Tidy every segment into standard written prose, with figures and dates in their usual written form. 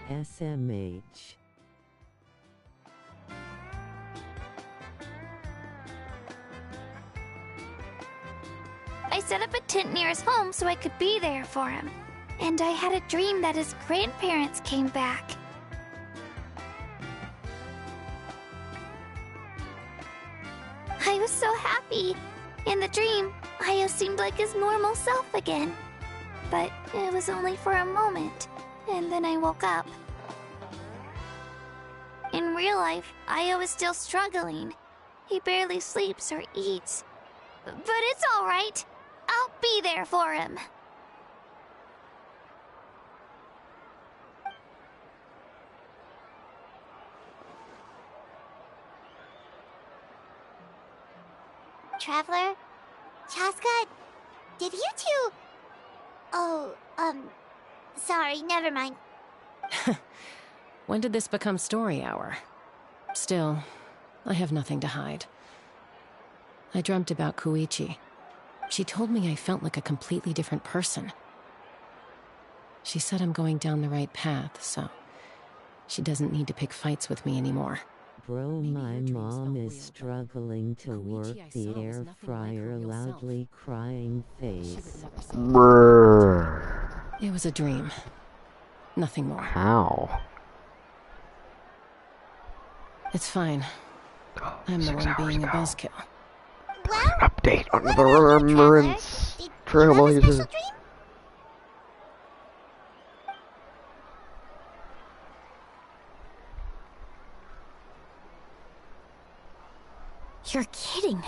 SMH. I set up a tent near his home so I could be there for him. And I had a dream that his grandparents came back. I was so happy. In the dream, Io seemed like his normal self again. But it was only for a moment, and then I woke up. In real life, Io is still struggling. He barely sleeps or eats. But it's alright. I'll be there for him. Traveler? Chaska? Did you two... Oh, sorry, never mind. When did this become story hour? Still, I have nothing to hide. I dreamt about Koichi. She told me I felt like a completely different person. She said I'm going down the right path, so she doesn't need to pick fights with me anymore. Bro, my mom is struggling to work the air fryer, loudly crying face. Brrr. It was a dream. Nothing more. How? It's fine. I'm the 6 one being a hours buzzkill. Well, Update on the what about you, remembrance Traveler? Did trail. you have a special dream? You're kidding.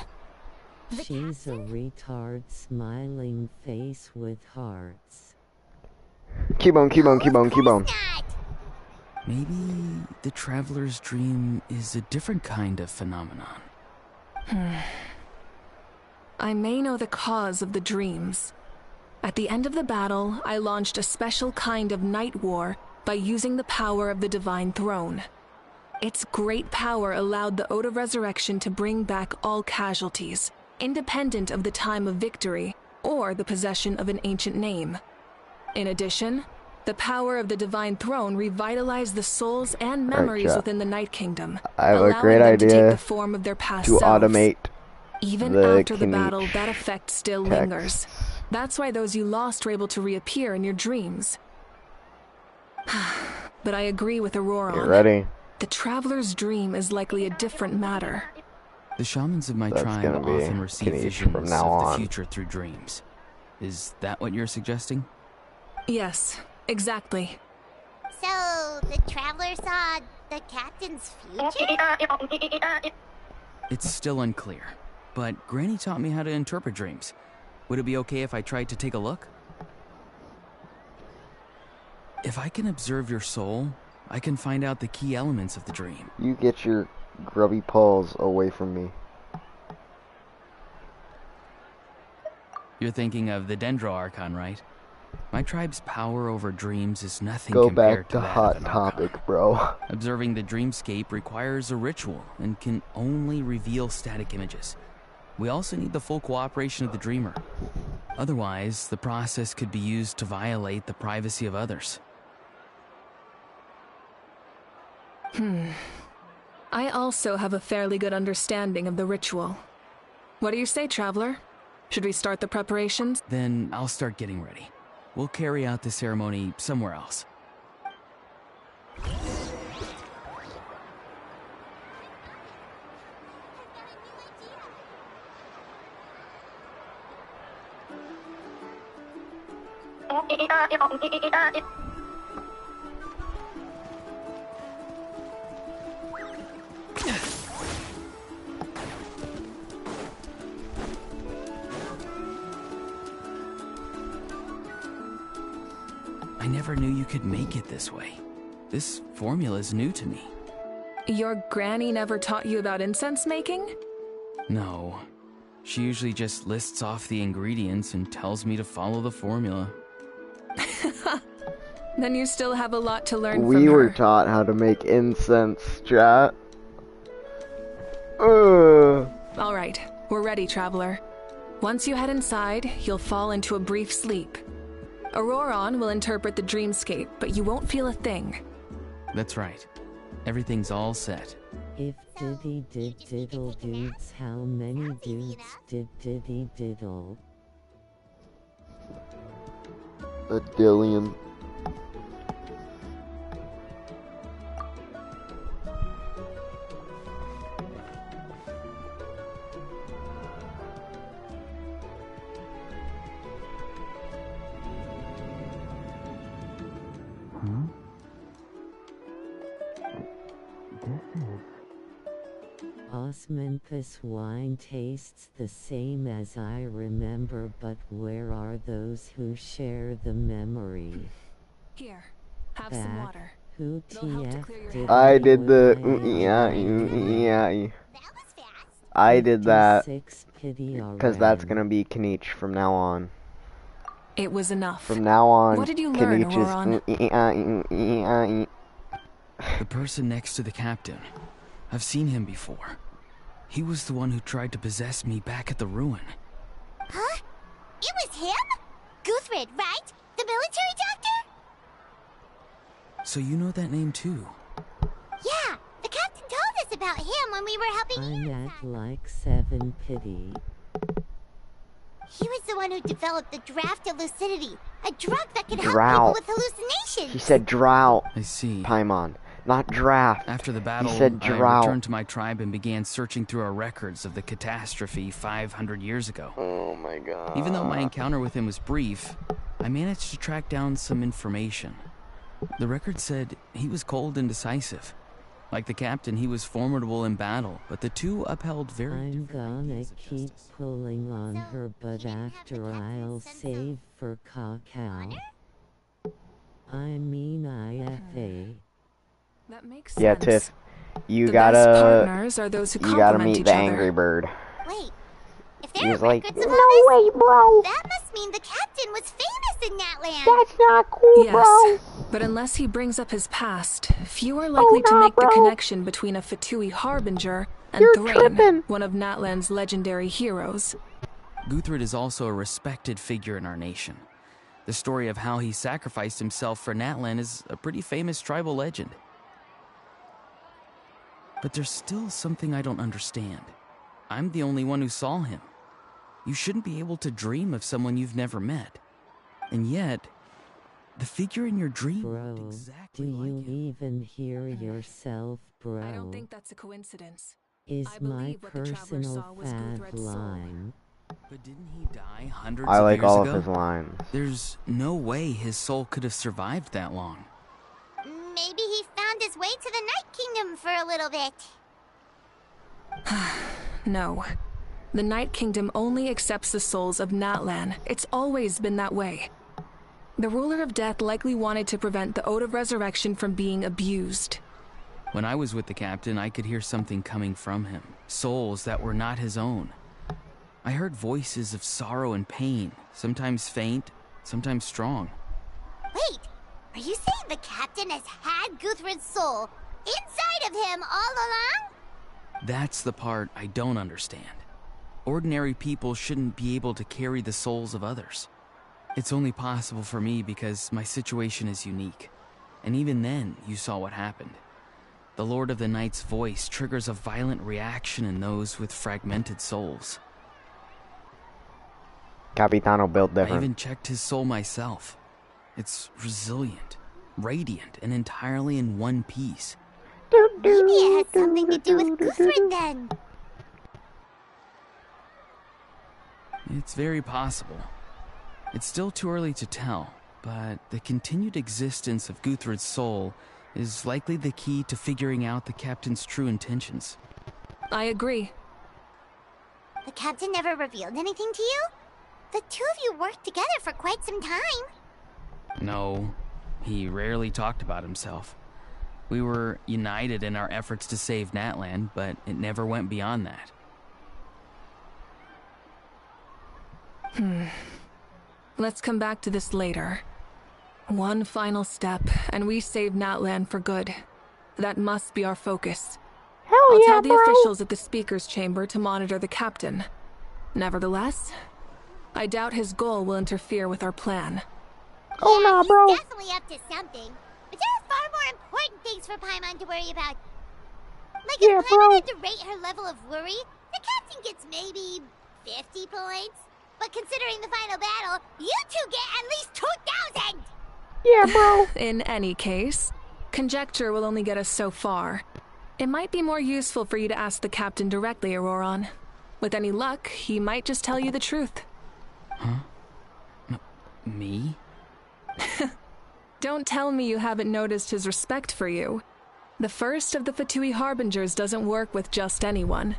She's a retard smiling face with hearts. Keep on, keep on, keep on, keep on. Maybe the traveler's dream is a different kind of phenomenon. I may know the cause of the dreams. At the end of the battle, I launched a special kind of night war by using the power of the Divine Throne. Its great power allowed the Ode of Resurrection to bring back all casualties, independent of the time of victory or the possession of an ancient name. In addition, the power of the Divine Throne revitalized the souls and memories within the Night Kingdom, I have a allowing great them to take idea the form of their past to selves. automate Even the after the battle, Kinich that effect still text. lingers. That's why those you lost were able to reappear in your dreams. But I agree with Aurora. Get ready. The traveler's dream is likely a different matter. The shamans of my That's tribe gonna be often receive Kinich visions from now of the on. future through dreams. Is that what you're suggesting? Yes, exactly. So, the Traveler saw the captain's future? It's still unclear, but Granny taught me how to interpret dreams. Would it be okay if I tried to take a look? If I can observe your soul, I can find out the key elements of the dream. You get your grubby paws away from me. You're thinking of the Dendro Archon, right? My tribe's power over dreams is nothing Go compared back to to that Hot of an Archon. Topic, bro. Observing the dreamscape requires a ritual and can only reveal static images. We also need the full cooperation of the dreamer. Otherwise, the process could be used to violate the privacy of others. I also have a fairly good understanding of the ritual. What do you say, Traveler? Should we start the preparations? Then I'll start getting ready. We'll carry out the ceremony somewhere else. I never knew you could make it this way. This formula is new to me. Your granny never taught you about incense making? No. She usually just lists off the ingredients and tells me to follow the formula. Then you still have a lot to learn from We her. were taught how to make incense, chat. All right, we're ready, Traveler. Once you head inside, you'll fall into a brief sleep. Auroron will interpret the dreamscape, but you won't feel a thing. That's right. Everything's all set. If Diddy did diddle dudes, how many dudes did Diddy diddle? A dillion. Osmanthus wine tastes the same as I remember, but where are those who share the memory? Here, have some water. Who They'll help to clear your TF head. I did the That was fast. I did that 56 pity because that's already. gonna be Kaniche from now on. It was enough. From now on, What did you learn, Kaniche is. The person next to the captain. I've seen him before. He was the one who tried to possess me back at the ruin. Huh? It was him? Guthrid, right? The military doctor? So you know that name too? Yeah, the captain told us about him when we were helping I'm him. at like 7 pity. He was the one who developed the draft of lucidity, a drug that can help Drought. people with hallucinations. He said drought, I see. Paimon, not draft. After the battle, said I drought. returned to my tribe and began searching through our records of the catastrophe 500 years ago. Oh my god. Even though my encounter with him was brief, I managed to track down some information. The record said he was cold and decisive. Like the captain, he was formidable in battle, but the two upheld very I'm different gonna ideas of keep justice. pulling on her, but after I'll save for Kakao. I mean IFA. That makes Yeah, sense. Tiff, you The best gotta partners are those who you gotta complement meet each the other. Angry Bird. Wait, if He there are was like, records of no all this, way, bro. that must mean the captain was famous in that land. That's not cool, Yes, bro. but unless he brings up his past, few are likely to nah, make the bro. connection between a Fatui harbinger and You're Thrain, tripping. one of Natlan's legendary heroes. Guthrid is also a respected figure in our nation. The story of how he sacrificed himself for Natlan is a pretty famous tribal legend. But there's still something I don't understand. I'm the only one who saw him. You shouldn't be able to dream of someone you've never met. And yet, the figure in your dream Bro, looked do exactly you like him. even hear yourself, bro? I don't think that's a coincidence. Is I my believe what the traveler personal saw was fad Guthred's soul. line. But didn't he die hundreds I of like years all ago? of his lines. There's no way his soul could have survived that long. Maybe he found his way to the Night Kingdom for a little bit. No. The Night Kingdom only accepts the souls of Natlan. It's always been that way. The ruler of death likely wanted to prevent the Ode of Resurrection from being abused. When I was with the captain, I could hear something coming from him. Souls that were not his own. I heard voices of sorrow and pain, sometimes faint, sometimes strong. Wait, are you saying the captain has had Guthrid's soul inside of him all along? That's the part I don't understand. Ordinary people shouldn't be able to carry the souls of others. It's only possible for me because my situation is unique. And even then, you saw what happened. The Lord of the Night's voice triggers a violent reaction in those with fragmented souls. Capitano built I different. even checked his soul myself. It's resilient, radiant, and entirely in one piece. Maybe it has something to do with Guthrid then. It's very possible. It's still too early to tell, but the continued existence of Guthrid's soul is likely the key to figuring out the captain's true intentions. I agree. The captain never revealed anything to you? The two of you worked together for quite some time. No, he rarely talked about himself. We were united in our efforts to save Natlan, but it never went beyond that. Let's come back to this later. One final step, and we save Natlan for good. That must be our focus. I'll tell the officials at the speaker's chamber to monitor the captain. Nevertheless, I doubt his goal will interfere with our plan. He's definitely up to something. But just far more important things for Paimon to worry about. Like Yeah, if Paimon bro. had to rate her level of worry, the captain gets maybe 50 points. But considering the final battle, you two get at least 2,000! Yeah, bro. In any case, conjecture will only get us so far. It might be more useful for you to ask the captain directly, Auroron. With any luck, he might just tell you the truth. Huh? Me? Don't tell me you haven't noticed his respect for you. The first of the Fatui Harbingers doesn't work with just anyone.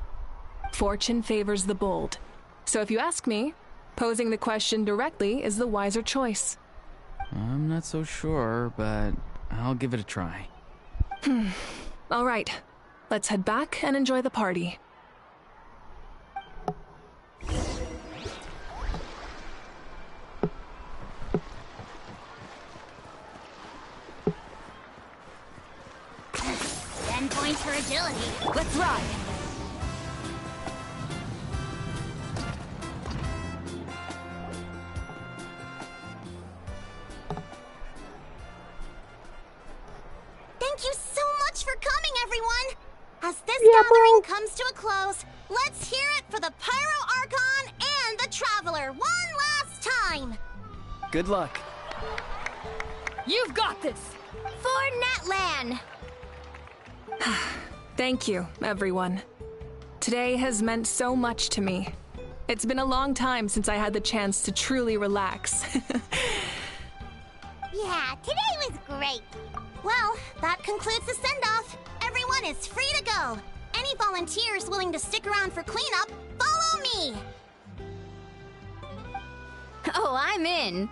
Fortune favors the bold. So if you ask me, posing the question directly is the wiser choice. I'm not so sure, but I'll give it a try. All right, let's head back and enjoy the party. Points for agility. Let's ride! Thank you so much for coming, everyone! As this gathering comes to a close, let's hear it for the Pyro Archon and the Traveler one last time! Good luck. You've got this! For Netlan! Thank you, everyone. Today has meant so much to me. It's been a long time since I had the chance to truly relax. Yeah, today was great. Well, that concludes the send-off. Everyone is free to go. Any volunteers willing to stick around for cleanup, follow me! Oh, I'm in.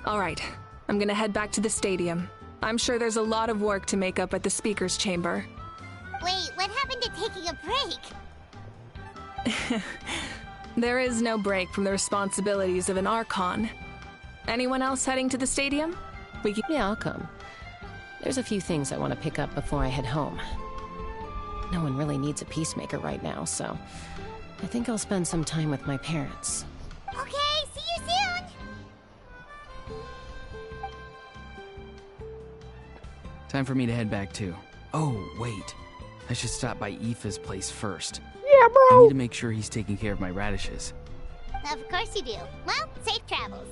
All right, I'm gonna head back to the stadium. I'm sure there's a lot of work to make up at the speaker's chamber. Wait, what happened to taking a break? There is no break from the responsibilities of an Archon. Anyone else heading to the stadium? Yeah, I'll come. There's a few things I want to pick up before I head home. No one really needs a peacemaker right now, so I think I'll spend some time with my parents. Okay, see you soon! Time for me to head back too. Oh, wait. I should stop by Aoife's place first. Yeah, I bro. need to make sure he's taking care of my radishes. Of course you do. Well, safe travels.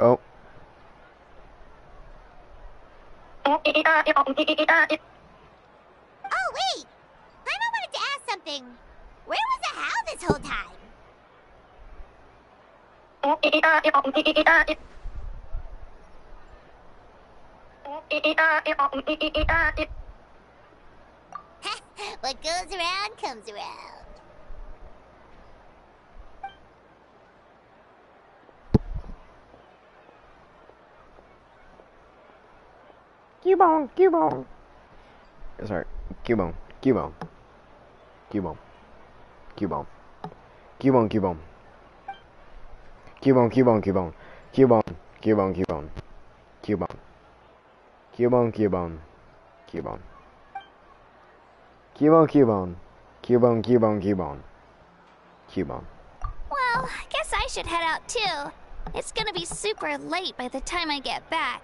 Oh. Oh, wait! Paimon wanted to ask something. Where was the How this whole time? What goes around comes around. Cubone, Cubone. Sorry, Cubone, Cubone. Cubone. Cubone. Cubone, Cubone. Cubone, Cubone, Cubone. Cubone, Cubone, Cubone. Cubone. Cubone, Cubone. Cubone. Cubone, Cubone. Cubone, Cubone, Cubone. Cubone. Well, I guess I should head out too. It's gonna be super late by the time I get back.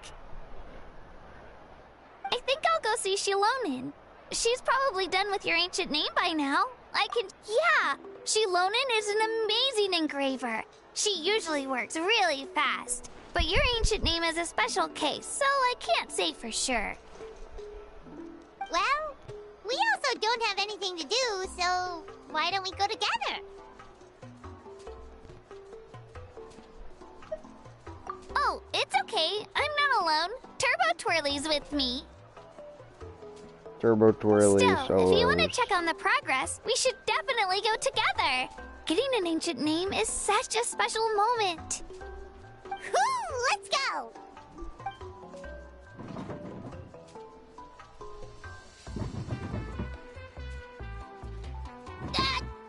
I think I'll go see Shilonin. She's probably done with your ancient name by now. Yeah! Shilonin is an amazing engraver. She usually works really fast. But your ancient name is a special case, so I can't say for sure. Well, we also don't have anything to do, so why don't we go together? Oh, it's okay. I'm not alone. Turbo Twirly's with me. Turbo Twirly, Still, if you want to Solos. check on the progress, we should definitely go together. Getting an ancient name is such a special moment. Whoo! Let's go!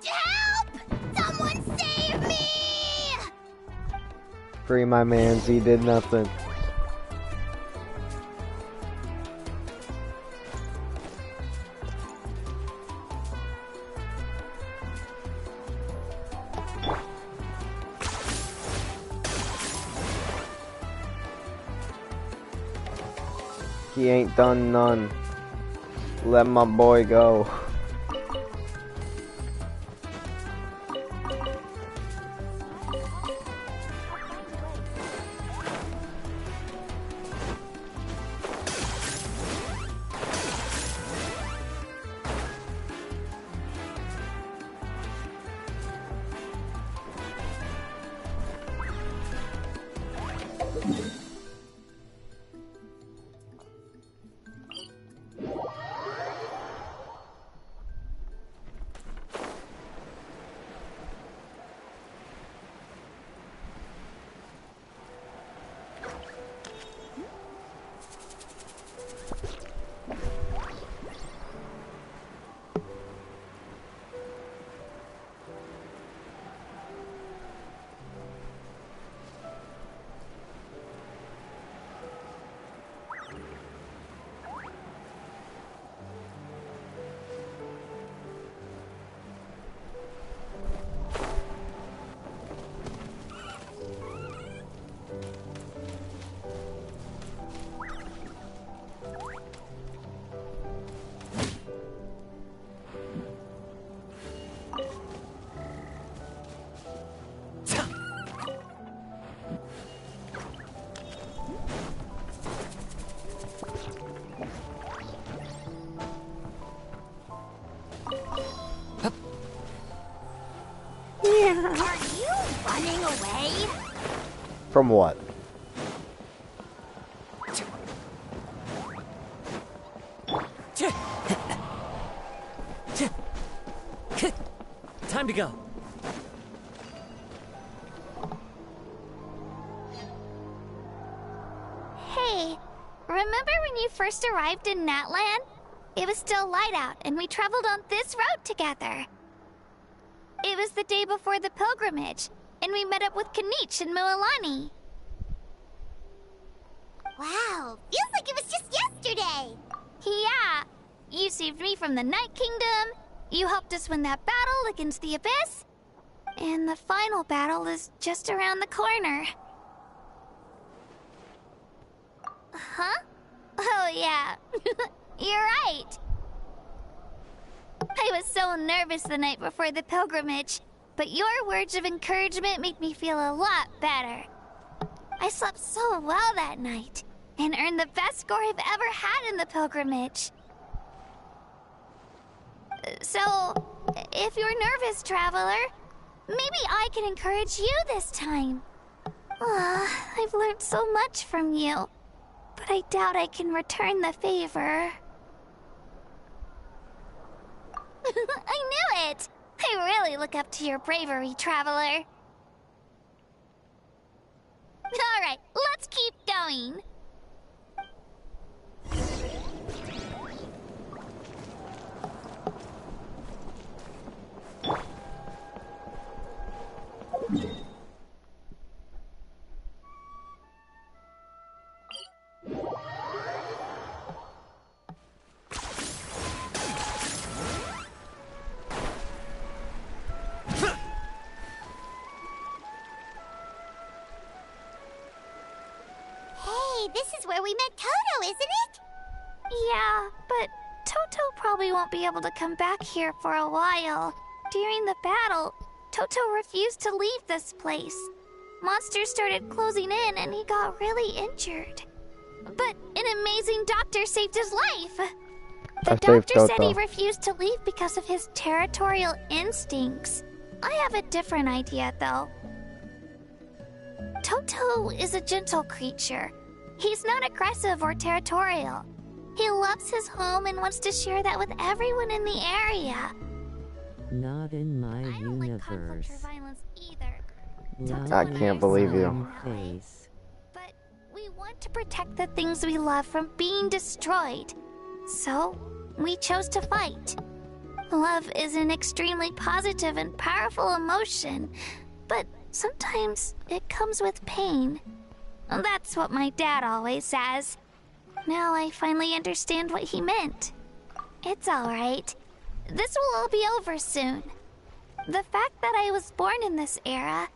Help! Someone save me! Free my mans, he did nothing. He ain't done none. Let my boy go. Are you running away? From what? Time to go. Hey, remember when you first arrived in Natland? It was still light out, and we traveled on this road together. It was the day before the pilgrimage, and we met up with Kanich and Mualani. Wow, feels like it was just yesterday. Yeah, you saved me from the Night Kingdom, you helped us win that battle against the Abyss, and the final battle is just around the corner. Huh? Oh yeah, you're right. I was so nervous the night before the pilgrimage, but your words of encouragement made me feel a lot better. I slept so well that night, and earned the best score I've ever had in the pilgrimage. So, if you're nervous, traveler, maybe I can encourage you this time. I've learned so much from you, but I doubt I can return the favor. I knew it! I really look up to your bravery, traveler. Alright, let's keep going. Hey, this is where we met Toto, isn't it? Yeah, but Toto probably won't be able to come back here for a while. During the battle, Toto refused to leave this place. Monsters started closing in and he got really injured. But an amazing doctor saved his life. The doctor said he refused to leave because of his territorial instincts. I have a different idea, though. Toto is a gentle creature. He's not aggressive or territorial. He loves his home and wants to share that with everyone in the area. Not in my I don't like conflict or universe. violence either. I can't believe you. Face. But we want to protect the things we love from being destroyed. So, we chose to fight. Love is an extremely positive and powerful emotion, but sometimes it comes with pain. That's what my dad always says. Now I finally understand what he meant. It's alright. This will all be over soon. The fact that I was born in this era,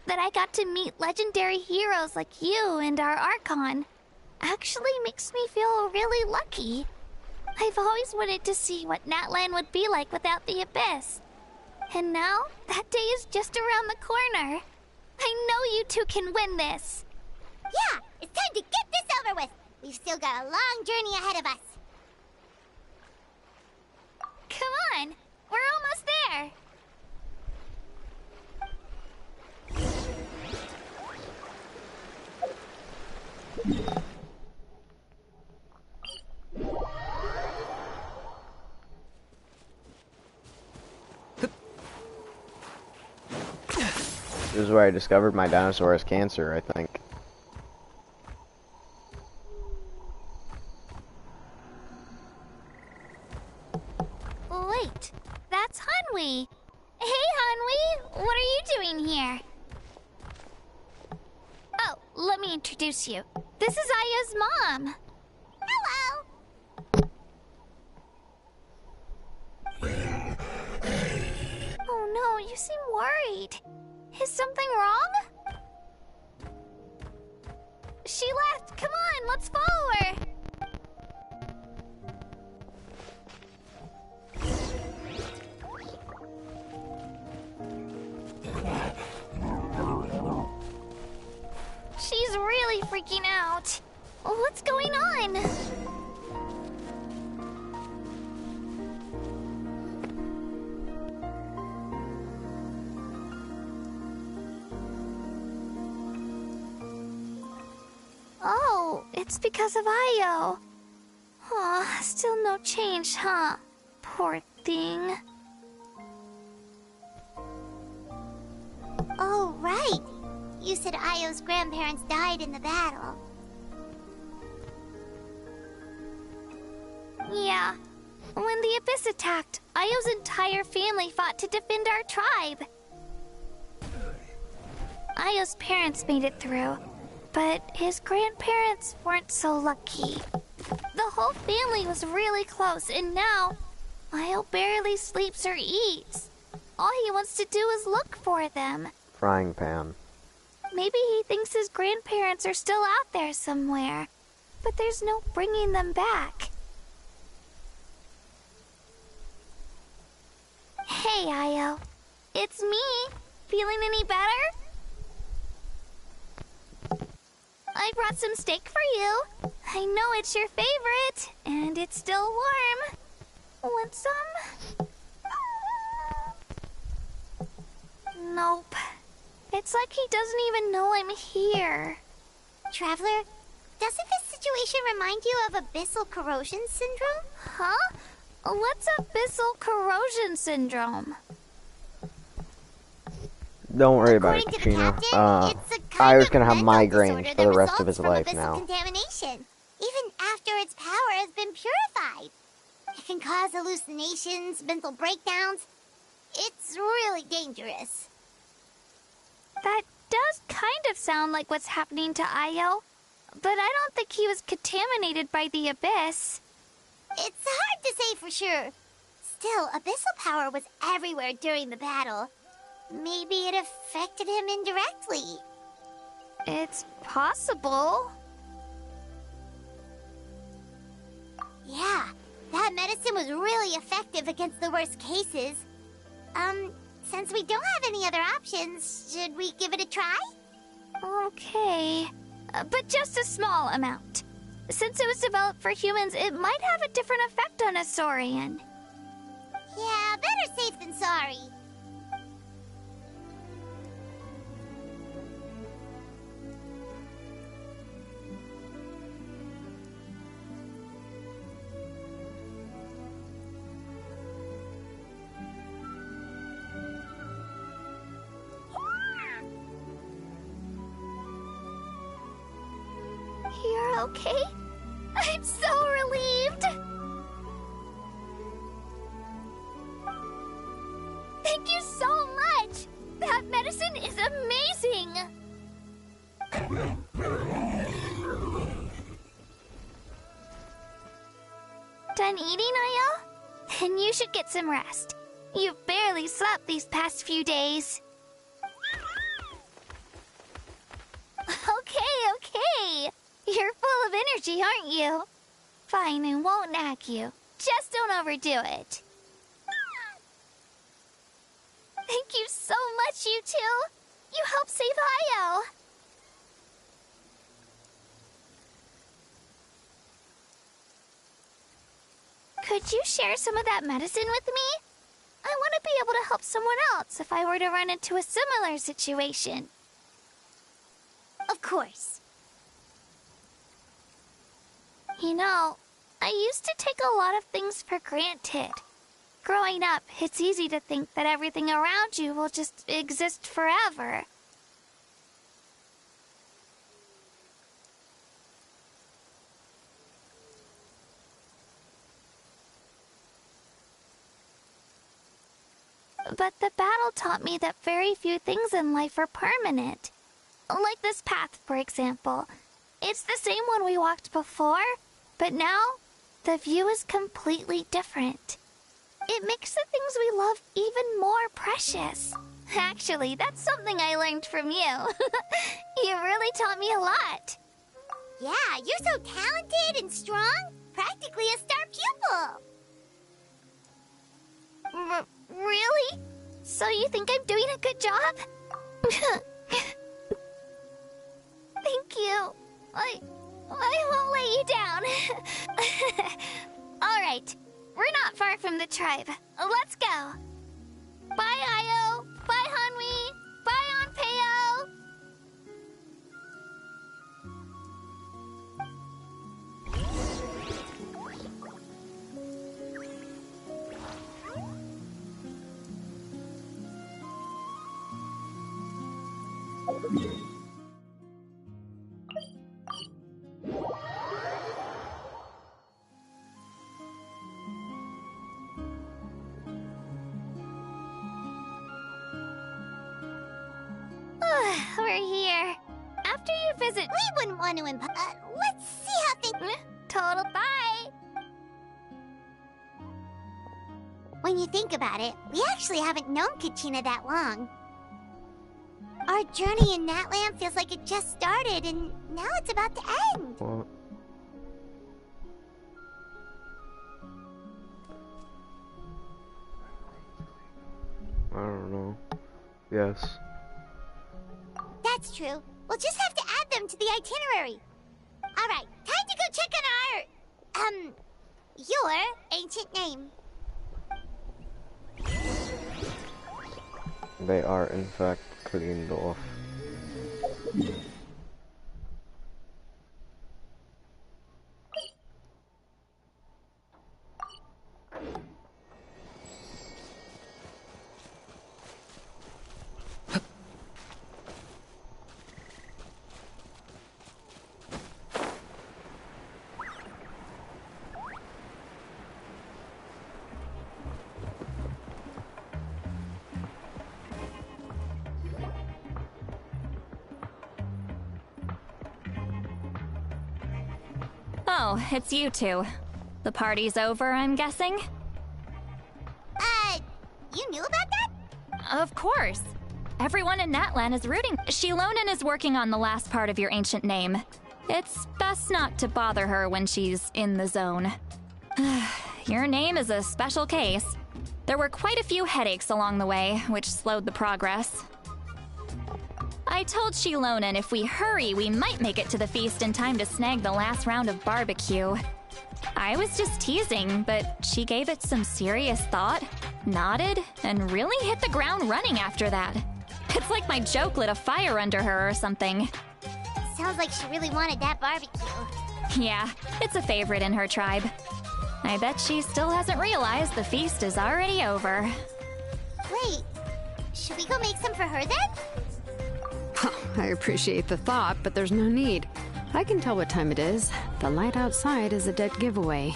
that I got to meet legendary heroes like you and our Archon, actually makes me feel really lucky. I've always wanted to see what Natlan would be like without the Abyss. And now, that day is just around the corner. I know you two can win this. Yeah, it's time to get this over with. We've still got a long journey ahead of us. Come on, we're almost there. This is where I discovered my dinosaur has cancer, I think. Wait, that's Hanwi. Hey, Hanwi, what are you doing here? Oh, let me introduce you. This is Aya's mom. Hello! Oh no, you seem worried. Is something wrong? She left. Come on, let's follow her. She's really freaking out. What's going on? Oh, it's because of Io. Aw, still no change, huh? Poor thing. Oh, right. You said Io's grandparents died in the battle. Yeah. When the Abyss attacked, Io's entire family fought to defend our tribe. Io's parents made it through, but his grandparents weren't so lucky. The whole family was really close, and now Io barely sleeps or eats. All he wants to do is look for them. Frying pan. Maybe he thinks his grandparents are still out there somewhere, but there's no bringing them back. Hey, Io. It's me. Feeling any better? I brought some steak for you. I know it's your favorite, and it's still warm. Want some? Nope. It's like he doesn't even know I'm here. Traveler, doesn't this situation remind you of abyssal corrosion syndrome? Huh? What's abyssal corrosion syndrome? Don't worry about it, According to the Katrina. captain, it's a kind Io's of gonna have mental migraines disorder for that the rest of results his from life abyssal now. contamination, even after its power has been purified. It can cause hallucinations, mental breakdowns. It's really dangerous. That does kind of sound like what's happening to Io, but I don't think he was contaminated by the Abyss. It's hard to say for sure. Still, abyssal power was everywhere during the battle. Maybe it affected him indirectly. It's possible. Yeah, that medicine was really effective against the worst cases. Since we don't have any other options, should we give it a try? Okay, but just a small amount. Since it was developed for humans, it might have a different effect on a Saurian. Yeah, better safe than sorry. You're okay? I'm so relieved! Thank you so much! That medicine is amazing! Done eating, Io? Then you should get some rest. You've barely slept these past few days. Okay. You're full of energy, aren't you? Fine, I won't nag you. Just don't overdo it. Thank you so much, you two. You helped save Io. Could you share some of that medicine with me? I want to be able to help someone else if I were to run into a similar situation. Of course. You know, I used to take a lot of things for granted. Growing up, it's easy to think that everything around you will just exist forever. But the battle taught me that very few things in life are permanent. Like this path, for example. It's the same one we walked before, but now the view is completely different. It makes the things we love even more precious. Actually, that's something I learned from you. You really taught me a lot. Yeah, you're so talented and strong. Practically a star pupil. Really? So you think I'm doing a good job? Thank you. I won't let you down. All right. We're not far from the tribe. Let's go. Bye, Io. Bye, Hanwi. Bye, Anpeo. We're here. After your visit... We wouldn't want to let's see how things... Total bye. When you think about it, we actually haven't known Kachina that long. Our journey in Natland feels like it just started, and now it's about to end. What? I don't know. Yes. That's true. We'll just have to add them to the itinerary. Alright, time to go check on our... your ancient name. They are in fact cleaned off. Oh, it's you two. The party's over, I'm guessing? You knew about that? Of course. Everyone in Natlan is rooting. Shilonen is working on the last part of your ancient name. It's best not to bother her when she's in the zone. Your name is a special case. There were quite a few headaches along the way, which slowed the progress. I told Shilonen if we hurry, we might make it to the feast in time to snag the last round of barbecue. I was just teasing, but she gave it some serious thought, nodded, and really hit the ground running after that. It's like my joke lit a fire under her or something. Sounds like she really wanted that barbecue. Yeah, it's a favorite in her tribe. I bet she still hasn't realized the feast is already over. Wait, should we go make some for her then? I appreciate the thought, but there's no need. I can tell what time it is. The light outside is a dead giveaway.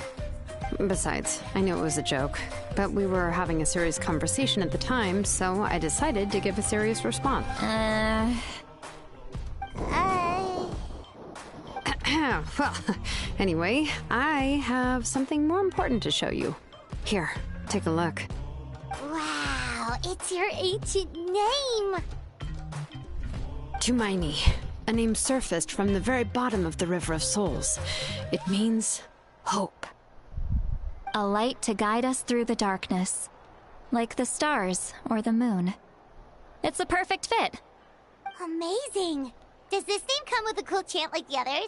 Besides, I knew it was a joke, but we were having a serious conversation at the time, so I decided to give a serious response. Well, anyway, I have something more important to show you. Here, take a look. Wow, it's your ancient name! Tumaini. A name surfaced from the very bottom of the River of Souls. It means hope. A light to guide us through the darkness, like the stars or the moon. It's a perfect fit. Amazing! Does this name come with a cool chant like the others?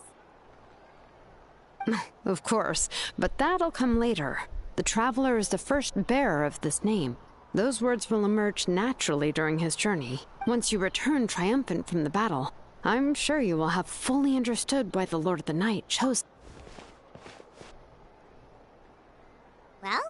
Of course, but that'll come later. The Traveler is the first bearer of this name. Those words will emerge naturally during his journey. Once you return triumphant from the battle, I'm sure you will have fully understood why the Lord of the Night chose... Well,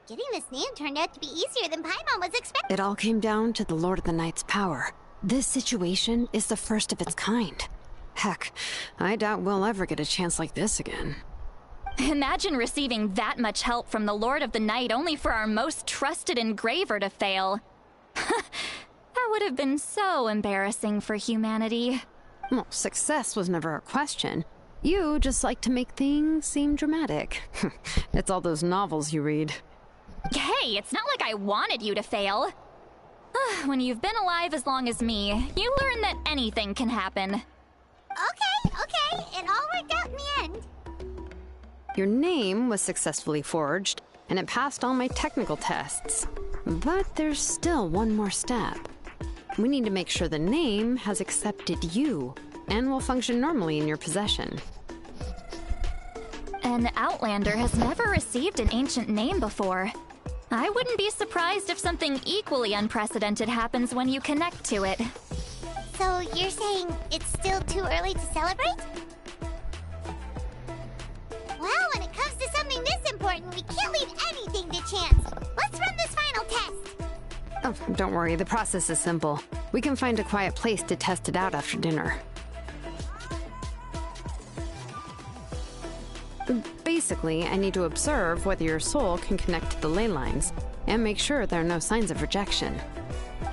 getting this name turned out to be easier than Paimon was expecting. It all came down to the Lord of the Night's power. This situation is the first of its kind. Heck, I doubt we'll ever get a chance like this again. Imagine receiving that much help from the Lord of the Night only for our most trusted engraver to fail. That would have been so embarrassing for humanity. Well, success was never a question. You just like to make things seem dramatic. It's all those novels you read. Hey, it's not like I wanted you to fail. When you've been alive as long as me, you learn that anything can happen. Okay, it all worked out in the end. Your name was successfully forged, and it passed all my technical tests. But there's still one more step. We need to make sure the name has accepted you, and will function normally in your possession. An Outlander has never received an ancient name before. I wouldn't be surprised if something equally unprecedented happens when you connect to it. So you're saying it's still too early to celebrate? Well, when it comes to something this important, we can't leave anything to chance. Let's run this final test. Oh, don't worry, the process is simple. We can find a quiet place to test it out after dinner. Basically, I need to observe whether your soul can connect to the ley lines, and make sure there are no signs of rejection.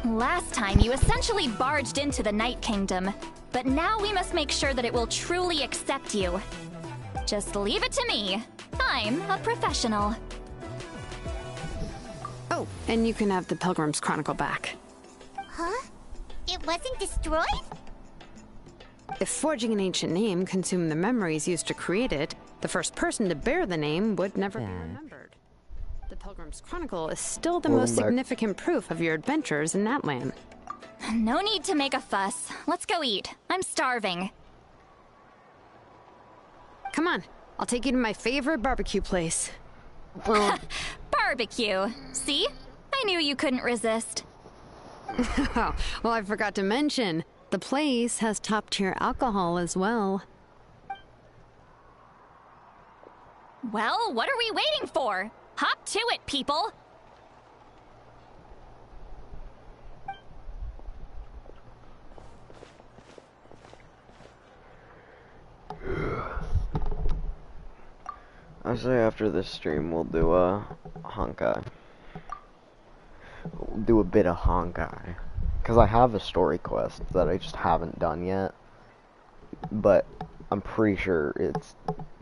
Last time, you essentially barged into the Night Kingdom, but now we must make sure that it will truly accept you. Just leave it to me. I'm a professional. Oh, and you can have the Pilgrim's Chronicle back. Huh? It wasn't destroyed? If forging an ancient name consumed the memories used to create it, the first person to bear the name would never be remembered. The Pilgrim's Chronicle is still the most significant proof of your adventures in that land. No need to make a fuss. Let's go eat. I'm starving. Come on, I'll take you to my favorite barbecue place. Barbecue. See? I knew you couldn't resist. Oh, well, I forgot to mention, the place has top-tier alcohol as well. Well, what are we waiting for? Hop to it, people! I say after this stream we'll do a Honkai. We'll do a bit of Honkai. Because I have a story quest that I just haven't done yet. But I'm pretty sure it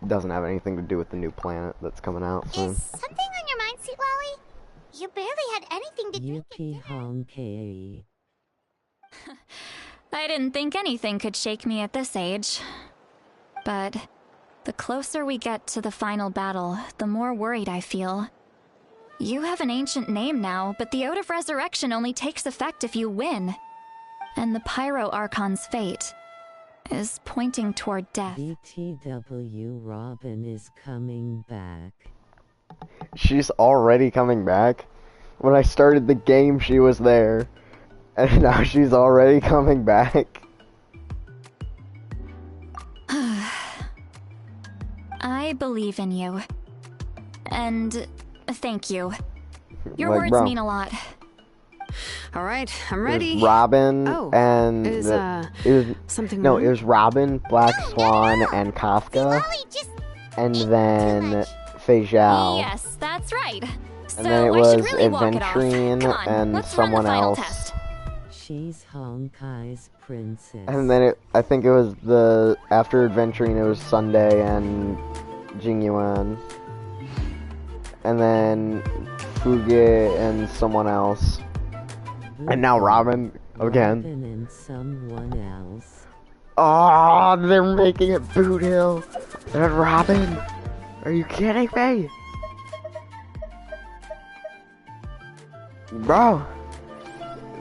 doesn't have anything to do with the new planet that's coming out soon. Is something on your mind, Sweet Lolly? You barely had anything to drink at Yippee Honkai. I didn't think anything could shake me at this age. But the closer we get to the final battle, the more worried I feel. You have an ancient name now, but the Oath of Resurrection only takes effect if you win. And the Pyro Archon's fate is pointing toward death. BTW Robin is coming back. She's already coming back? When I started the game, she was there. And now she's already coming back. I believe in you. And thank you. Your Like, words bro. mean a lot. All right, I'm ready. It was Robin and is, it was something no, wrong? it was Robin, Black Swan, and Kafka, Lolly, just and then Fei Zhao, Yes, that's right. So and then it I was should really walk it off. Adventurine Come on, and let's run the someone final else. test. She's Honkai's princess. And then I think it was after Adventuring, it was Sunday and Jingyuan. And then Fuge and someone else. And now Robin again. Robin and someone else. Oh, they're making it Boot Hill and Robin. Are you kidding me? Bro,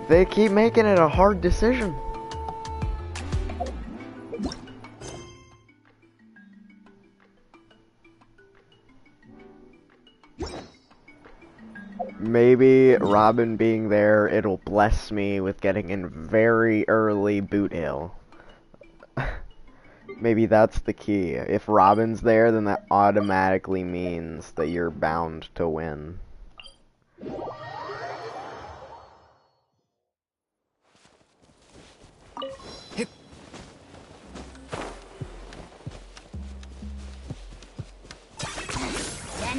they keep making it a hard decision. Maybe Robin being there, it'll bless me with getting in very early Boot Hill. Maybe that's the key. If Robin's there, then that automatically means that you're bound to win.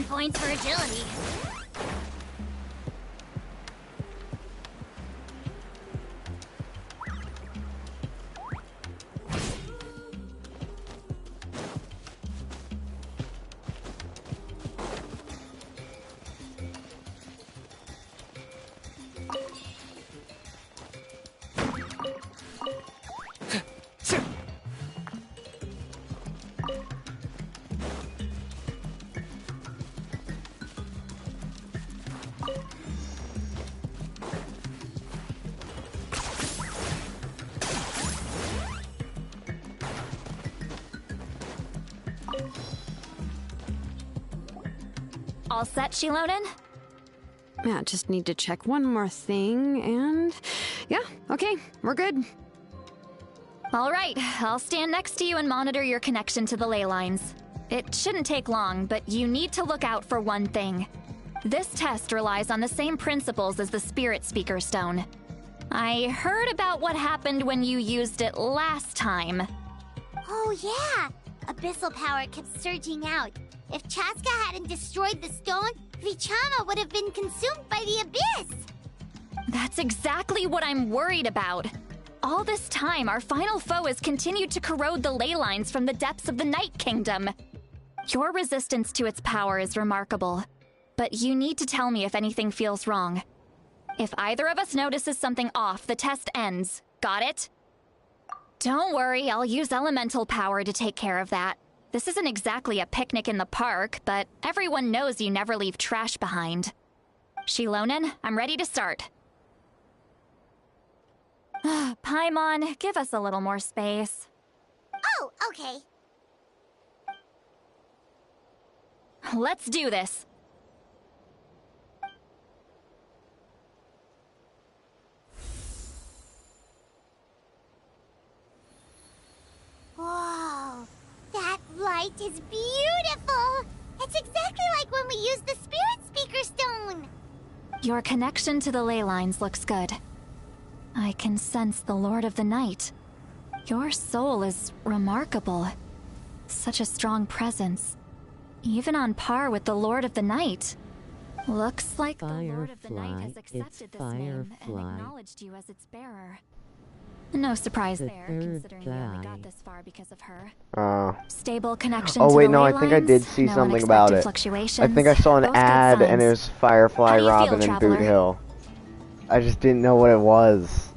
Points for agility. All set, Shilonen? Yeah, just need to check one more thing, and yeah, okay, we're good. All right, I'll stand next to you and monitor your connection to the ley lines. It shouldn't take long, but you need to look out for one thing. This test relies on the same principles as the Spirit Speaker Stone. I heard about what happened when you used it last time. Oh yeah! Abyssal power kept surging out. If Chaska hadn't destroyed the stone, Vichama would have been consumed by the abyss! That's exactly what I'm worried about. All this time, our final foe has continued to corrode the ley lines from the depths of the Night Kingdom. Your resistance to its power is remarkable, but you need to tell me if anything feels wrong. If either of us notices something off, the test ends. Got it? Don't worry, I'll use elemental power to take care of that. This isn't exactly a picnic in the park, but everyone knows you never leave trash behind. Shilonen, I'm ready to start. Paimon, give us a little more space. Oh, okay. Let's do this. Whoa, that light is beautiful! It's exactly like when we used the Spirit Speaker Stone! Your connection to the ley lines looks good. I can sense the Lord of the Night. Your soul is remarkable. Such a strong presence. Even on par with the Lord of the Night. Looks like the Lord of the Night has accepted this name and acknowledged you as its bearer. No surprise there, considering we only got this far because of her. Stable connection to oh wait, the no, ley I think I lines, did see no something about it. I think I saw an ad and it was Firefly, Robin, and Boot Hill. I just didn't know what it was.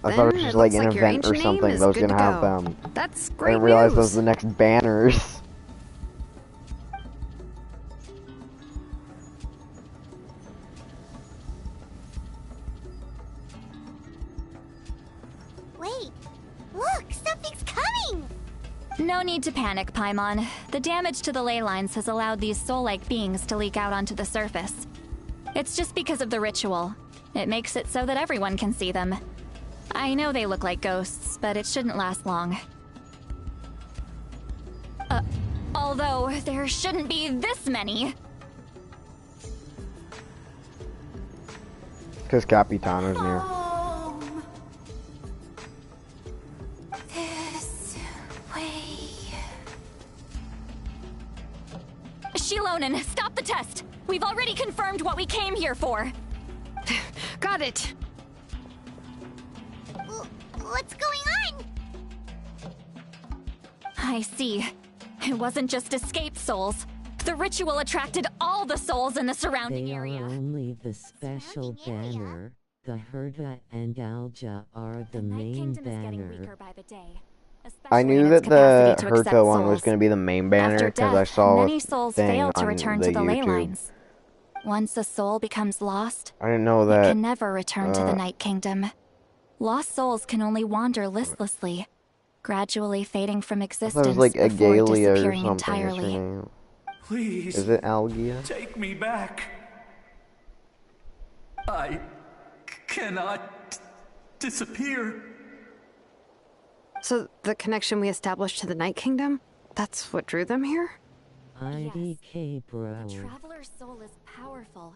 I thought it was just like an event or something that was gonna have them. That's I great didn't realize news. those were the next banners. Wait, look, something's coming! No need to panic, Paimon. The damage to the ley lines has allowed these soul-like beings to leak out onto the surface. It's just because of the ritual. It makes it so that everyone can see them. I know they look like ghosts, but it shouldn't last long. Although, there shouldn't be this many. Because Capitano's near. This way. Shilonen, stop the test! We've already confirmed what we came here for! Got it. What's going on? I see. It wasn't just escaped souls. The ritual attracted all the souls in the surrounding They area. are only the special banner. The Herda and Alja are the Night main Kingdom is getting banner. weaker by the day. I especially knew in its that the capacity to accept Herto one was souls. going to be the main banner After because I death, saw many a souls thing fail to on return the to the ley YouTube. lines. Once a soul becomes lost, I didn't know it that. can never return to the Night Kingdom. Lost souls can only wander listlessly, gradually fading from I thought it existence was like before Agalia or disappearing something. Is her entirely. name? Please. Is it Algia? Take me back. I cannot disappear. So the connection we established to the Night Kingdom? That's what drew them here? IDK bro. The Traveler's soul is powerful.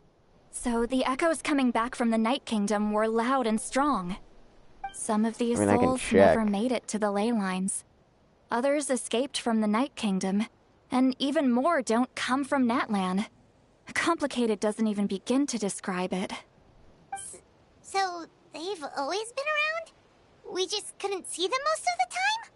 So the echoes coming back from the Night Kingdom were loud and strong. Some of these I mean, I can souls check. never made it to the ley lines. Others escaped from the Night Kingdom, and even more don't come from Natlan. Complicated doesn't even begin to describe it. So, they've always been around? We just couldn't see them most of the time?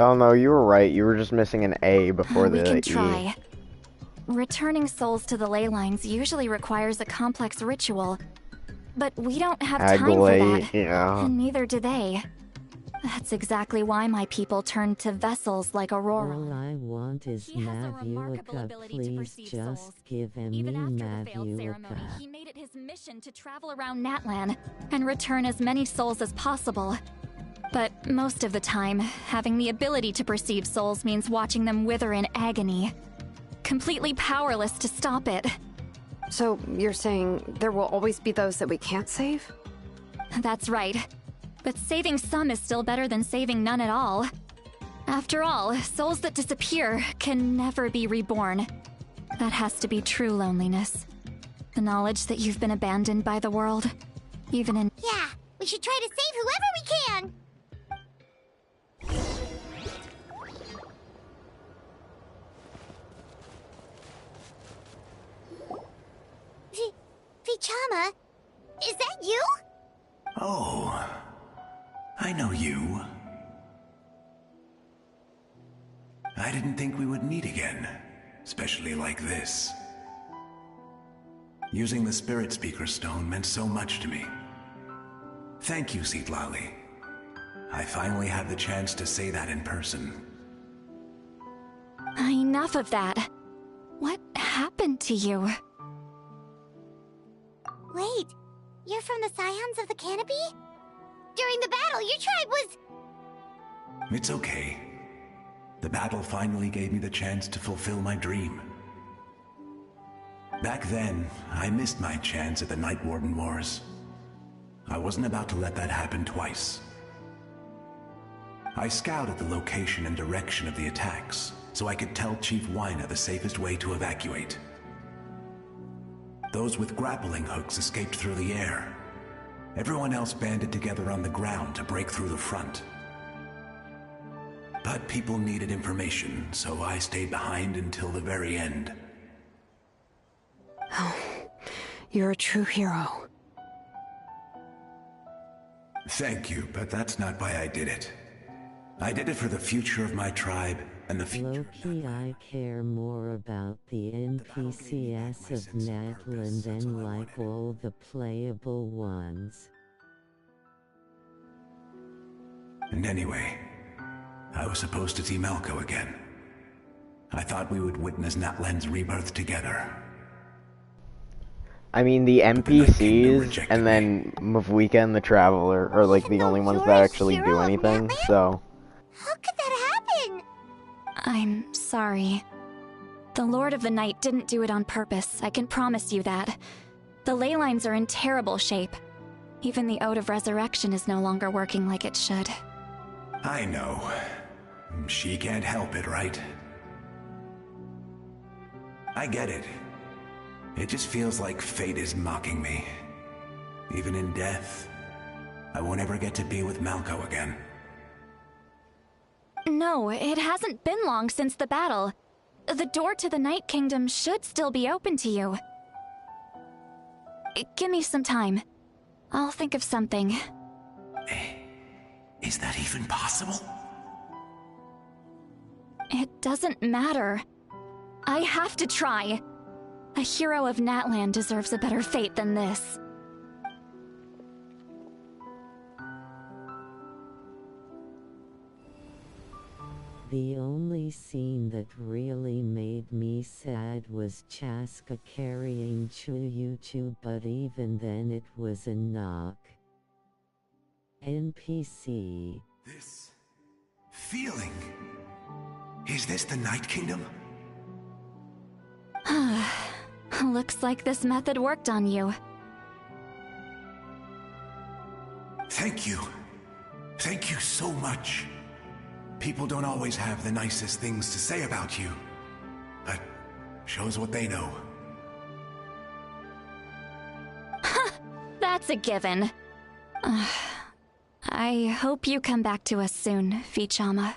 Oh no, you were right. You were just missing an A before We the can E. try. Returning souls to the ley lines usually requires a complex ritual, but we don't have time for that, Agley, yeah. and neither do they. That's exactly why my people turned to vessels like Aurora. All I want is He has a remarkable Mavuka, ability to please perceive just souls. give him Even me after the failed ceremony, Mavuka. he made it his mission to travel around Natlan and return as many souls as possible. But most of the time, having the ability to perceive souls means watching them wither in agony. Completely powerless to stop it. So you're saying there will always be those that we can't save? That's right. But saving some is still better than saving none at all. After all, souls that disappear can never be reborn. That has to be true loneliness. The knowledge that you've been abandoned by the world, even in— Yeah, we should try to save whoever we can! Vichama, is that you? Oh, I know you. I didn't think we would meet again, especially like this. Using the Spirit Speaker Stone meant so much to me. Thank you, Citlali. I finally had the chance to say that in person. Enough of that. What happened to you? Wait, you're from the Scions of the Canopy? During the battle, your tribe was... It's okay. The battle finally gave me the chance to fulfill my dream. Back then, I missed my chance at the Night Warden Wars. I wasn't about to let that happen twice. I scouted the location and direction of the attacks, so I could tell Chief Wyna the safest way to evacuate. Those with grappling hooks escaped through the air. Everyone else banded together on the ground to break through the front. But people needed information, so I stayed behind until the very end. Oh, you're a true hero. Thank you, but that's not why I did it. I did it for the future of my tribe and the future Loki, I care more about the NPCs of Natlan than like all the playable ones. And anyway, I was supposed to see Malco again. I thought we would witness Natlan's rebirth together. I mean, the NPCs and then Mavuka and the Traveler are like the only ones that actually do anything, so... How could that happen? I'm sorry. The Lord of the Night didn't do it on purpose, I can promise you that. The ley lines are in terrible shape. Even the Ode of Resurrection is no longer working like it should. I know. She can't help it, right? I get it. It just feels like fate is mocking me. Even in death, I won't ever get to be with Malco again. No, it hasn't been long since the battle. The door to the Night Kingdom should still be open to you. Give me some time. I'll think of something. Is that even possible? It doesn't matter. I have to try. A hero of Natlan deserves a better fate than this. The only scene that really made me sad was Chaska carrying Chuyuchu, but even then it was a knock. NPC. This feeling. Is this the Night Kingdom? Looks like this method worked on you. Thank you. Thank you so much. People don't always have the nicest things to say about you, but shows what they know. That's a given. I hope you come back to us soon, Vichama.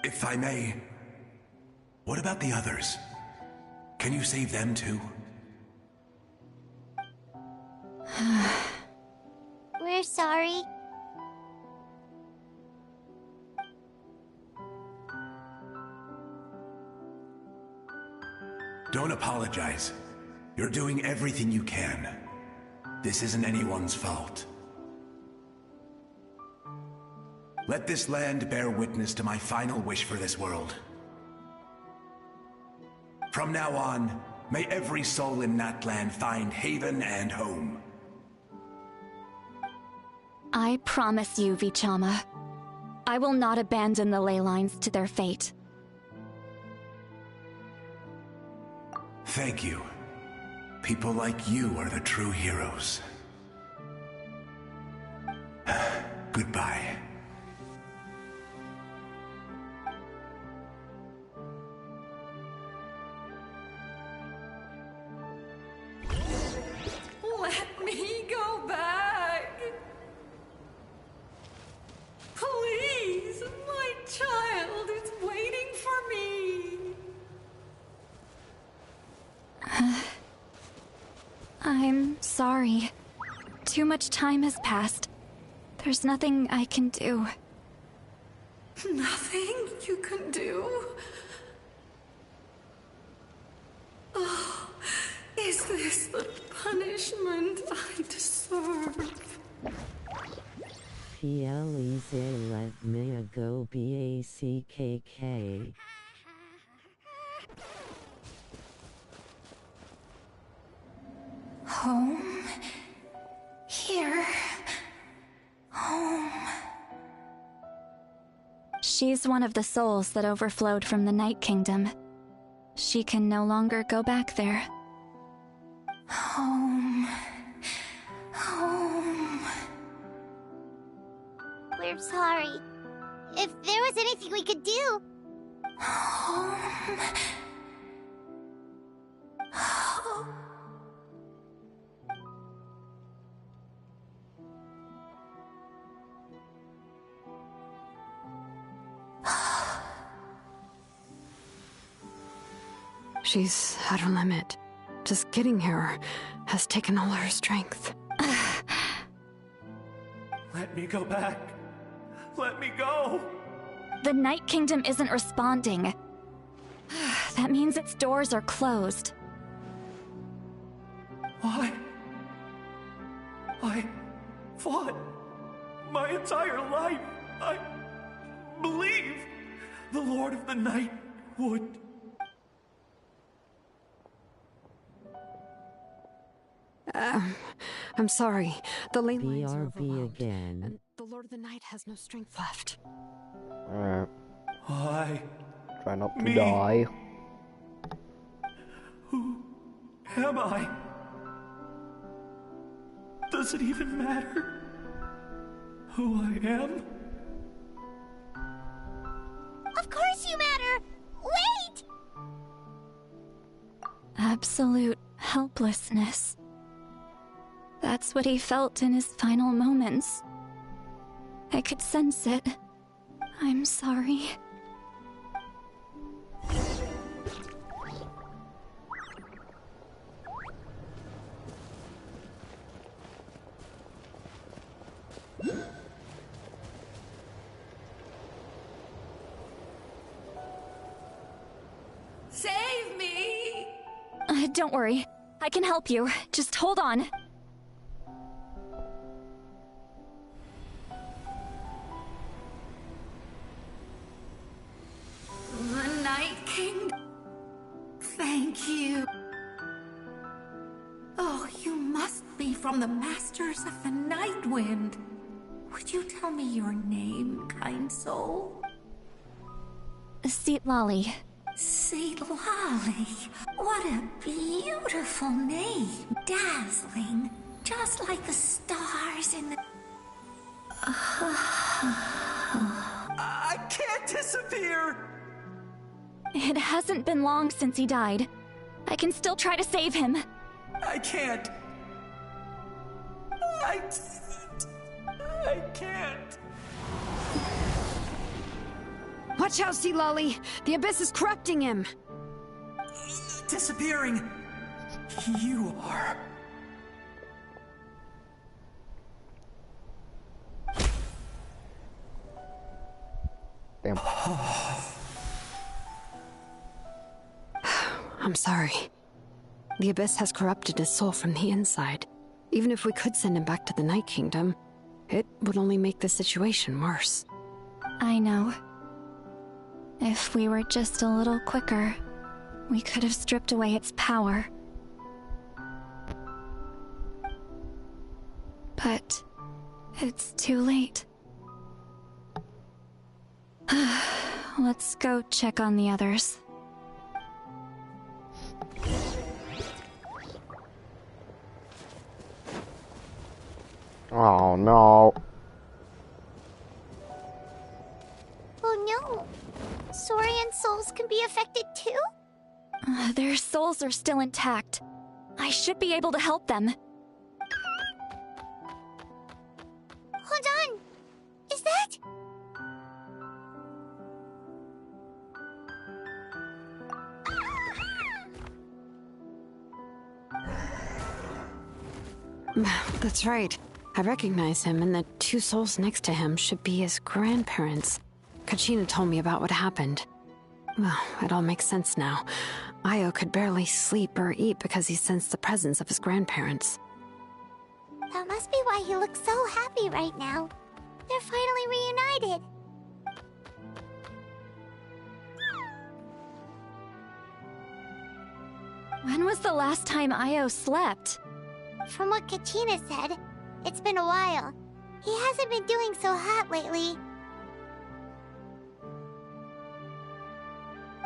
If I may, what about the others? Can you save them too? We're sorry. Don't apologize. You're doing everything you can. This isn't anyone's fault. Let this land bear witness to my final wish for this world. From now on, may every soul in Natlan find haven and home. I promise you, Vichama. I will not abandon the ley lines to their fate. Thank you. People like you are the true heroes. Goodbye. Let me go back. Please, my child is waiting for me. I'm sorry. Too much time has passed. There's nothing I can do. Nothing you can do? Oh, is this the punishment I deserve? Pielize let me go BACKK. Home? Here? Home? She's one of the souls that overflowed from the Night Kingdom. She can no longer go back there. Home. Home. We're sorry. If there was anything we could do. Home. She's at her limit. Just getting here has taken all her strength. Let me go back. Let me go. The Night Kingdom isn't responding. That means its doors are closed. Why? I fought my entire life. I believe the Lord of the Night would. I'm sorry. The ley lines are BRB overwhelmed, again. and the Lord of the Night has no strength left. Alright. Why? Try not to Me? die. Who am I? Does it even matter who I am? Of course you matter! Wait! Absolute Helplessness. That's what he felt in his final moments. I could sense it. I'm sorry. Save me! Don't worry. I can help you. Just hold on. The Night King. Thank you. Oh, you must be from the Masters of the Night Wind. Would you tell me your name, kind soul? Seatlolly. Seatlolly. What a beautiful name. Dazzling. Just like the stars in the... I can't disappear! It hasn't been long since he died. I can still try to save him. I can't. I can't. Watch out, Seatlolly! The Abyss is corrupting him! Disappearing. You are. Damn. I'm sorry. The Abyss has corrupted his soul from the inside. Even if we could send him back to the Night Kingdom, it would only make the situation worse. I know. If we were just a little quicker, we could have stripped away its power. But it's too late. Let's go check on the others. Oh no. Oh no! Saurian souls can be affected too? Their souls are still intact. I should be able to help them. Hold on! Is that... That's right. I recognize him, and the two souls next to him should be his grandparents. Kachina told me about what happened. Well, it all makes sense now. Io could barely sleep or eat because he sensed the presence of his grandparents. That must be why he looks so happy right now. They're finally reunited. When was the last time Io slept? From what Kachina said, it's been a while. He hasn't been doing so hot lately.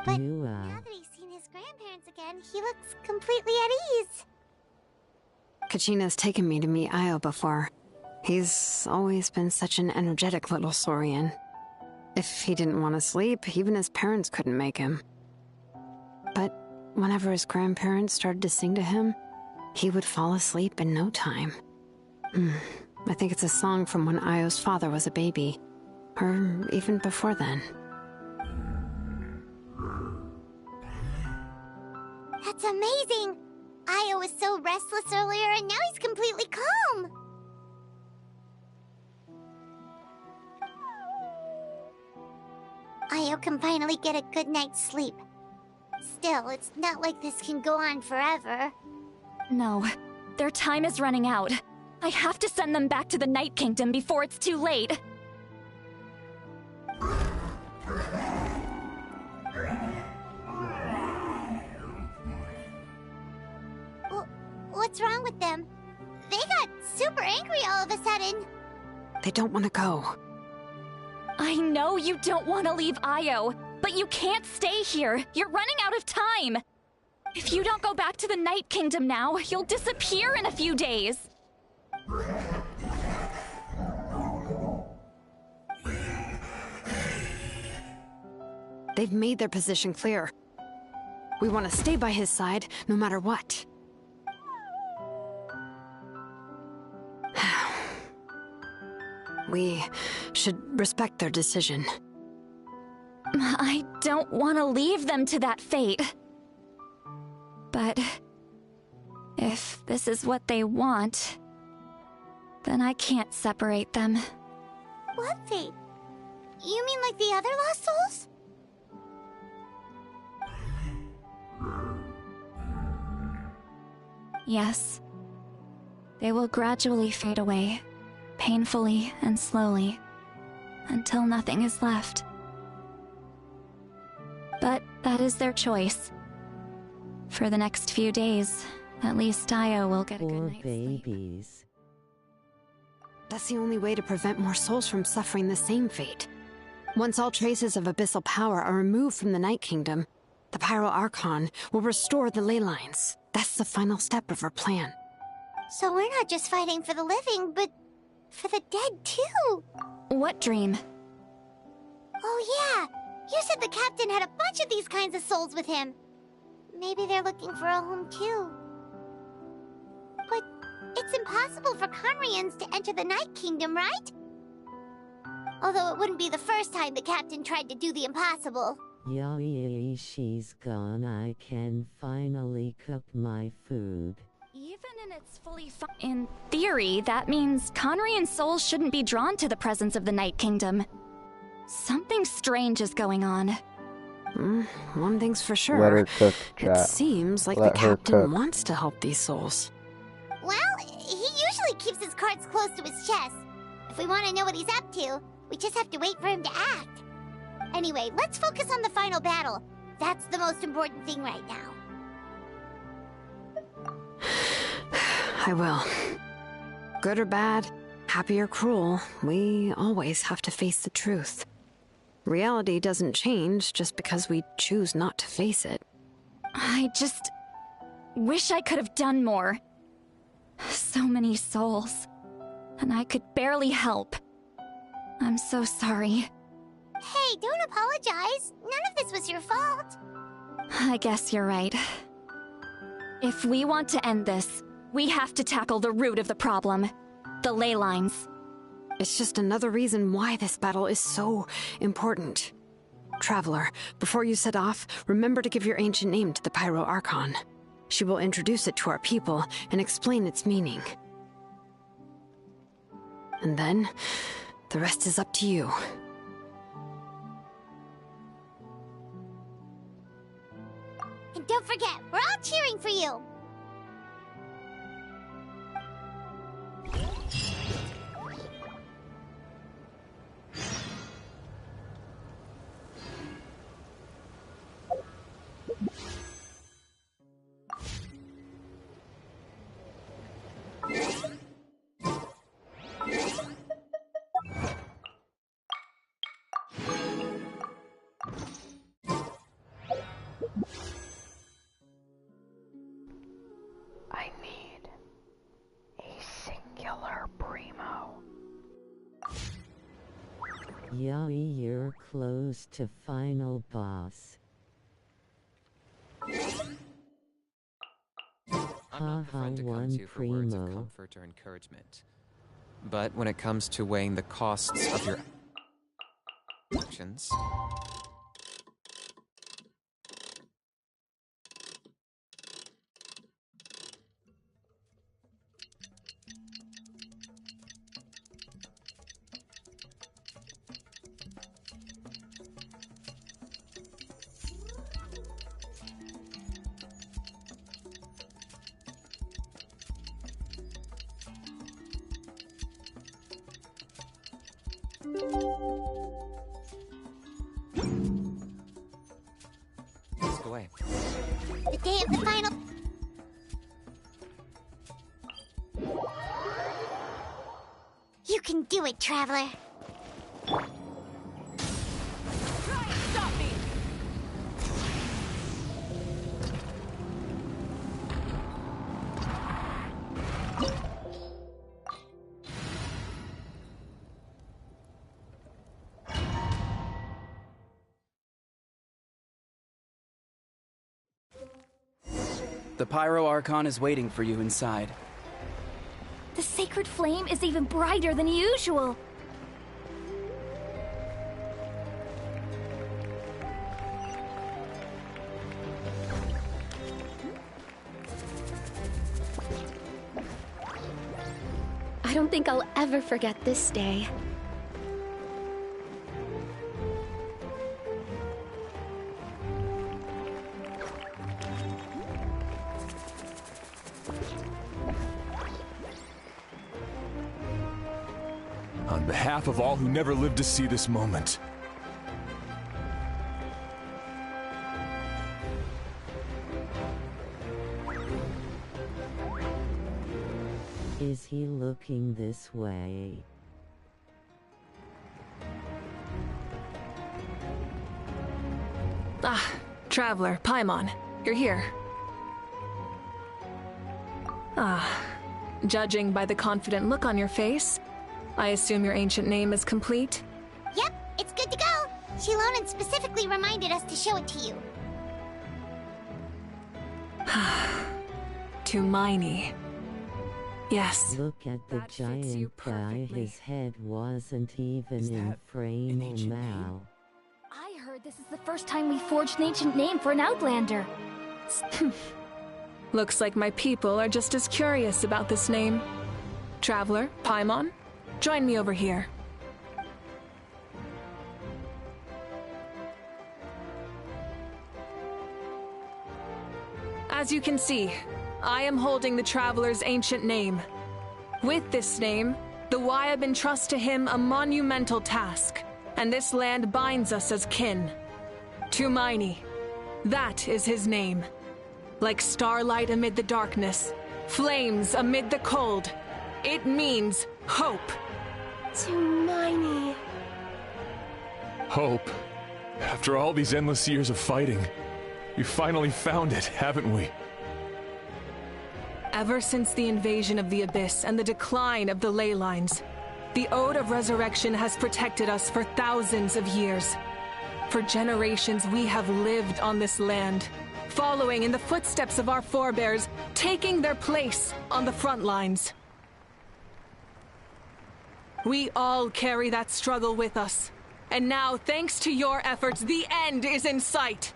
But now that he's seen his grandparents again, he looks completely at ease. Kachina's taken me to meet Io before. He's always been such an energetic little saurian. If he didn't want to sleep, even his parents couldn't make him. But whenever his grandparents started to sing to him, he would fall asleep in no time. I think it's a song from when Io's father was a baby. Or even before then. That's amazing! Io was so restless earlier and now he's completely calm! Io can finally get a good night's sleep. Still, it's not like this can go on forever. No, their time is running out. I have to send them back to the Night Kingdom before it's too late. What's wrong with them? They got super angry all of a sudden. They don't want to go. I know you don't want to leave Io, but you can't stay here. You're running out of time. If you don't go back to the Night Kingdom now, you'll disappear in a few days. They've made their position clear. We want to stay by his side, no matter what. We should respect their decision. I don't want to leave them to that fate. But if this is what they want, then I can't separate them. What fate? You mean like the other lost souls? Yes. They will gradually fade away, painfully and slowly, until nothing is left. But that is their choice. For the next few days, at least Dio will get a good night's sleep. Babies. That's the only way to prevent more souls from suffering the same fate. Once all traces of abyssal power are removed from the Night Kingdom, the Pyro Archon will restore the ley lines. That's the final step of our plan. So we're not just fighting for the living, but for the dead too. What dream? Oh yeah, you said the captain had a bunch of these kinds of souls with him. Maybe they're looking for a home too. But it's impossible for Conrians to enter the Night Kingdom, right? Although it wouldn't be the first time the captain tried to do the impossible. Yay, she's gone. I can finally cook my food. Even in its fully in theory, that means Conrian souls shouldn't be drawn to the presence of the Night Kingdom. Something strange is going on. One thing's for sure. Let her cook, It chat. seems like Let the her captain cook. wants to help these souls. Well, he usually keeps his cards close to his chest. If we want to know what he's up to, we just have to wait for him to act. Anyway, let's focus on the final battle. That's the most important thing right now. I will. Good or bad, happy or cruel, we always have to face the truth. Reality doesn't change just because we choose not to face it. I just wish I could have done more. So many souls, and I could barely help. I'm so sorry. Hey, don't apologize. None of this was your fault. I guess you're right. If we want to end this, we have to tackle the root of the problem. The ley lines. It's just another reason why this battle is so important. Traveler, before you set off, remember to give your ancient name to the Pyro Archon. She will introduce it to our people and explain its meaning. And then, the rest is up to you. And don't forget, we're all cheering for you. I need a singular primo. Yowie, you're close to final boss. I'm not the friend to come to for words of comfort or encouragement. But when it comes to weighing the costs of your actions, ask away. The day of the final... You can do it, Traveler. The Pyro Archon is waiting for you inside. The sacred flame is even brighter than usual. I don't think I'll ever forget this day. On behalf of all who never lived to see this moment. Is he looking this way? Ah, Traveler, Paimon, you're here. Ah, judging by the confident look on your face, I assume your ancient name is complete? Yep, it's good to go. Shilonen specifically reminded us to show it to you. Tumaini. Yes. Look at the giant guy. His head wasn't even in frame now. I heard this is the first time we forged an ancient name for an Outlander. Looks like my people are just as curious about this name. Traveler, Paimon, join me over here. As you can see, I am holding the Traveler's ancient name. With this name, the Wyab entrust to him a monumental task, and this land binds us as kin. Tumaini, that is his name. Like starlight amid the darkness, flames amid the cold, it means hope. Tumaini. Hope. After all these endless years of fighting, we finally found it, haven't we? Ever since the invasion of the Abyss and the decline of the ley lines, the Ode of Resurrection has protected us for thousands of years. For generations we have lived on this land, following in the footsteps of our forebears, taking their place on the front lines. We all carry that struggle with us, and now, thanks to your efforts, the end is in sight.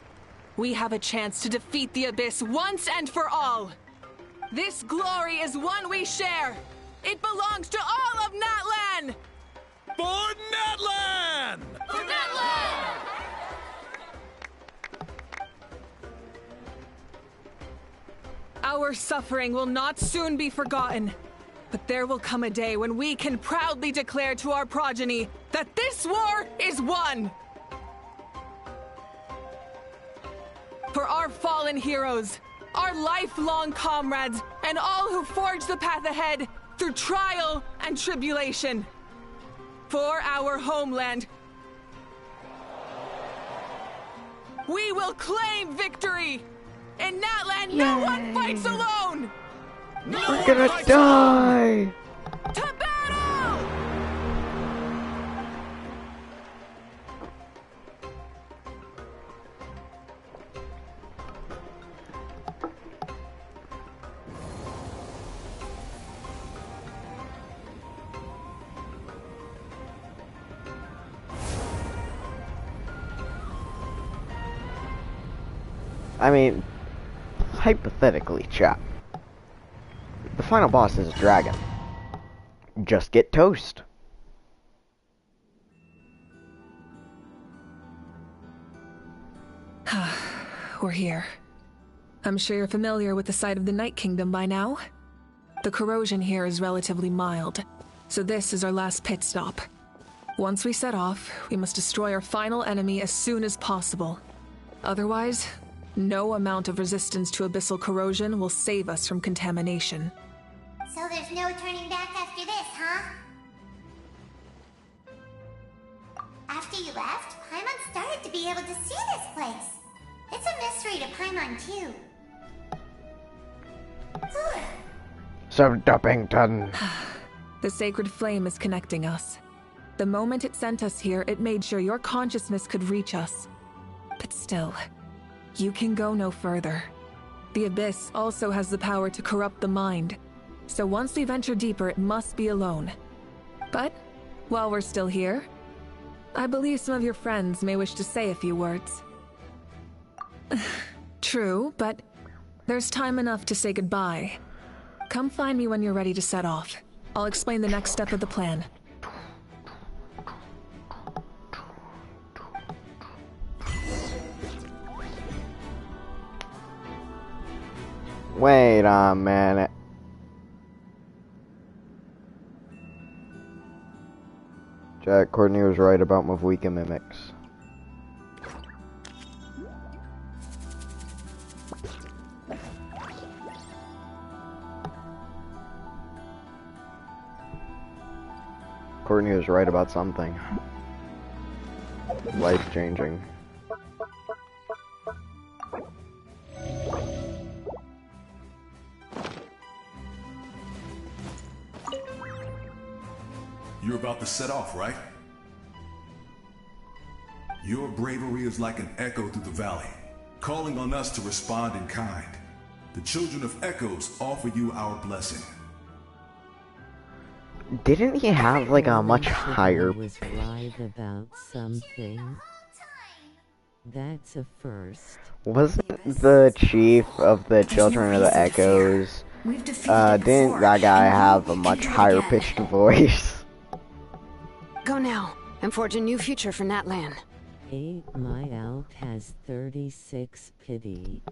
We have a chance to defeat the Abyss once and for all. This glory is one we share. It belongs to all of Natlan! For Natlan! For Natlan! Our suffering will not soon be forgotten. But there will come a day when we can proudly declare to our progeny that this war is won! For our fallen heroes, our lifelong comrades, and all who forge the path ahead through trial and tribulation. For our homeland, we will claim victory! In Natlan, no one fights alone! We're gonna die! To battle! I mean, hypothetically, chap. The final boss is a dragon. Just get toast. We're here. I'm sure you're familiar with the site of the Night Kingdom by now. The corrosion here is relatively mild, so this is our last pit stop. Once we set off, we must destroy our final enemy as soon as possible. Otherwise, no amount of resistance to abyssal corrosion will save us from contamination. So there's no turning back after this, huh? After you left, Paimon started to be able to see this place. It's a mystery to Paimon, too. So, Duppington. The sacred flame is connecting us. The moment it sent us here, it made sure your consciousness could reach us. But still, you can go no further. The Abyss also has the power to corrupt the mind. So once we venture deeper, it must be alone. But, while we're still here, I believe some of your friends may wish to say a few words. True, but there's time enough to say goodbye. Come find me when you're ready to set off. I'll explain the next step of the plan. Wait a minute. Jack, Courtney was right about Mavuika mimics. Courtney was right about something. Life-changing. You're about to set off, right? Your bravery is like an echo through the valley, calling on us to respond in kind. The children of Echoes offer you our blessing. Didn't he have like a much higher was right about something? That's a first. Wasn't the chief of the Children of the Echoes, didn't that guy have a much higher pitched voice? Go now, and forge a new future for Natlan. 8 my alt has 36 pity.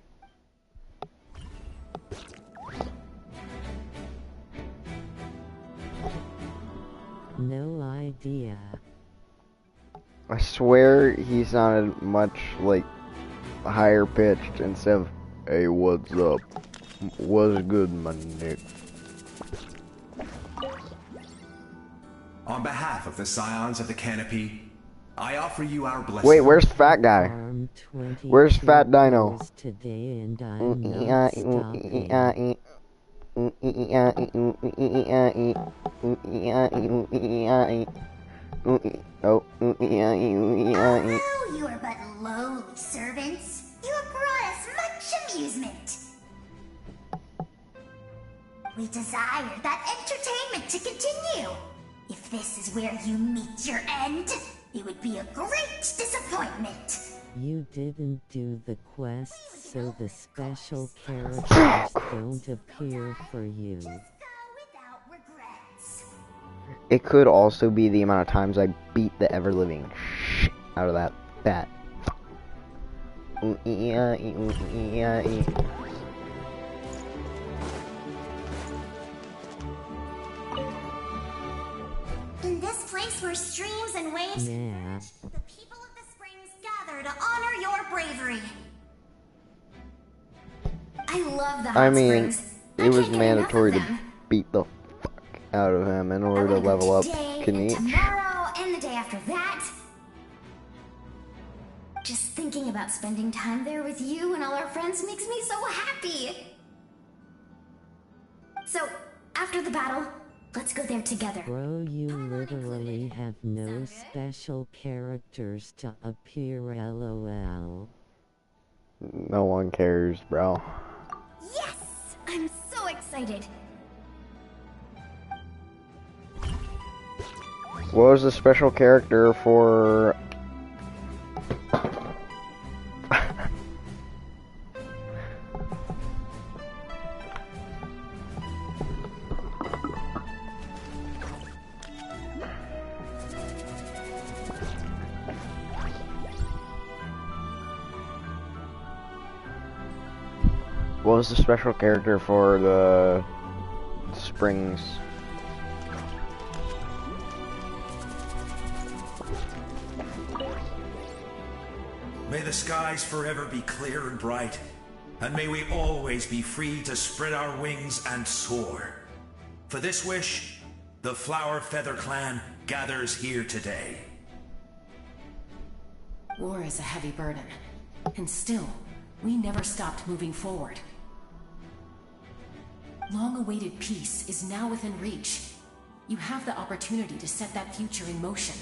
No idea. I swear he sounded much like higher pitched instead of, "Hey, what's up? What's good, my nick?" On behalf of the Scions of the Canopy, I offer you our blessing. Wait, where's Fat Guy? Where's Fat Dino? Today and I'm not stopping. Well, you are but lowly servants. You have brought us much amusement. We desire that entertainment to continue. If this is where you meet your end, it would be a great disappointment. You didn't do the quest, so the special characters don't appear for you. It could also be the amount of times I beat the ever-living shit out of that bat. In this place where streams and waves, the people of the springs gather to honor your bravery. I love the hot springs. It was mandatory to beat the fuck out of him in order to level up Kanish. Tomorrow and the day after that. Just thinking about spending time there with you and all our friends makes me so happy. So, after the battle, let's go there together. Bro, you literally have no special characters to appear, LOL. No one cares, bro. Yes! I'm so excited. What was the special character for... What was the special character for the springs? May the skies forever be clear and bright, and may we always be free to spread our wings and soar. For this wish, the Flower Feather Clan gathers here today. War is a heavy burden, and still, we never stopped moving forward. Long-awaited peace is now within reach. You have the opportunity to set that future in motion.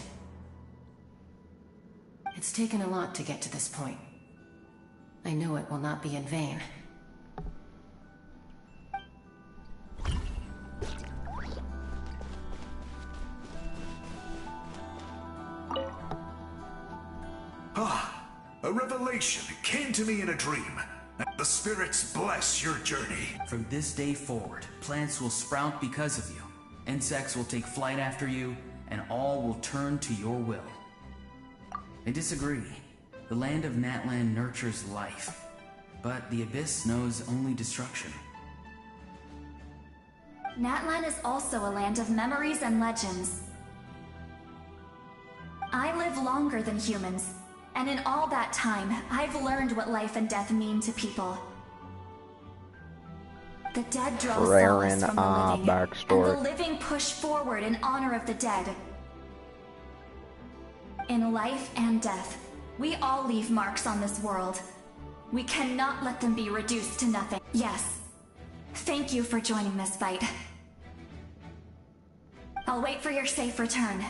It's taken a lot to get to this point. I know it will not be in vain. A revelation came to me in a dream. The spirits bless your journey. From this day forward, plants will sprout because of you. Insects will take flight after you, and all will turn to your will. I disagree. The land of Natlan nurtures life, but the Abyss knows only destruction. Natlan is also a land of memories and legends. I live longer than humans, and in all that time, I've learned what life and death mean to people. The dead draw solace from the living, and the living push forward in honor of the dead. In life and death, we all leave marks on this world. We cannot let them be reduced to nothing. Yes. Thank you for joining this fight. I'll wait for your safe return.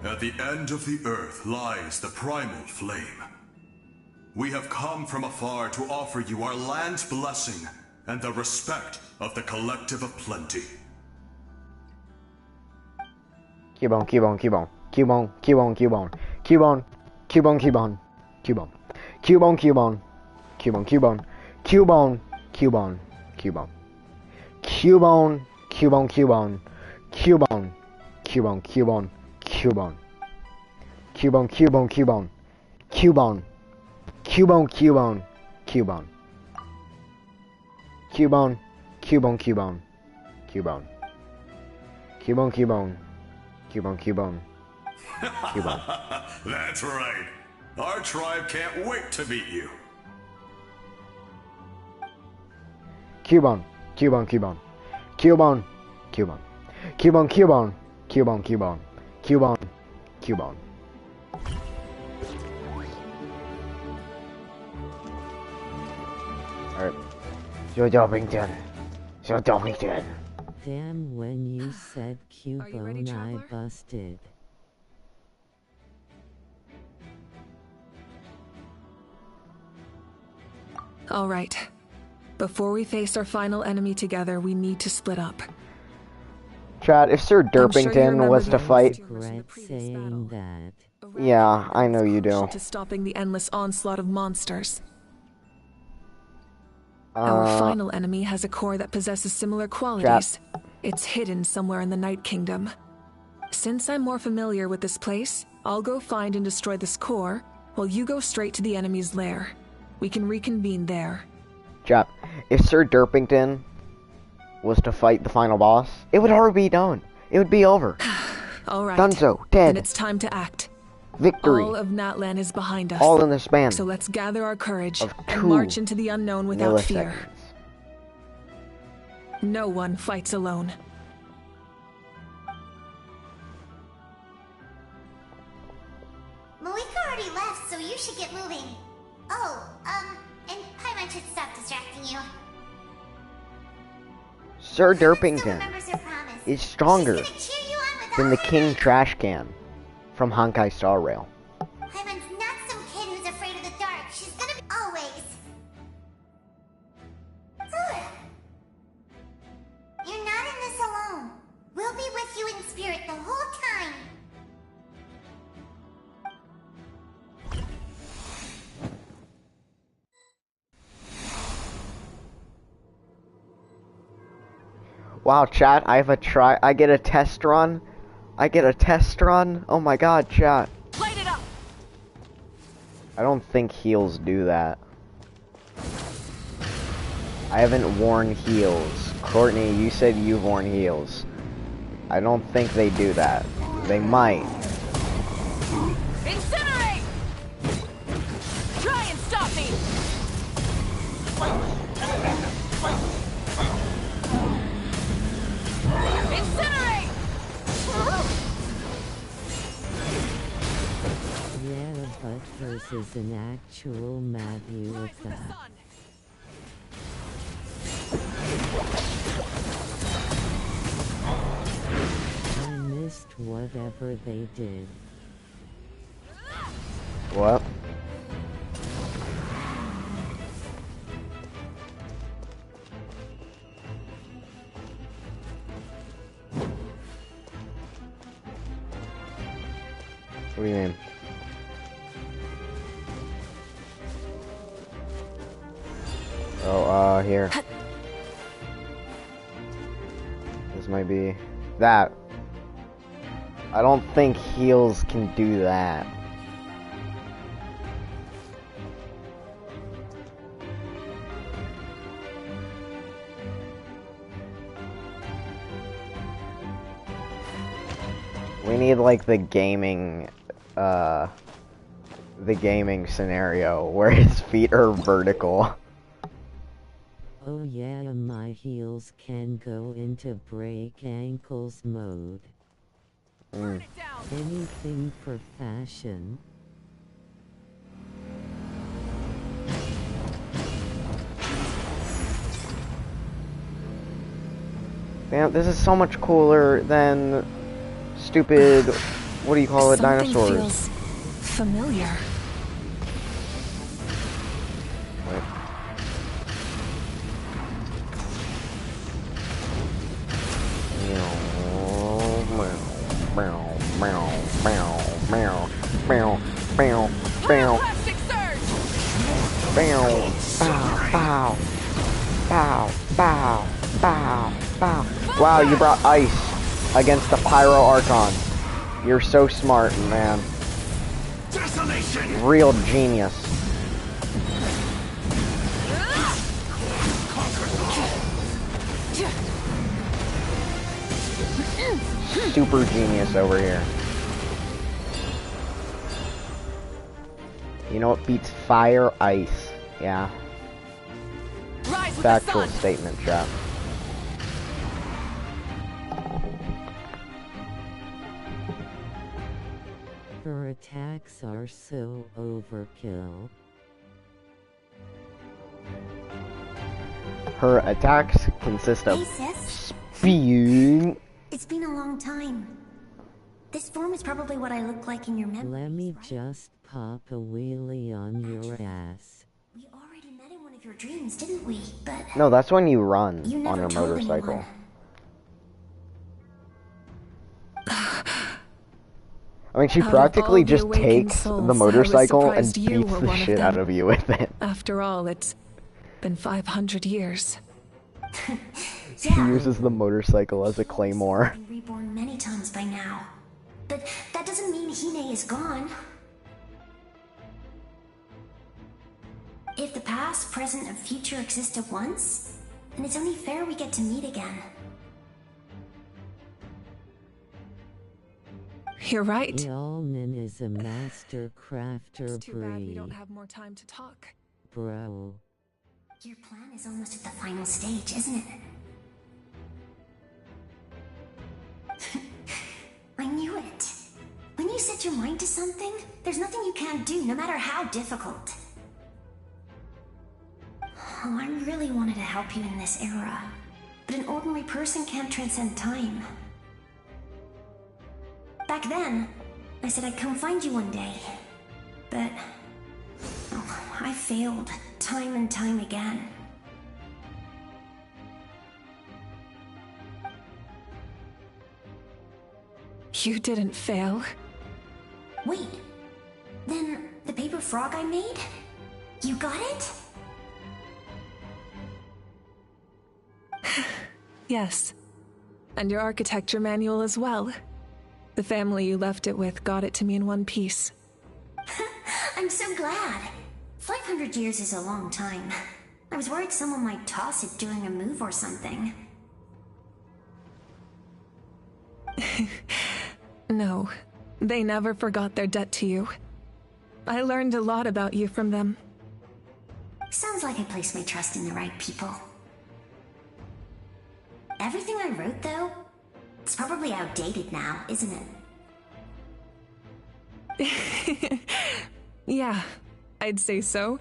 At the end of the earth lies the primal flame. We have come from afar to offer you our land's blessing and the respect of the collective of plenty. Keep on, keep on, keep on. Keep on, keep on, keep on. Keep on, keep on, keep on. Keep on. Keep on, keep on. Keep on, keep on. Keep on, keep on. Keep on. Keep on, keep on, keep on. Keep on. Keep on, keep on. Cubone. Cubone, Cubone, Cubone. Cubone. Cubone, Cubone. Cubone. Cubone. Cubone, Cubone. Cubone. Cubone, Cubone. Cubone, Cubone. Cubone. That's right. Our tribe can't wait to meet you. Cubone. Cubone, Cubone. Cubone. Cubone. Cubone, Cubone. Cubone, Cubone. Cubone, Cubone. Alright. Shodoppington. Shodoppington. Damn, when you said Cubone, I busted. Alright. Before we face our final enemy together, we need to split up. Chat, if Sir Derpington was to fight... Saying that. Yeah, I know you do. To stopping the endless onslaught of monsters. Our final enemy has a core that possesses similar qualities. Chat. It's hidden somewhere in the Night Kingdom. Since I'm more familiar with this place, I'll go find and destroy this core, while you go straight to the enemy's lair. We can reconvene there. Chat, if Sir Derpington was to fight the final boss, it would already be done. It would be over. Alright. Dunzo, dead. Then it's time to act. Victory. All of Natlan is behind us. All in the span. So let's gather our courage of and march into the unknown without fear. No one fights alone. Malika already left, so you should get moving. Oh, and Paimon should stop distracting you. Sir Derpington is stronger than the King Trash Can from Honkai Star Rail. Paimon's not some kid who's afraid of the dark. She's gonna be always. You're not in this alone. We'll be with you in spirit the whole time. Wow, chat, I get a test run. I get a test run. Oh my god, chat. Light it up. I don't think heals do that. I haven't worn heals. Courtney, you said you've worn heals. I don't think they do that. They might. Incinerate! Try and stop me! Incinerate! Yeah, but versus an actual mad view of that. I missed whatever they did. What? What do you mean? Oh, here. This might be... that. I don't think heals can do that. We need, like, the gaming scenario where his feet are vertical. Oh yeah, my heels can go into break ankles mode. Anything for fashion. Damn, this is so much cooler than stupid, what do you call it, Something dinosaurs. feels familiar. Wait. Wow, you brought ice against the Pyro Archon. You're so smart, man. Real genius. Super genius over here. You know what beats fire? Ice. Yeah. Factual statement, chat. Her attacks are so overkill. Her attacks consist of Hey, sis. speed. It's been a long time. This form is probably what I look like in your memory. Let me just pop a wheelie on your ass. We already met in one of your dreams, didn't we? But No, that's when you run you never on your told motorcycle. anyone. I mean, she Out of practically all the just awakened takes souls, the I was motorcycle and surprised you beats were the one of shit them. out of you with it. After all, it's been 500 years. She uses the motorcycle as a claymore. Been reborn many times by now. But that doesn't mean Hine is gone. If the past, present, and future exist at once, then it's only fair we get to meet again. You're right. Yalnin is a master crafter It's too bad we don't breed. have more time to talk. Bro. Your plan is almost at the final stage, isn't it? I knew it. When you set your mind to something, there's nothing you can't do, no matter how difficult. Oh, I really wanted to help you in this era, but an ordinary person can't transcend time. Back then, I said I'd come find you one day, but I failed time and time again. You didn't fail. Wait, then the paper frog I made? You got it? Yes. And your architecture manual as well. The family you left it with got it to me in one piece. I'm so glad. 500 years is a long time. I was worried someone might toss it during a move or something. No, they never forgot their debt to you. I learned a lot about you from them. Sounds like I placed my trust in the right people. Everything I wrote, though, it's probably outdated now, isn't it? Yeah, I'd say so.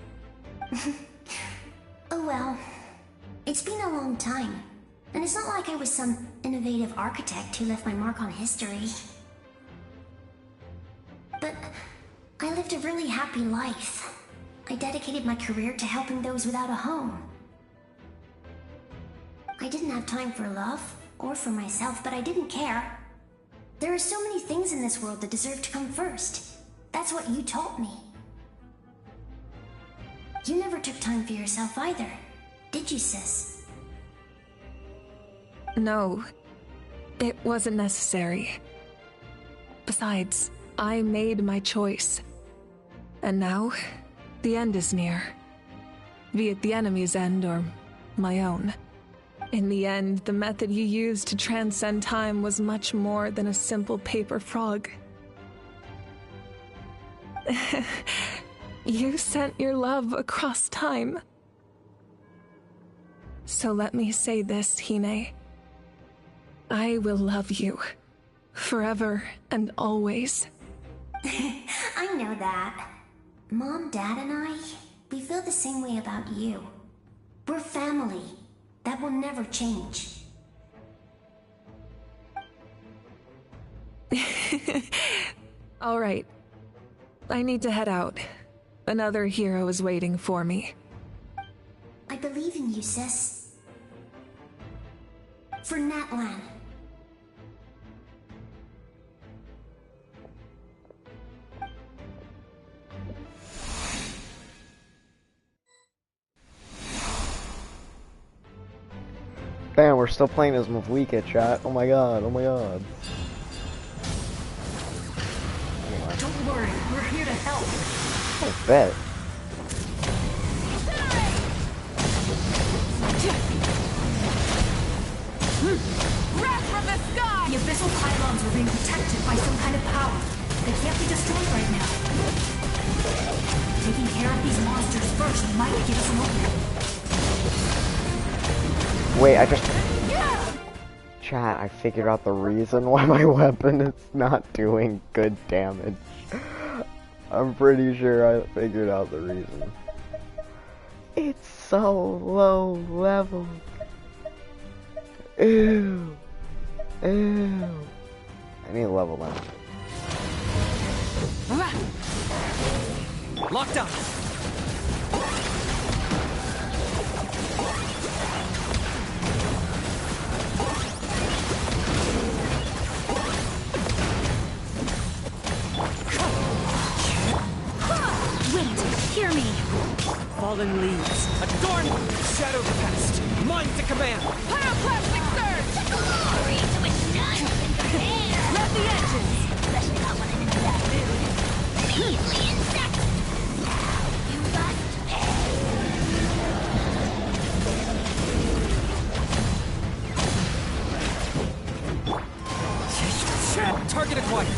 Oh well. It's been a long time. And it's not like I was some innovative architect who left my mark on history. But I lived a really happy life. I dedicated my career to helping those without a home. I didn't have time for love, or for myself, but I didn't care. There are so many things in this world that deserve to come first. That's what you told me. You never took time for yourself either, did you, sis? No, it wasn't necessary. Besides, I made my choice. And now, the end is near. Be it the enemy's end or my own. In the end, the method you used to transcend time was much more than a simple paper frog. You sent your love across time. So let me say this, Hine. I will love you. Forever and always. I know that. Mom, Dad, and I, we feel the same way about you. We're family. That will never change. All right. I need to head out. Another hero is waiting for me. I believe in you, sis. For Natlan. Damn, we're still playing as Mavwika, chat. Oh my god, oh my god. Don't worry, we're here to help. I bet. Wrath from the sky! The abyssal pylons are being protected by some kind of power. They can't be destroyed right now. Taking care of these monsters first might give us an opening. Wait, I just... Chat, I figured out the reason why my weapon is not doing good damage. I'm pretty sure I figured out the reason. It's so low level. Ew. Ew. I need to level that. Locked up. Wait, hear me. Fallen leaves, adornment, shadow pest, mind to command. Pyroclastic surge! Glory to its nuts and prepare! Let the engines! Especially not when I'm in that mood. Measly insect! Now you must pay! Target acquired.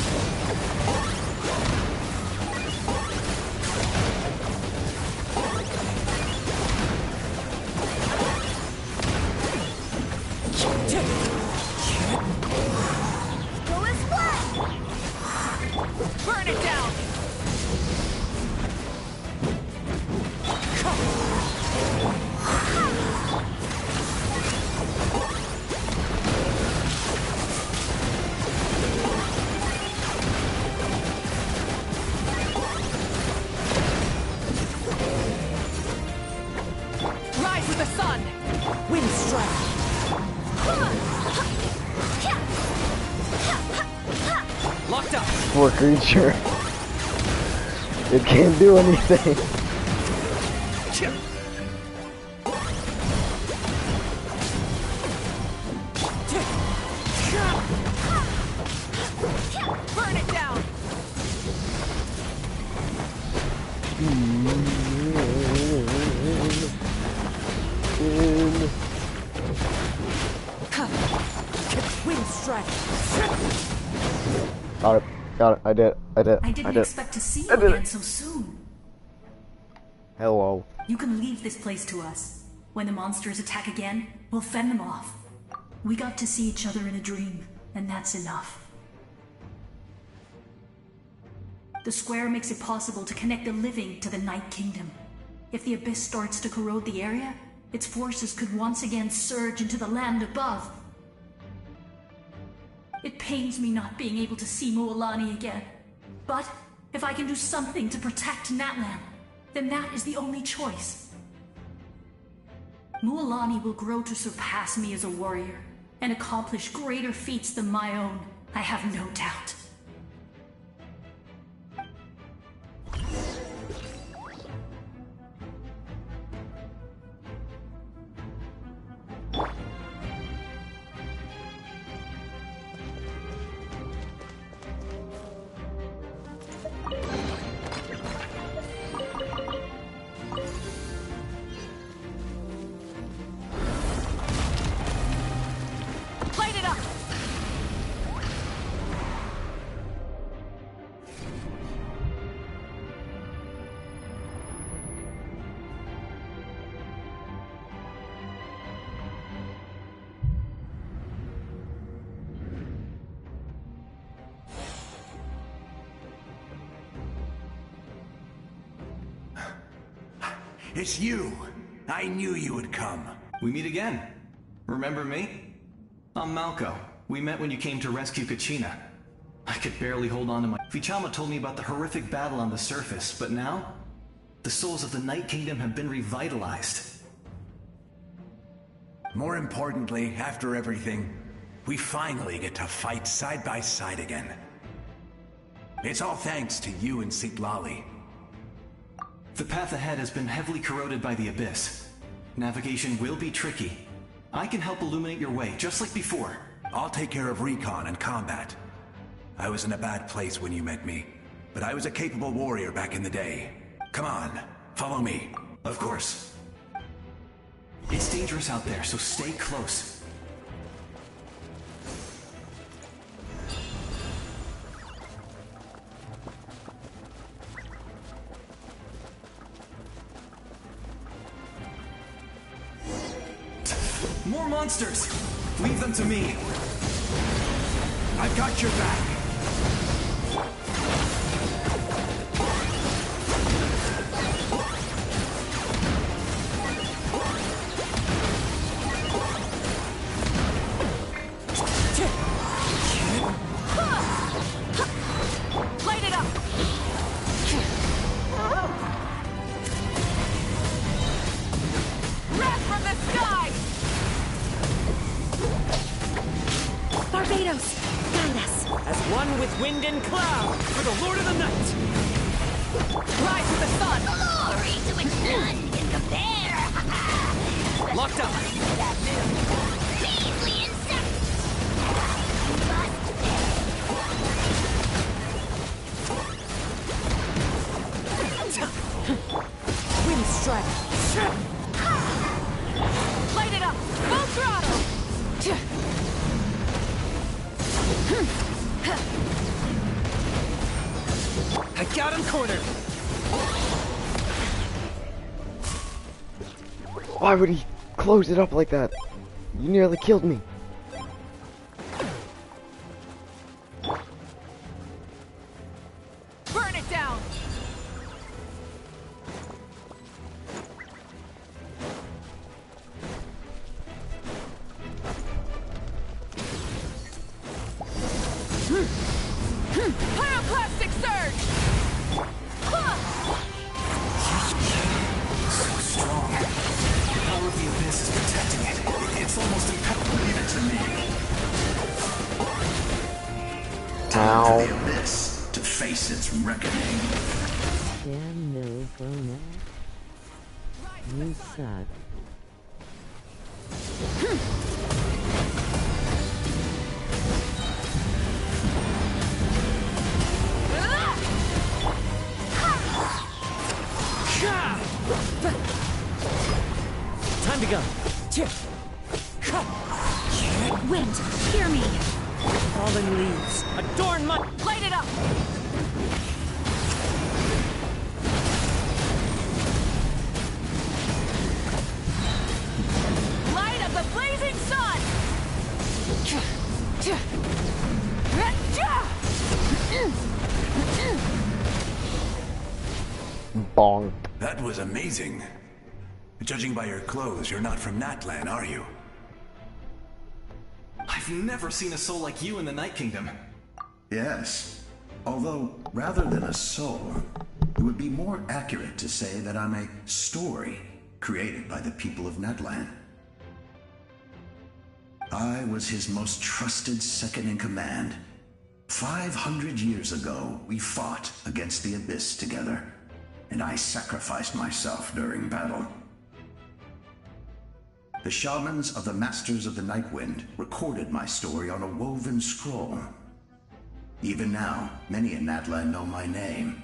burn it down! Rise with the sun! Wind strike! Locked up! Poor creature. It can't do anything. Burn it down! Wind strike! Got it. Got it. I did. I didn't expect to see you again so soon. Hello. You can leave this place to us. When the monsters attack again, we'll fend them off. We got to see each other in a dream, and that's enough. The square makes it possible to connect the living to the Night Kingdom. If the abyss starts to corrode the area, its forces could once again surge into the land above. It pains me not being able to see Mualani again. But if I can do something to protect Natlan, then that is the only choice. Mualani will grow to surpass me as a warrior, and accomplish greater feats than my own. I have no doubt. Light it up! It's you! I knew you would come. We meet again. Remember me? I'm Malco. We met when you came to rescue Kachina. I could barely hold on to my... Vichama told me about the horrific battle on the surface, but now... the souls of the Night Kingdom have been revitalized. More importantly, after everything, we finally get to fight side by side again. It's all thanks to you and Citlali. The path ahead has been heavily corroded by the Abyss. Navigation will be tricky. I can help illuminate your way, just like before. I'll take care of recon and combat. I was in a bad place when you met me, but I was a capable warrior back in the day. Come on, follow me. Of course. It's dangerous out there, so stay close. More monsters! Leave them to me. I've got your back. Light it up! Wrath from the sky! Barbados, guide us. As one with wind and cloud, for the Lord of the Night! Rise with the sun! Glory to which none can compare! Locked up! Measly insect! Wind strike! Light it up! Full throttle! I got him cornered! Why would he close it up like that? You nearly killed me. Burn it down! Pyroclastic surge! So strong. The power of the Abyss is protecting it. It's almost impenetrable. Leave it to me. Ow. To the Abyss, to face its reckoning. Damn no Bona. You suck. Time to go! Wind, hear me. Fallen leaves, adorn my... Light it up! Light of the blazing sun! Bong. That was amazing. Judging by your clothes, you're not from Natlan, are you? I've never seen a soul like you in the Night Kingdom. Yes. Although, rather than a soul, it would be more accurate to say that I'm a story created by the people of Natlan. I was his most trusted second-in-command, 500 years ago, we fought against the Abyss together, and I sacrificed myself during battle. The shamans of the Masters of the Nightwind recorded my story on a woven scroll. Even now, many in Natlan know my name.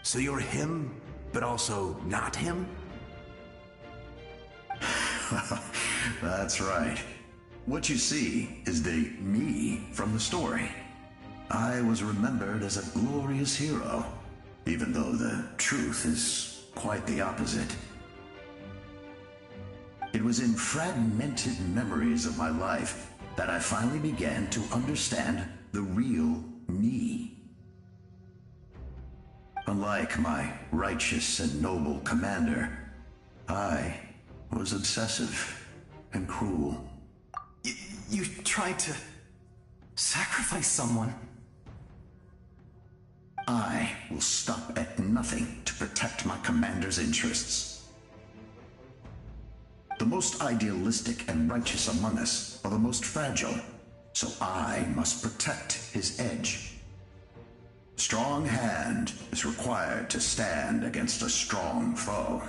So you're him, but also not him? That's right. What you see is the me from the story. I was remembered as a glorious hero, even though the truth is quite the opposite. It was in fragmented memories of my life that I finally began to understand the real me. Unlike my righteous and noble commander, I was obsessive and cruel. You tried to sacrifice someone? I will stop at nothing to protect my commander's interests. The most idealistic and righteous among us are the most fragile, so I must protect his edge. Strong hand is required to stand against a strong foe.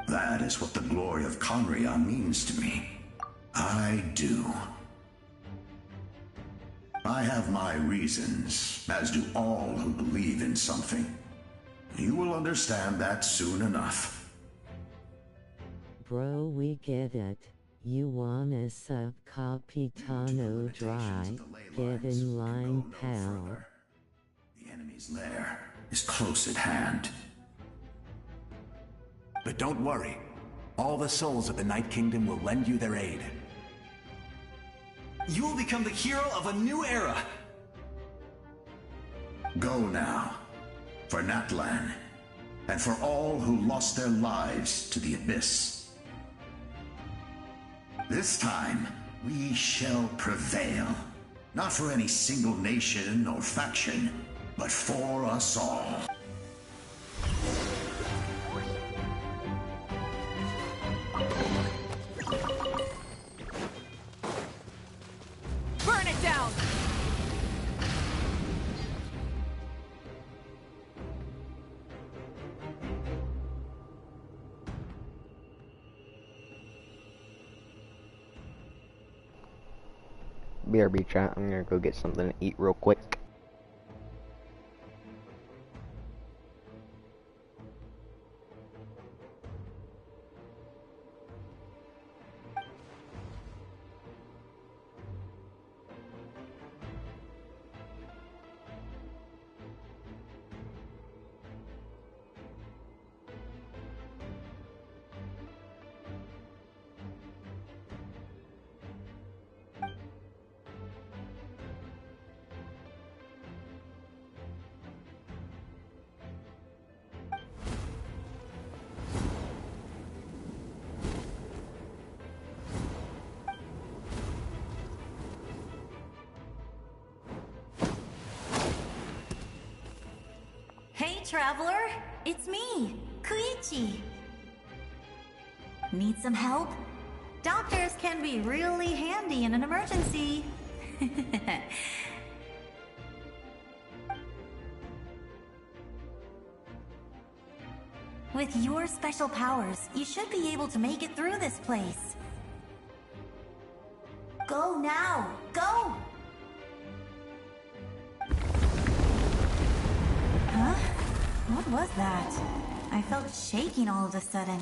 That is what the glory of Conria means to me. I do. I have my reasons, as do all who believe in something. You will understand that soon enough. Bro, we get it. You wanna sub Capitano dry? Get in line, pal. The enemy's lair is close at hand. But don't worry. All the souls of the Night Kingdom will lend you their aid. You will become the hero of a new era! Go now, for Natlan, and for all who lost their lives to the Abyss. This time, we shall prevail. Not for any single nation or faction, but for us all. Burn it down! BRB chat, I'm gonna go get something to eat real quick. Hey, traveler! It's me, Koichi. Need some help? Doctors can be really handy in an emergency. With your special powers, you should be able to make it through this place. Go now! Go! Huh? What was that? I felt shaking all of a sudden.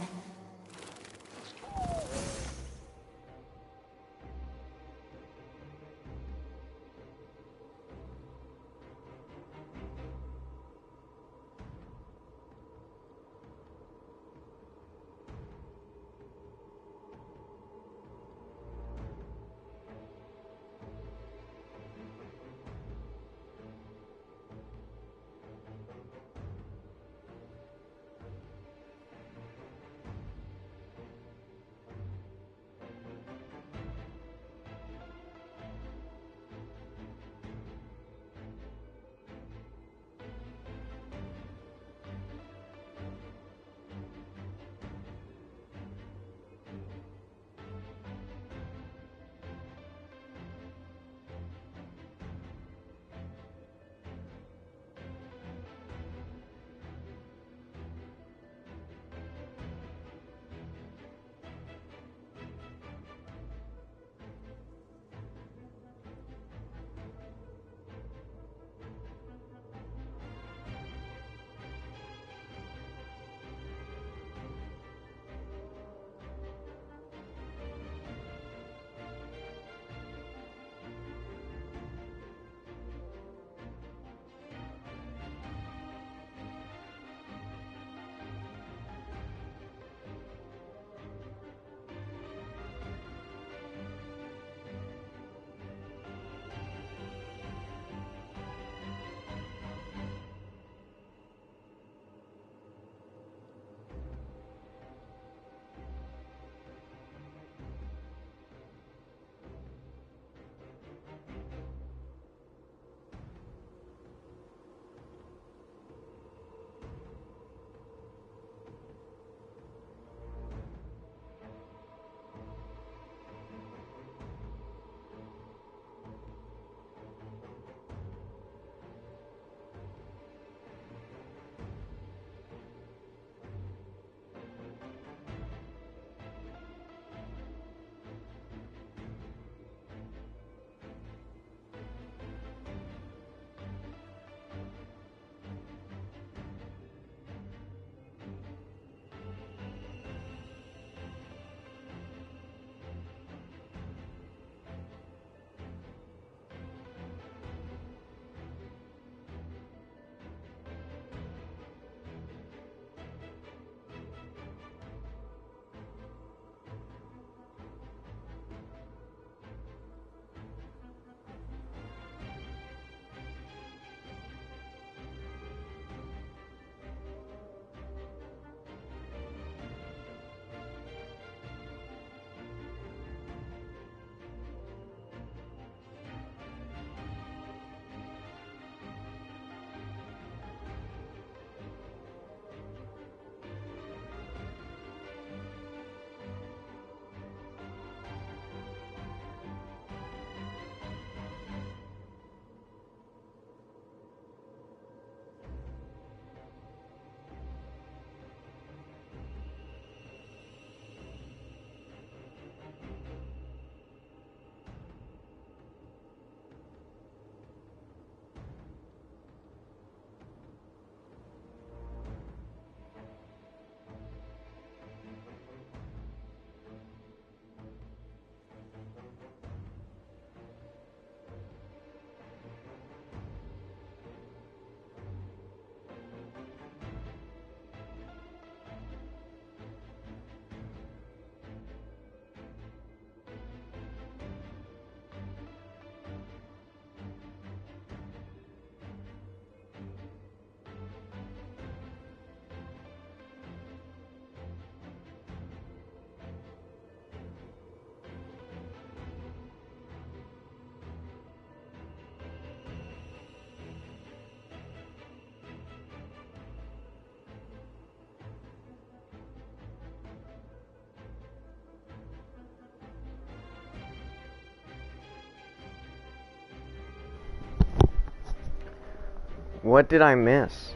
What did I miss?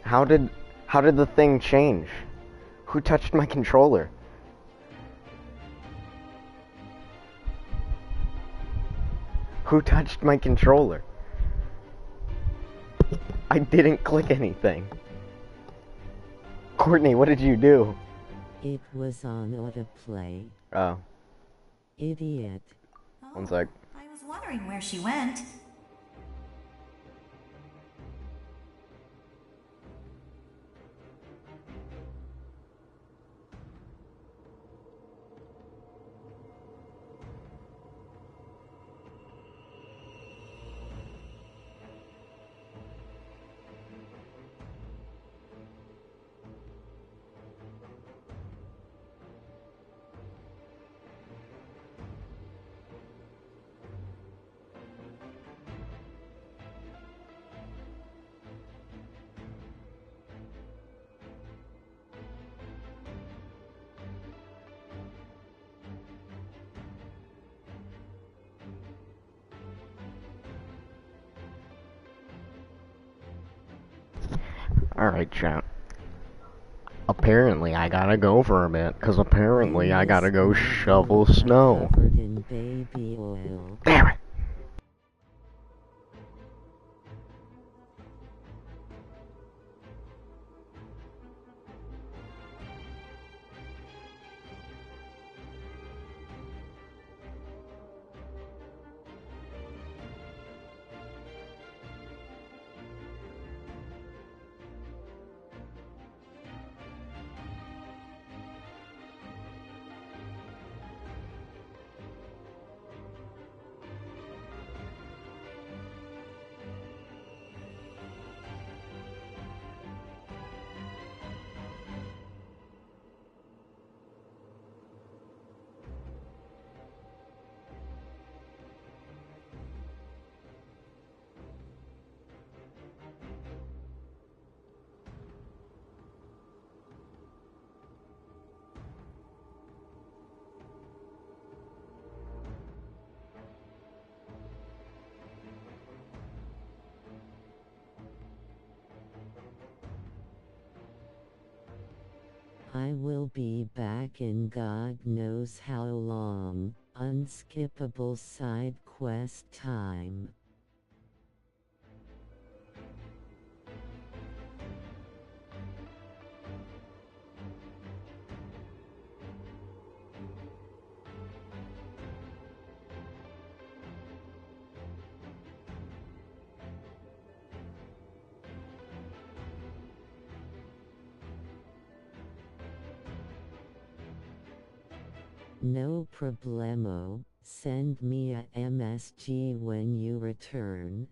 How did the thing change? Who touched my controller? Who touched my controller? I didn't click anything. Courtney, what did you do? It was on autoplay. Oh. Idiot. One sec. I was wondering where she went. Alright, chat. Apparently I gotta go for a bit, because apparently I gotta go shovel snow. Covered in baby oil. Damn it! I will be back in God knows how long. Unskippable side quest time. No problemo, send me a MSG when you return.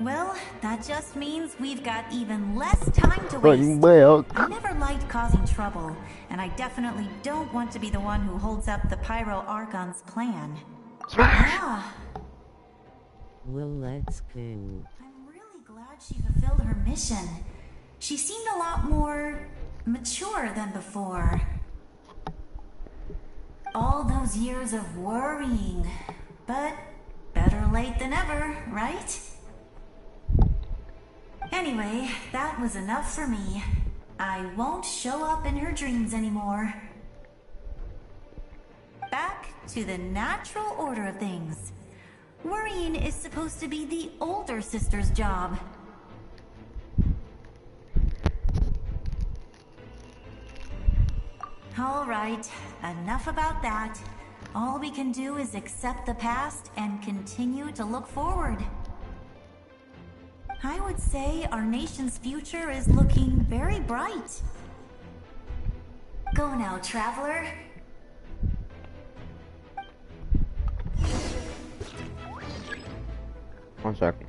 Well, that just means we've got even less time to But waste. milk. I never liked causing trouble, and I definitely don't want to be the one who holds up the Pyro Archon's plan. Ah, Well, let's go. I'm really glad she fulfilled her mission. She seemed a lot more mature than before. All those years of worrying, but better late than ever, right? Anyway, that was enough for me. I won't show up in her dreams anymore. Back to the natural order of things. Worrying is supposed to be the older sister's job. All right, enough about that. All we can do is accept the past and continue to look forward. I would say our nation's future is looking very bright. Go now, traveler. One second.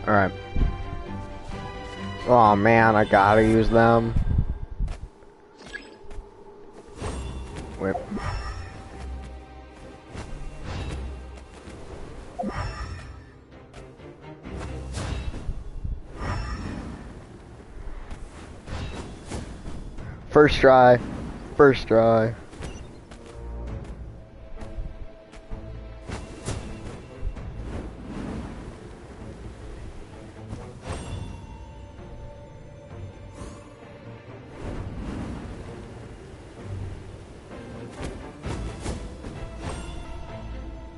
Alright. Oh man, I gotta use them. Whip. First try. First try.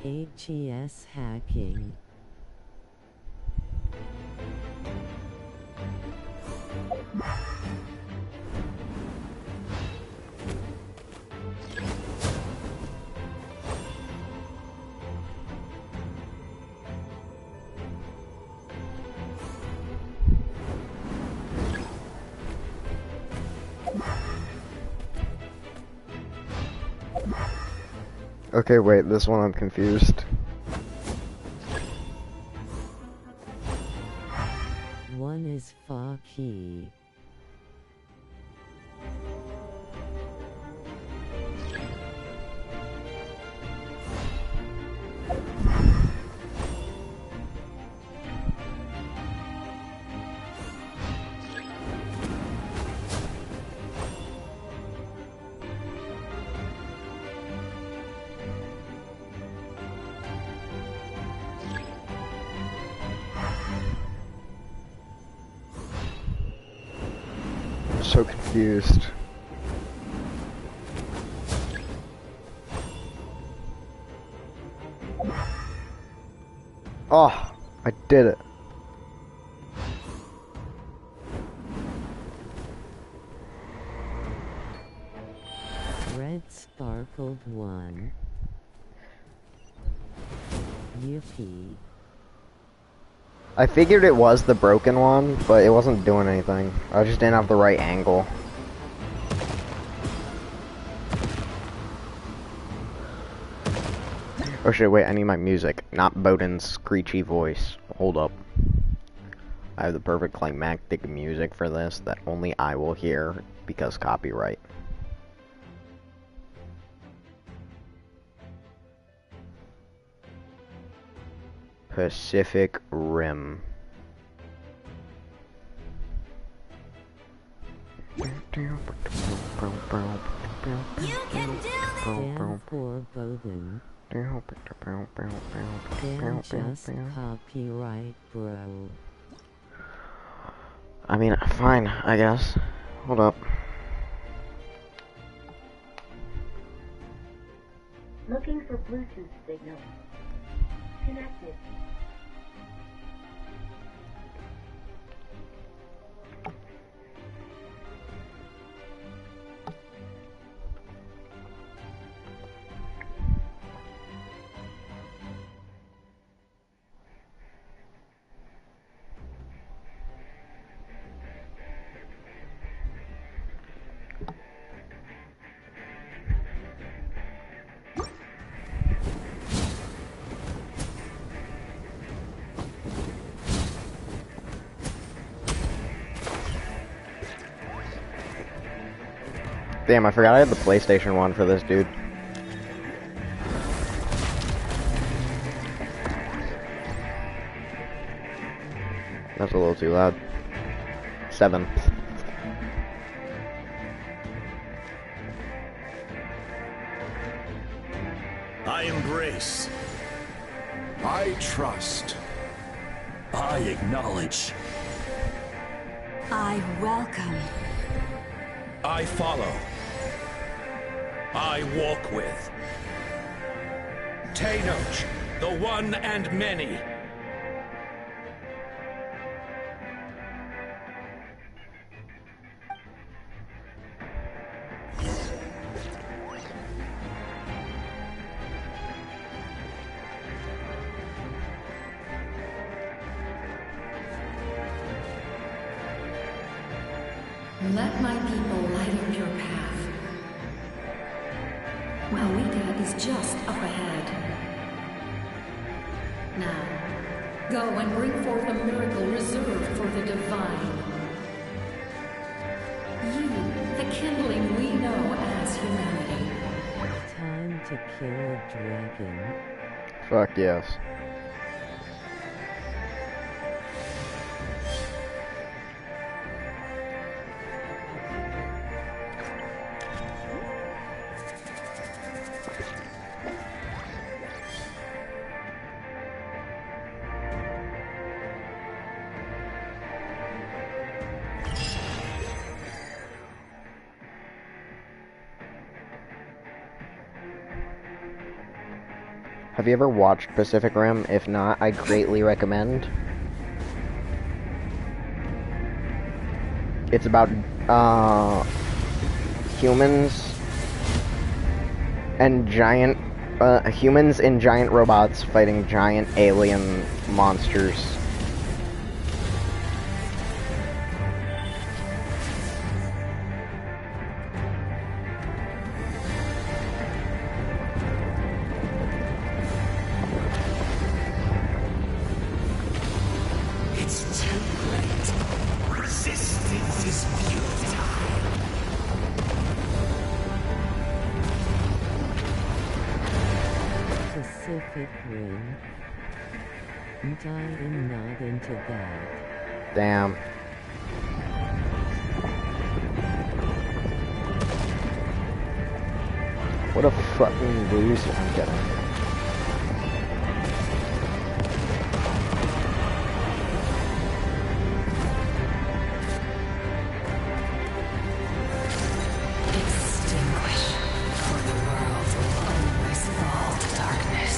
AGS hacking. Okay, wait, this one I'm confused. One is Faki. So confused. Oh, I did it. Red sparkled one. Yippee. I figured it was the broken one, but it wasn't doing anything. I just didn't have the right angle. Oh shit, wait, I need my music, not Bowden's screechy voice. Hold up. I have the perfect climactic music for this that only I will hear because copyright. Pacific Rim. You can do this! Damn poor Bowden. Damn just copyright, bro. I mean, fine, I guess. Hold up. Looking for Bluetooth signal. Connected. Damn, I forgot I had the PlayStation 1 for this dude. That's a little too loud. 7. I embrace. I trust. I acknowledge. I welcome. I follow. I walk with. Tenoch, the one and many. Let my people light up your path. Mawita is just up ahead. Now, go and bring forth a miracle reserved for the divine. You, the kindling we know as humanity. Time to kill a dragon. Fuck yes. Have you ever watched Pacific Rim? If not, I greatly recommend. It's about humans and humans and giant robots fighting giant alien monsters. Pacific Rim. I'm not into that. Damn. What a fucking loser I'm getting. Extinguish, for the world will always fall to darkness.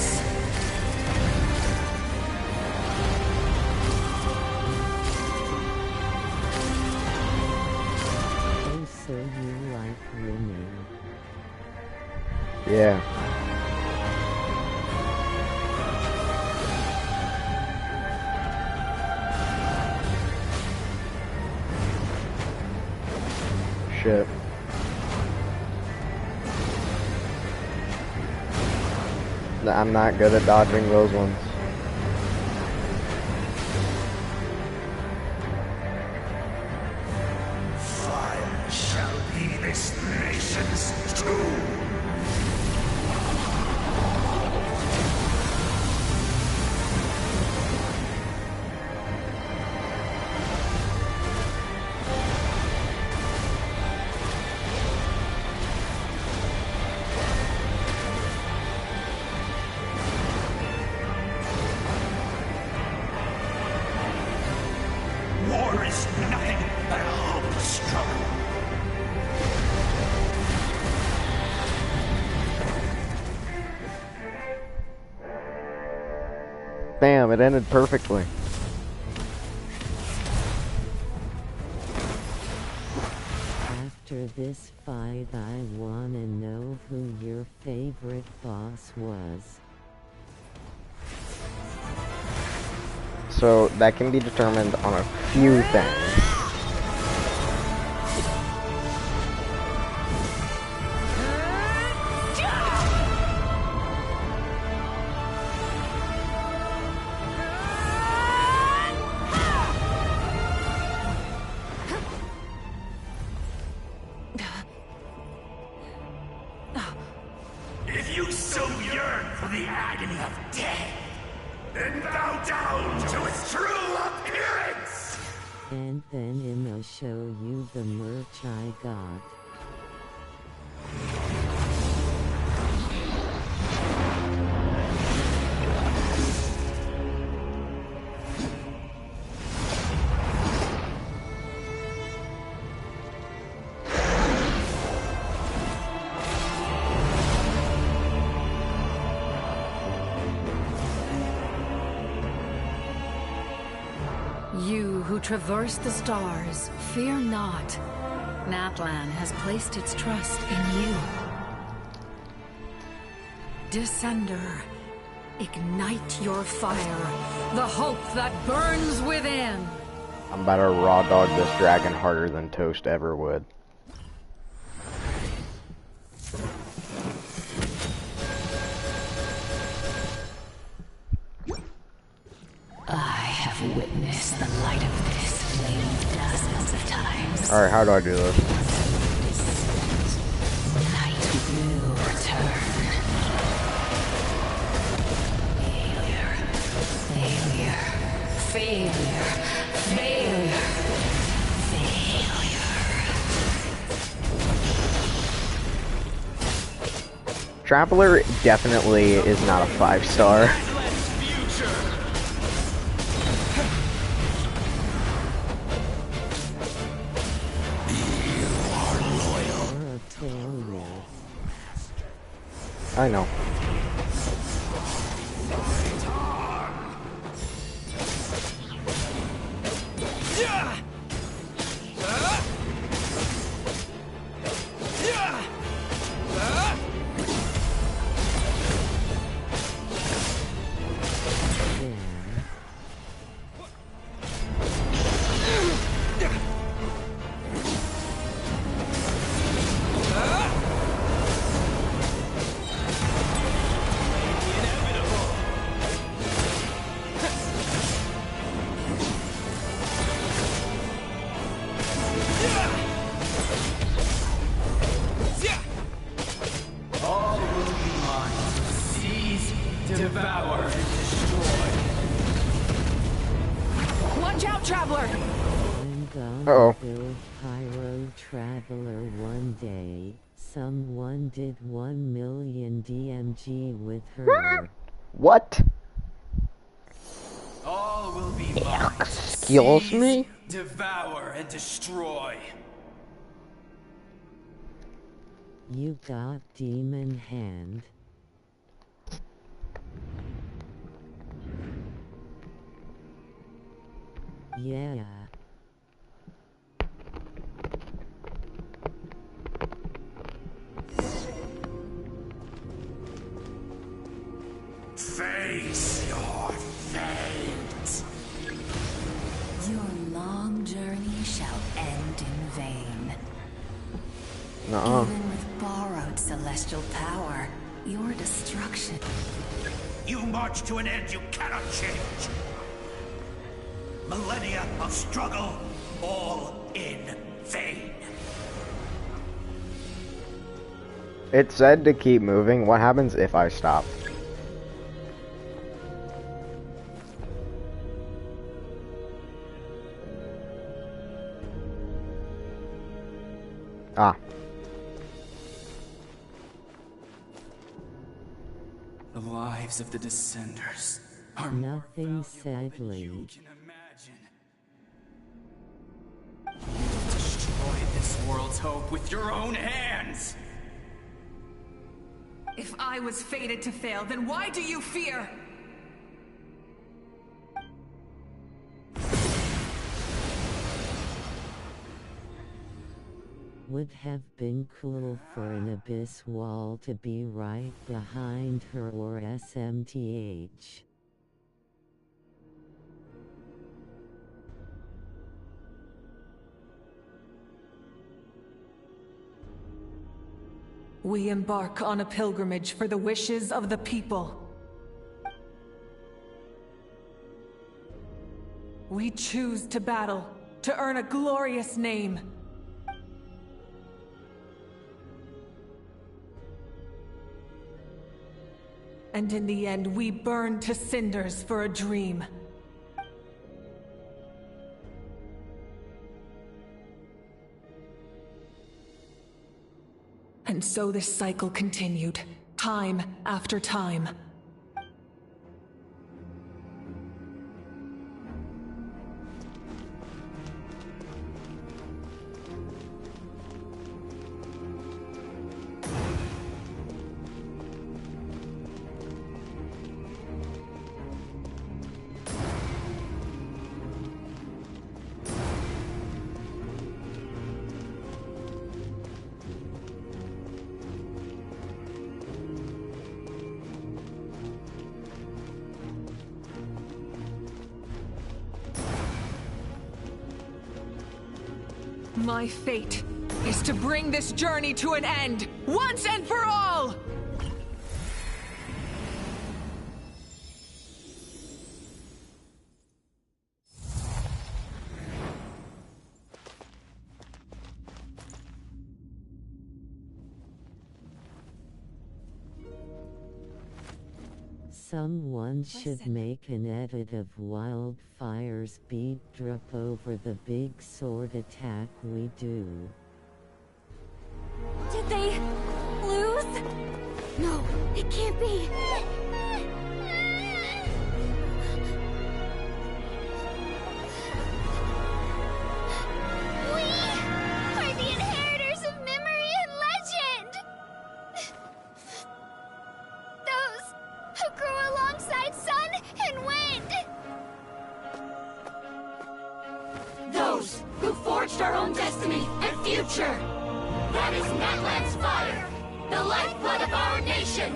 Oh, so you like rimming. Yeah. Shit. I'm not good at dodging those ones. Fire shall be this nation's tomb. War is nothing but a humble struggle. Damn, it ended perfectly. After this fight, I wanna know who your favorite boss was. So that can be determined on a few things. you so yearn for the agony of death, then bow down to its true appearance! And then I'll show you the merch I got. You who traverse the stars, fear not. Natlan has placed its trust in you. Descender, ignite your fire, the hope that burns within. I'm about to raw dog this dragon harder than Toast ever would. I have witnessed the light of this flame dozens of times. Alright, how do I do this? Night will return. Failure. Failure. Failure. Failure. Traveler definitely is not a 5-star. I know. Someone did 1 million DMG with her. What? All will be mine. Excuse me? Devour and destroy. You got demon hand. Yeah. Face your fate. Your long journey shall end in vain. Nuh-uh. Even with borrowed celestial power, your destruction. You march to an end you cannot change. Millennia of struggle, all in vain. It said to keep moving. What happens if I stop? Ah. The lives of the Descenders are nothing, sadly. You destroyed this world's hope with your own hands. If I was fated to fail, then why do you fear? Would have been cool for an abyss wall to be right behind her or SMTH. We embark on a pilgrimage for the wishes of the people. We choose to battle, to earn a glorious name. And in the end, we burn to cinders for a dream. And so this cycle continued, time after time. My fate is to bring this journey to an end, once and for all! Someone should make an edit of Wildfire's beat drop over the big sword attack we do. Did they lose? No, it can't be. We are the inheritors of memory and legend! Those who grew alongside sun and wind! Those who forged our own destiny and future! That is Natlan's fire, the lifeblood of our nation!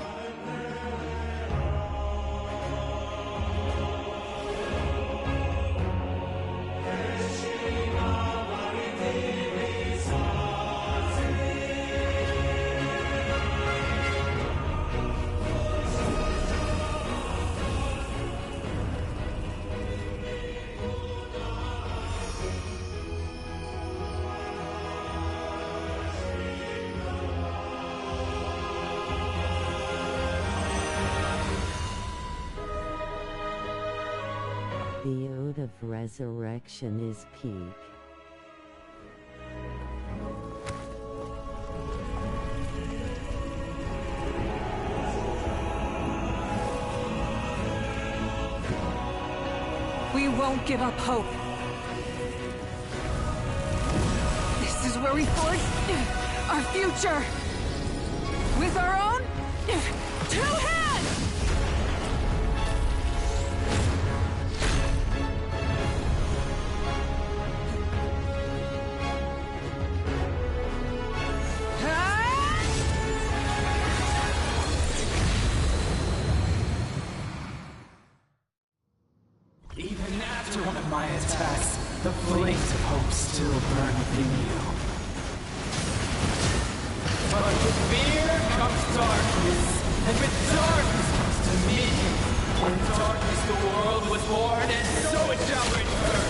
The ode of resurrection is peak. We won't give up hope. This is where we forge our future. With our own 2 hands! Even after one of my attacks, the flames of hope still burn within you. But with fear comes darkness, and with darkness comes dominion. In darkness the world was born, and so it shall return.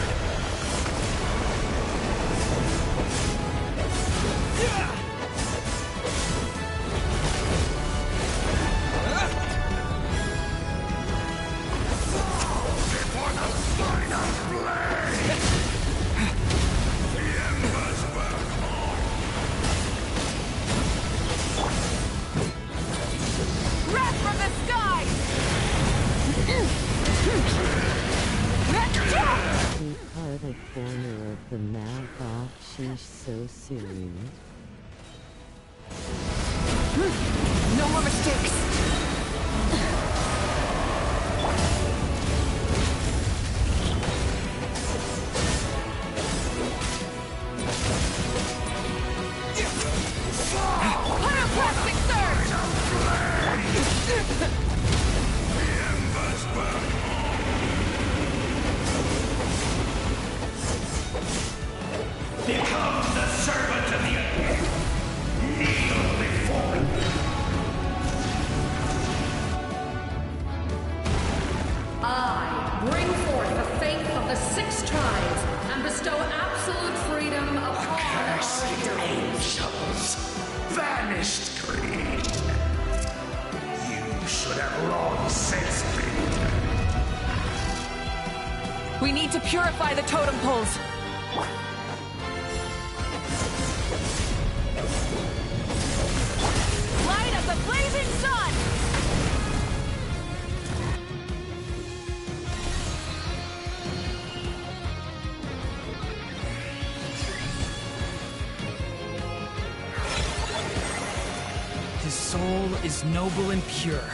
Wrath from the sky! We cut a corner of the map off, sheesh, so soon. No more mistakes! Pyroclastic surge! Become the servant of the Kneel before me. long since been dead. We need to purify the totem poles. Light up the blazing sun! His soul is noble and pure.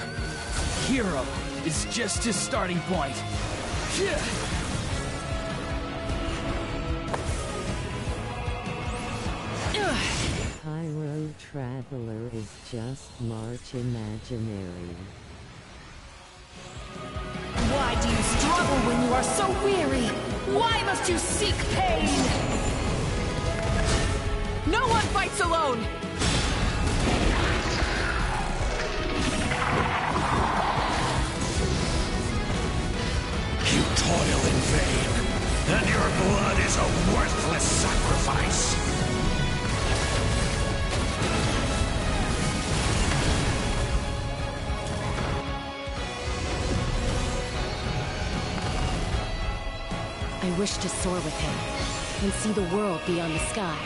Hero is just his starting point. Pyro Traveler is just March imaginary. Why do you struggle when you are so weary? Why must you seek pain? No one fights alone! You toil in vain, and your blood is a worthless sacrifice. I wish to soar with him and see the world beyond the sky.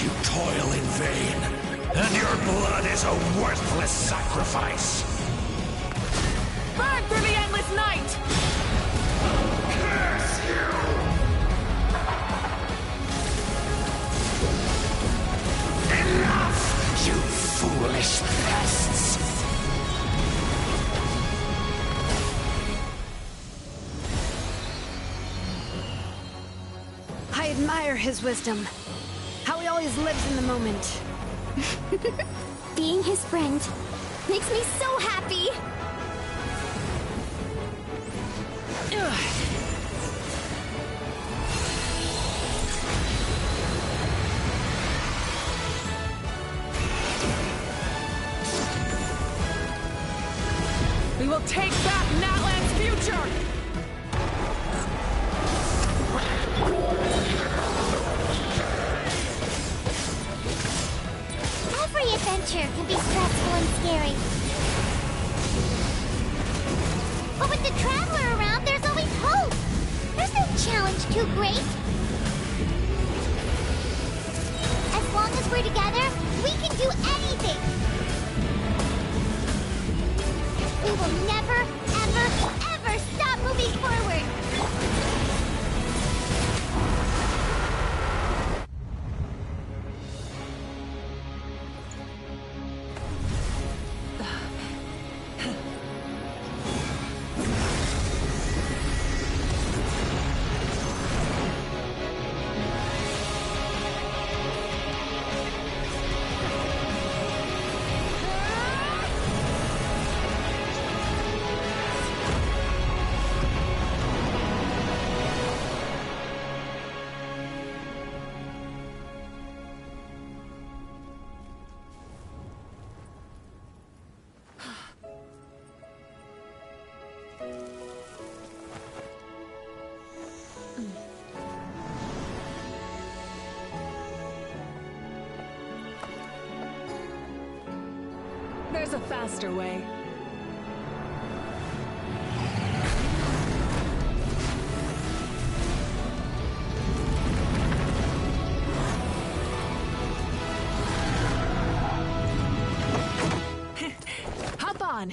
You toil in vain, and your blood is a worthless sacrifice. Burn through the endless night! Curse you! Enough, you foolish pests! I admire his wisdom. How he always lives in the moment. Being his friend makes me so happy. We will take back Natlan's future! Every adventure can be stressful and scary. But with the Traveler around, there's always hope. There's no challenge too great. As long as we're together, we can do anything. We will never, ever, ever stop moving forward. There's a faster way. Hop on!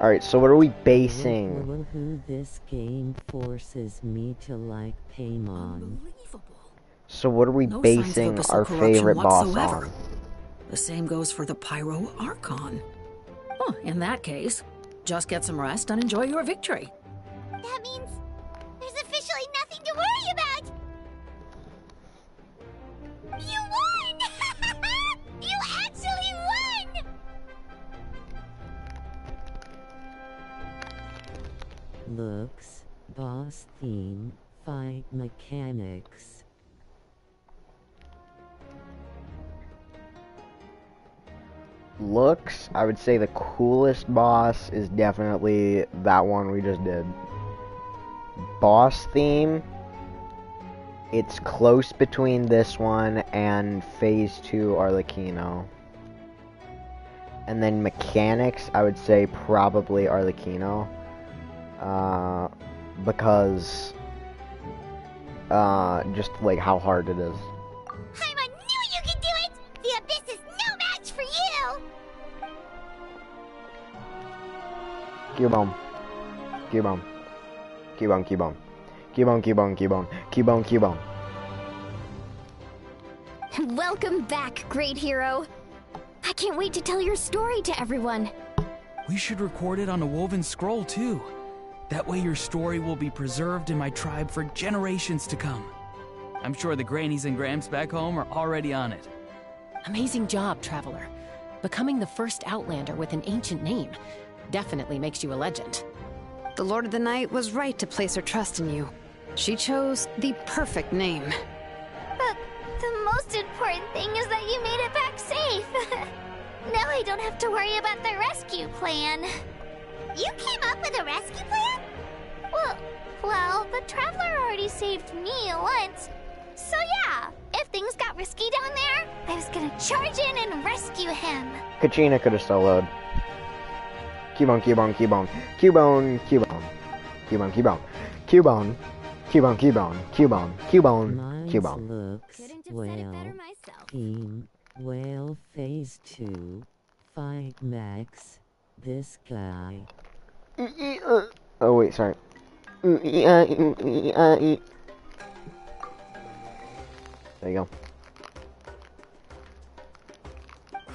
Alright, so what are we basing? Who this game forces me to like Paimon. So what are we No signs of basing abyssal our corruption favorite boss whatsoever. on? The same goes for the Pyro Archon. Oh, in that case, just get some rest and enjoy your victory. That means there's officially nothing to worry about. You won! You actually won! Looks, boss theme, fight mechanics. Looks, I would say the coolest boss is definitely that one we just did. Boss theme, it's close between this one and Phase 2 Arlecchino. And then mechanics, I would say probably Arlecchino. Because, just like how hard it is. Paimon knew you could do it! The Abyss is no match for you! Cubone. Cubone. Cubone, Cubone. Cubone, Cubone, Cubone. Cubone, Cubone. Welcome back, great hero. I can't wait to tell your story to everyone. We should record it on a woven scroll, too. That way your story will be preserved in my tribe for generations to come. I'm sure the grannies and gramps back home are already on it. Amazing job, Traveler. Becoming the first Outlander with an ancient name definitely makes you a legend. The Lord of the Night was right to place her trust in you. She chose the perfect name. But the most important thing is that you made it back safe. Now I don't have to worry about the rescue plan. You came up with a rescue plan? Well, the Traveler already saved me once. So yeah, if things got risky down there, I was gonna charge in and rescue him. Kachina could have soloed. Cubone, Cubone, Cubone. Cubone, Cubone. Cubone, Cubone. Cubone. Cubone, Cubone. Cubone, Cubone, Cubone. Looks, well, theme, well, Phase 2, fight Max, this guy. Oh wait, sorry. There you go.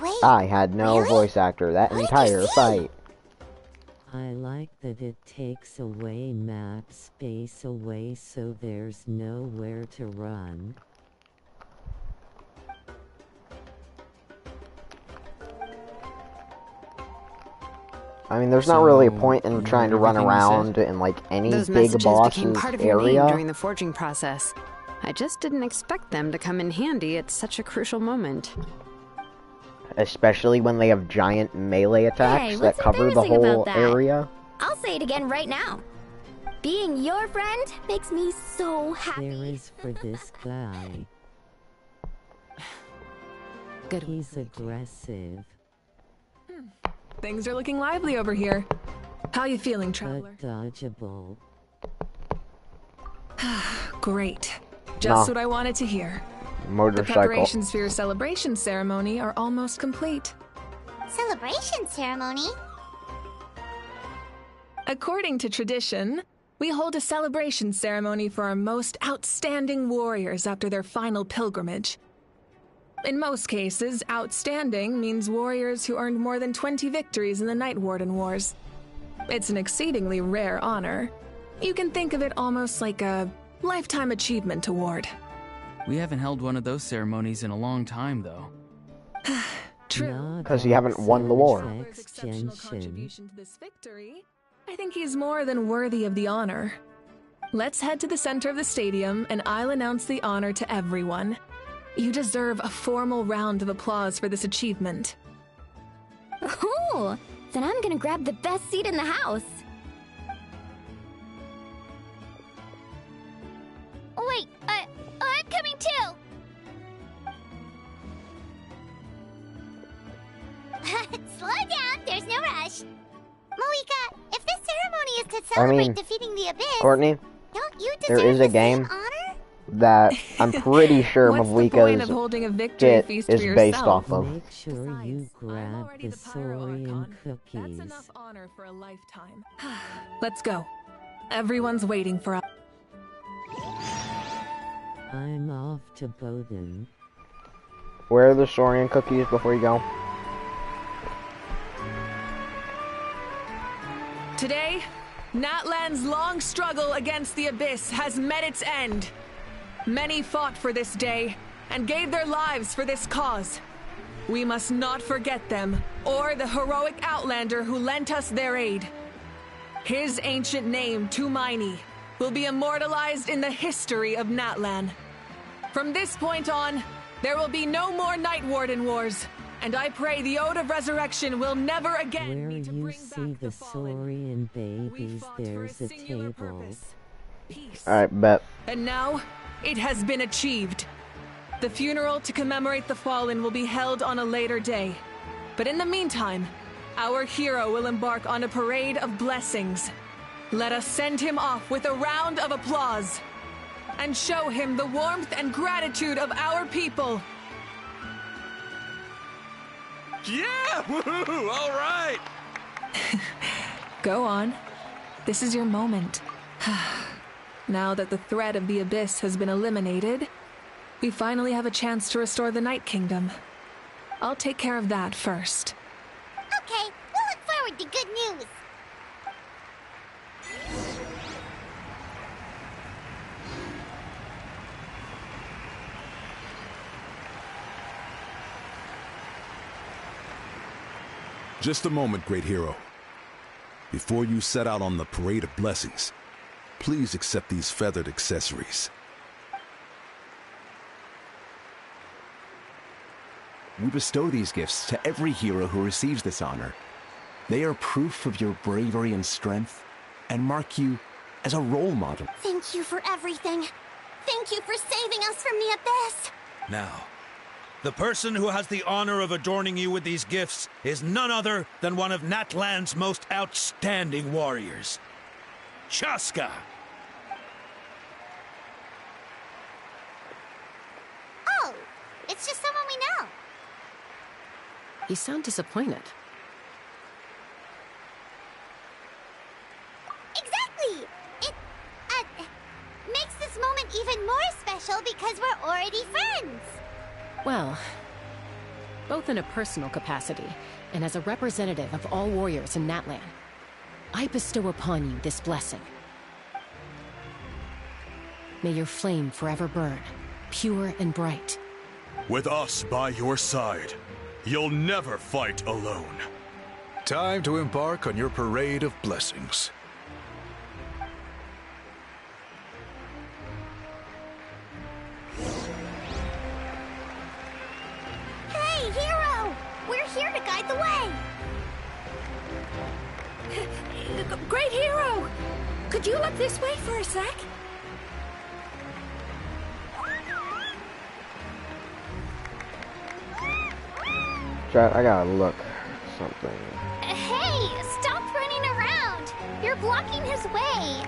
Wait, I had no really? voice actor that What did entire you say? fight. I like that it takes away map space away so there's nowhere to run. I mean, there's not really a So, point in you trying to heard run everything we around said? in like any Those big messages became boss's part of your area. name during the forging process. I just didn't expect them to come in handy at such a crucial moment. Especially when they have giant melee attacks Hey, that what's cover the embarrassing whole about that? area. I'll say it again right now. Being your friend makes me so happy. There is for this guy. Good. He's aggressive, Things are looking lively over here. How you feeling, Traveler? but dodgeable. Great. Just Nah. what I wanted to hear. The Motorcycle. preparations for your celebration ceremony are almost complete. celebration ceremony? According to tradition, we hold a celebration ceremony for our most outstanding warriors after their final pilgrimage. In most cases, outstanding means warriors who earned more than 20 victories in the Night Warden Wars. It's an exceedingly rare honor. You can think of it almost like a lifetime achievement award. We haven't held one of those ceremonies in a long time, though. True. Because you haven't won the war. Traveler's exceptional contribution to this victory, I think he's more than worthy of the honor. Let's head to the center of the stadium and I'll announce the honor to everyone. You deserve a formal round of applause for this achievement. Ooh, then I'm gonna grab the best seat in the house. Wait, I'm coming too. Slow down, there's no rush. Moika, if this ceremony is to celebrate defeating the Abyss, Courtney, don't you there deserve is a the game same honor? that I'm pretty sure What's the point of Mavlika's holding a victory hit feast is for based yourself? off of. Make sure you grab the Saurian cookies. That's enough honor for a lifetime. Let's go. Everyone's waiting for us. I'm off to Bowden. Where are the Saurian cookies before you go? Today, Natlan's long struggle against the Abyss has met its end. Many fought for this day and gave their lives for this cause. We must not forget them or the heroic Outlander who lent us their aid. His ancient name, Tumaini, will be immortalized in the history of Natlan. From this point on, there will be no more Night Warden wars, and I pray the Ode of Resurrection will never again Where you see the Saurian babies, there's a table. Alright, bet. And now, it has been achieved. The funeral to commemorate the fallen will be held on a later day. But in the meantime, our hero will embark on a parade of blessings. Let us send him off with a round of applause and show him the warmth and gratitude of our people. Yeah! Woohoo! All right! Go on. This is your moment. Now that the threat of the Abyss has been eliminated, we finally have a chance to restore the Night Kingdom. I'll take care of that first. Okay, we'll look forward to good news. Just a moment, great hero. Before you set out on the parade of blessings, please accept these feathered accessories. We bestow these gifts to every hero who receives this honor. They are proof of your bravery and strength, and mark you as a role model. Thank you for everything. Thank you for saving us from the Abyss. Now, the person who has the honor of adorning you with these gifts is none other than one of Natlan's most outstanding warriors, Chaska. Oh, it's just someone we know. You sound disappointed. Exactly! It, makes this moment even more special because we're already friends. Well, both in a personal capacity and as a representative of all warriors in Natlan, I bestow upon you this blessing. May your flame forever burn, pure and bright. With us by your side, you'll never fight alone. Time to embark on your parade of blessings. Hey, hero! We're here to guide the way! Great hero! Could you look this way for a sec? Chat, I gotta look something. Hey, stop running around! You're blocking his way!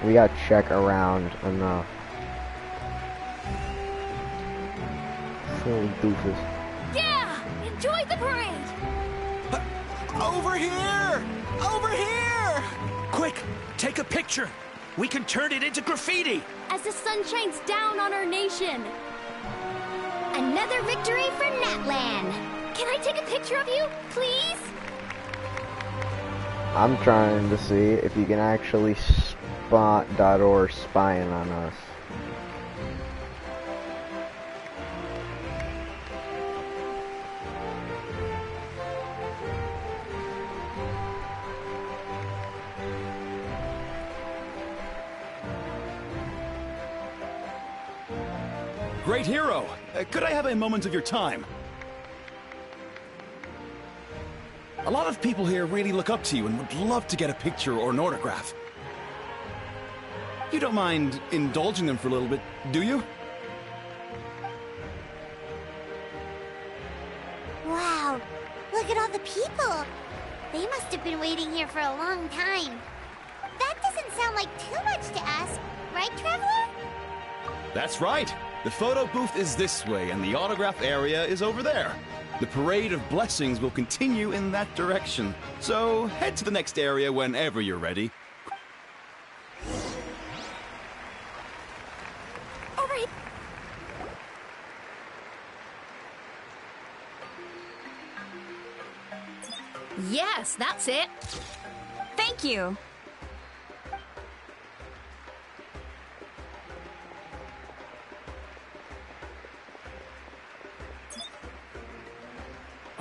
We gotta check around enough. Silly doofus. Yeah! Enjoy the parade! Over here! Over here! Quick, take a picture. We can turn it into graffiti. As the sun shines down on our nation! Another victory for Natlan! Can I take a picture of you, please? I'm trying to see if you can actually spot .or spying on us. Great hero! Could I have a moment of your time? A lot of people here really look up to you and would love to get a picture or an autograph. You don't mind indulging them for a little bit, do you? Wow, look at all the people! They must have been waiting here for a long time. That doesn't sound like too much That's right. The photo booth is this way, and the autograph area is over there. The Parade of Blessings will continue in that direction. So head to the next area whenever you're ready. All right. Yes, that's it. Thank you.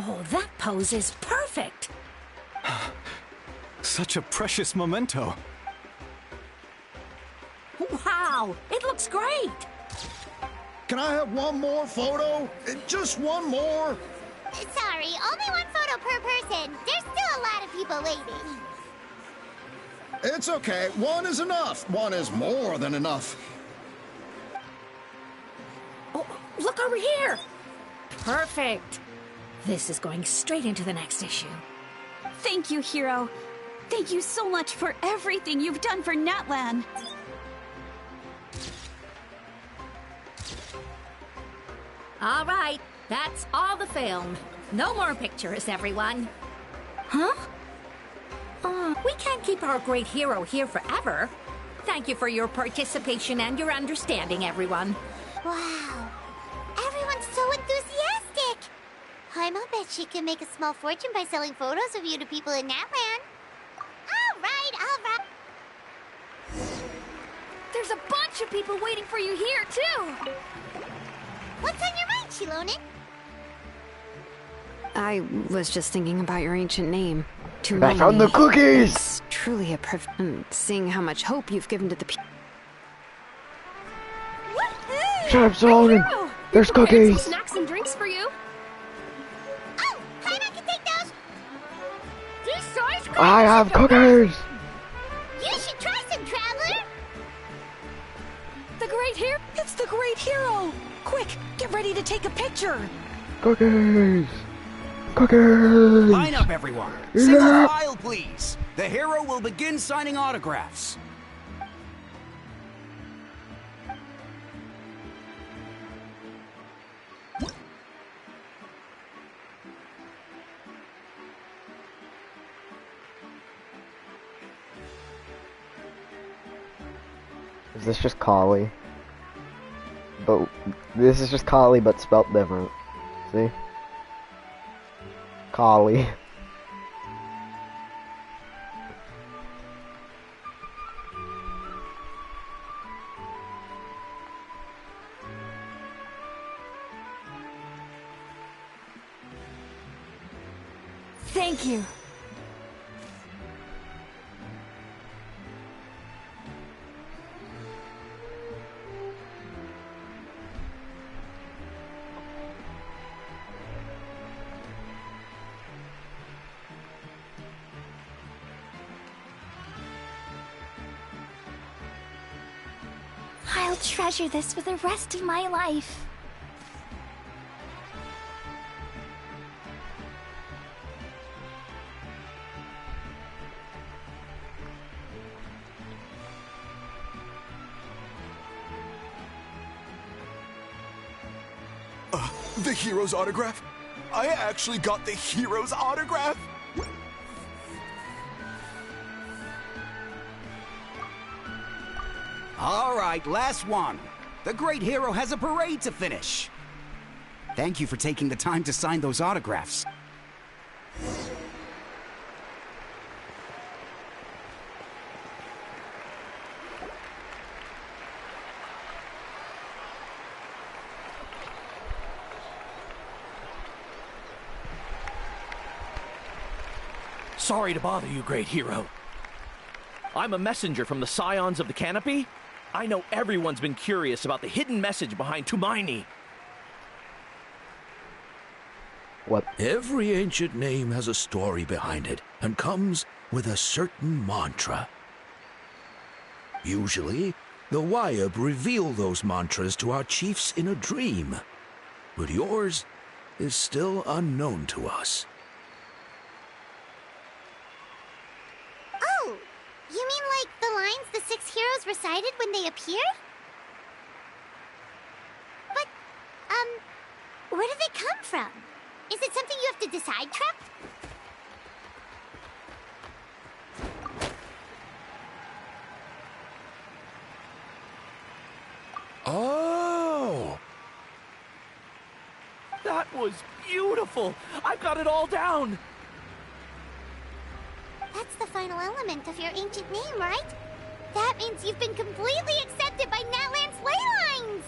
Oh, that pose is perfect. Such a precious memento. Wow, it looks great. Can I have one more photo? Just one more? Sorry, only one photo per person. There's still a lot of people waiting. It's okay. One is enough. One is more than enough. Oh, look over here. Perfect. This is going straight into the next issue. Thank you, Hero. Thank you so much for everything you've done for Natlan. All right, that's all the film. No more pictures, everyone. Huh? We can't keep our great hero here forever. Thank you for your participation and your understanding, everyone. Wow. Everyone's so enthusiastic. I'll bet she can make a small fortune by selling photos of you to people in Natlan. All right. There's a bunch of people waiting for you here, too. What's on your mind, Shilonen? I was just thinking about your ancient name. I found the cookies! It's truly a privilege. And seeing how much hope you've given to the people. Shut up, Solomon! There's cookies! Some snacks and drinks for you. Oh, Paimon can take those. These size I have cookies! You should try some, Traveler. The great hero! It's the great hero! Quick, get ready to take a picture! Cookies! Cookies! Line up, everyone. Yeah. Single file, please. The hero will begin signing autographs. Is this just Kali? But this is just Kali, but spelt different. See? Kali. Thank you. I'll treasure this for the rest of my life. The hero's autograph? I actually got the hero's autograph? All right, last one. The great hero has a parade to finish. Thank you for taking the time to sign those autographs. Sorry to bother you, great hero. I'm a messenger from the Scions of the Canopy. I know everyone's been curious about the hidden message behind Tumaini. What? Every ancient name has a story behind it and comes with a certain mantra. Usually, the Wayab reveal those mantras to our chiefs in a dream, but yours is still unknown to us. Oh, you mean like the lines the 6 heroes recited when they appeared? Where do they come from? Is it something you have to decide, Trap? Oh! That was beautiful! I've got it all down! That's the final element of your ancient name, right? That means you've been completely accepted by Natlan's ley lines!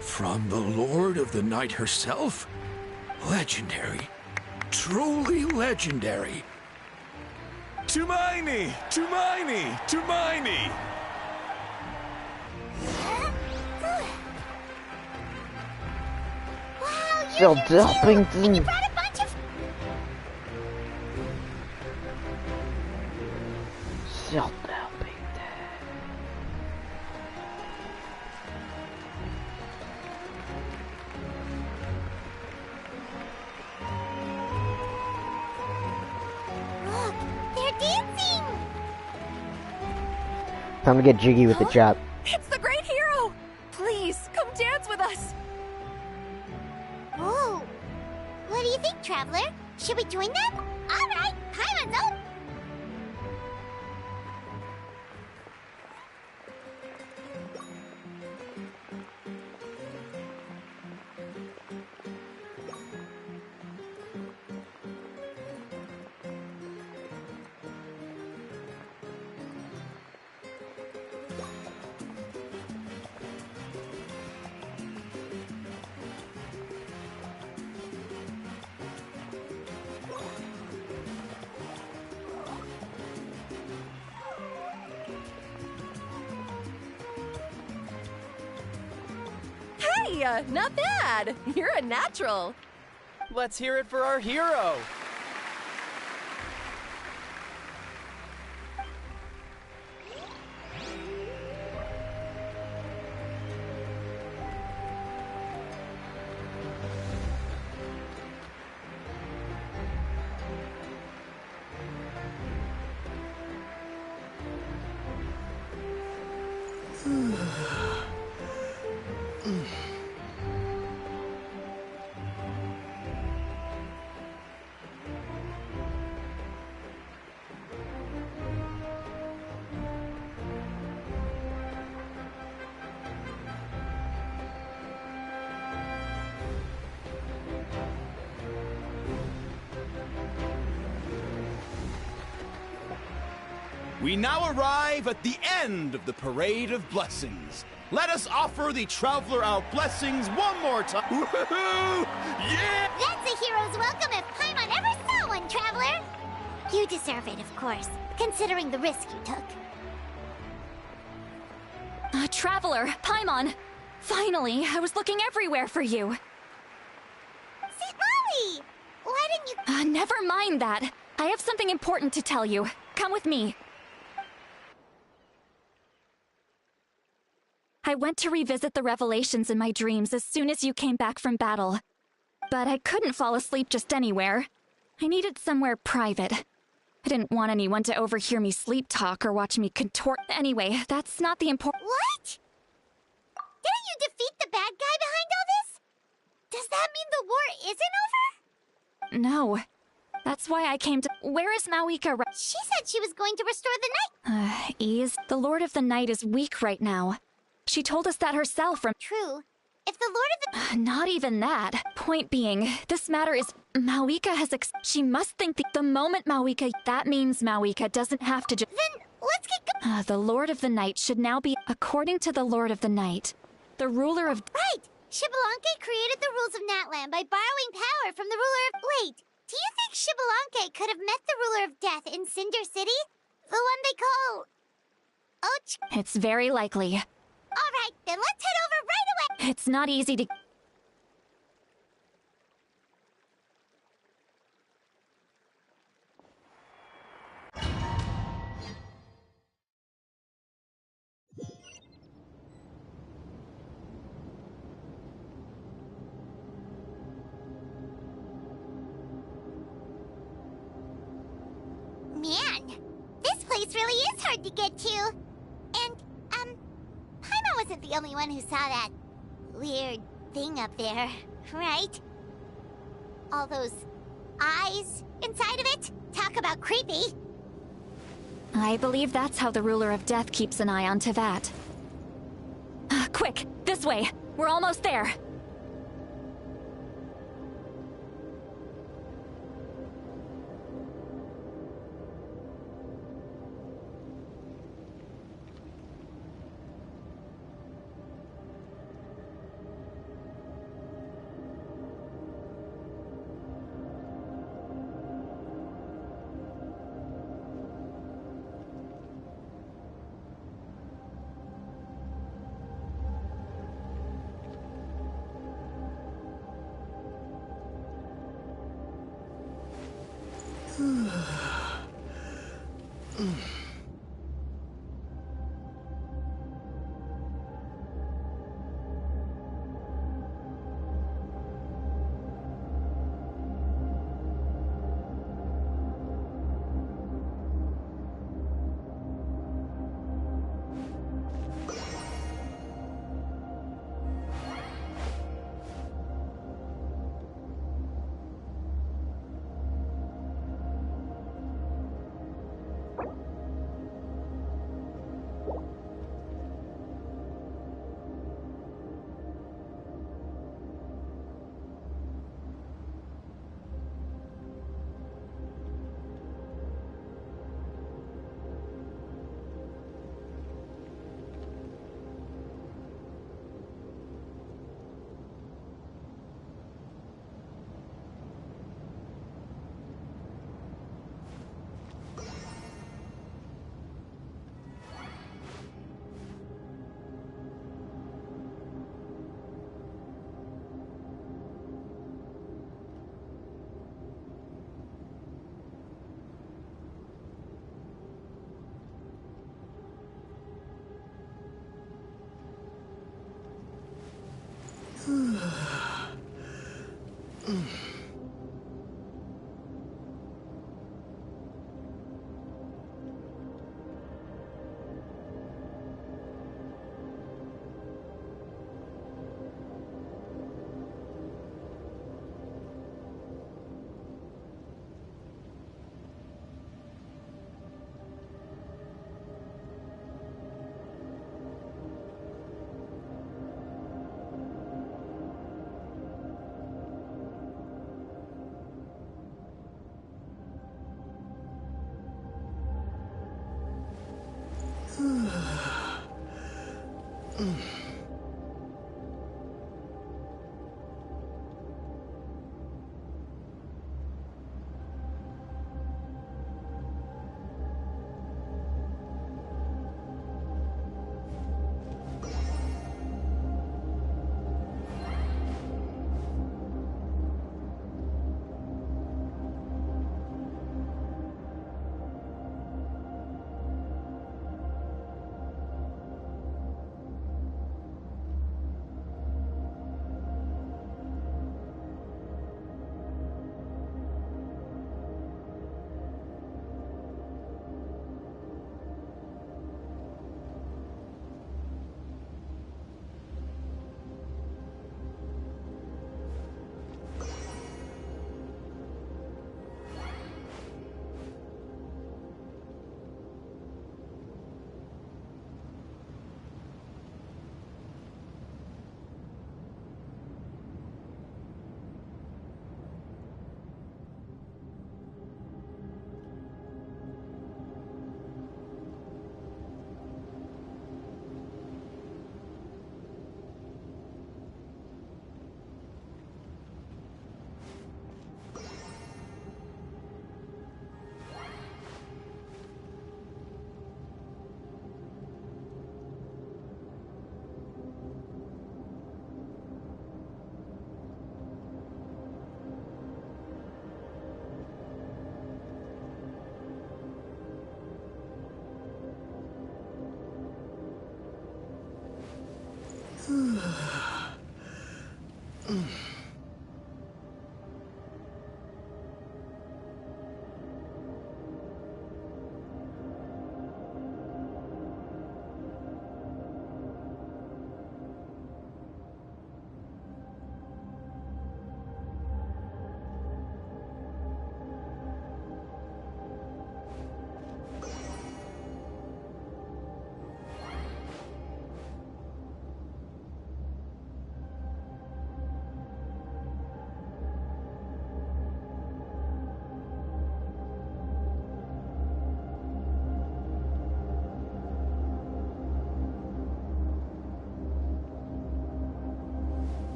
From the Lord of the Night herself? Legendary. Truly legendary. Tumaini! Tumaini! Tumaini! Wow, Still you're delping too! And you brought a bunch of... Still delping. Look, they're dancing! Time to get jiggy with the chap. It's the great hero! Please, come dance with us! Whoa! What do you think, Traveler? Should we join them? Alright, Paimon's up! Hey, not bad! You're a natural! Let's hear it for our hero! We now arrive at the end of the Parade of Blessings. Let us offer the Traveler our blessings one more time. Woohoo! Yeah! That's a hero's welcome if Paimon ever saw one, Traveler! You deserve it, of course, considering the risk you took. Traveler, Paimon! Finally, I was looking everywhere for you. St. Molly! Why didn't you... Never mind that. I have something important to tell you. Come with me. I went to revisit the revelations in my dreams as soon as you came back from battle. But I couldn't fall asleep just anywhere. I needed somewhere private. I didn't want anyone to overhear me sleep talk or watch me contort. Anyway, that's not the important— What? Didn't you defeat the bad guy behind all this? Does that mean the war isn't over? No. That's why I came to— Where is Mawika? She said she was going to restore the night. Ease. The Lord of the Night is weak right now. She told us that herself from— True. If the Lord of the— Not even that. Point being, this matter is— Mawika has she must think the moment Mawika— That means Mawika doesn't have to just— Then, let's get the Lord of the Night should now be— According to the Lord of the Night, the ruler of— Right! Shibalanke created the rules of Natlan by borrowing power from the ruler of— Wait, do you think Shibalanke could have met the ruler of death in Cinder City? The one they call... It's very likely. Alright, then let's head over right away! It's not easy to— place really is hard to get to. And, Paimon wasn't the only one who saw that weird thing up there, right? All those eyes inside of it? Talk about creepy. I believe that's how the ruler of death keeps an eye on Tevat. Quick, this way! We're almost there!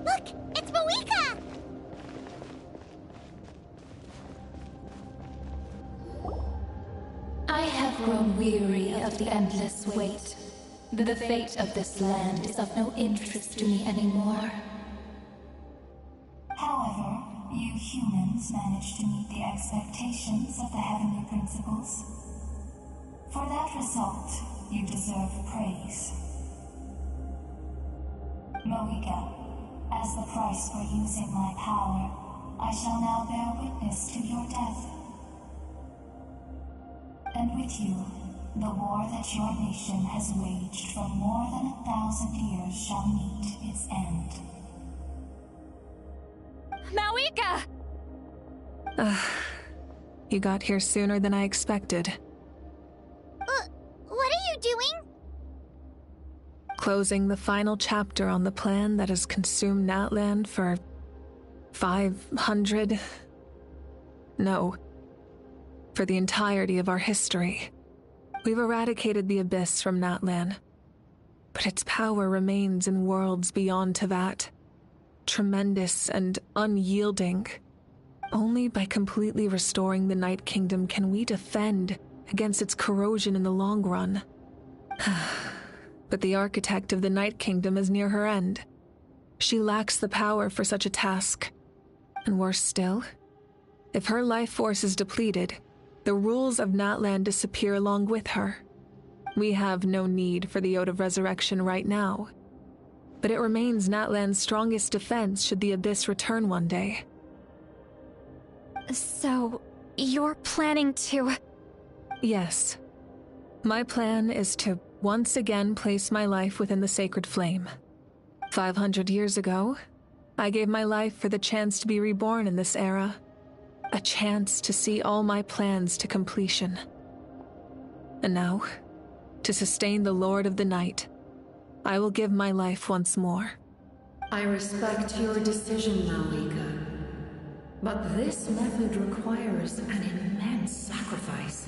Look! It's Moeka! I have grown weary of the endless wait. The fate of this land is of no interest to me anymore. However, you humans managed to meet the expectations of the Heavenly Principles. For that result, you deserve praise. Moeka, as the price for using my power, I shall now bear witness to your death. And with you, the war that your nation has waged for more than 1,000 years shall meet its end. Moeka! You got here sooner than I expected. What are you doing? Closing the final chapter on the plan that has consumed Natland for 500... No. For the entirety of our history. We've eradicated the Abyss from Natlan, but its power remains in worlds beyond Tevat. Tremendous and unyielding. Only by completely restoring the Night Kingdom can we defend against its corrosion in the long run. But the architect of the Night Kingdom is near her end. She lacks the power for such a task. And worse still, if her life force is depleted, the rules of Natlan disappear along with her. We have no need for the Ode of Resurrection right now, but it remains Natlan's strongest defense should the Abyss return one day. So, you're planning to... Yes. My plan is to once again place my life within the sacred flame. 500 years ago, I gave my life for the chance to be reborn in this era. A chance to see all my plans to completion. And now, to sustain the Lord of the Night, I will give my life once more. I respect your decision, Malika. But this method requires an immense sacrifice.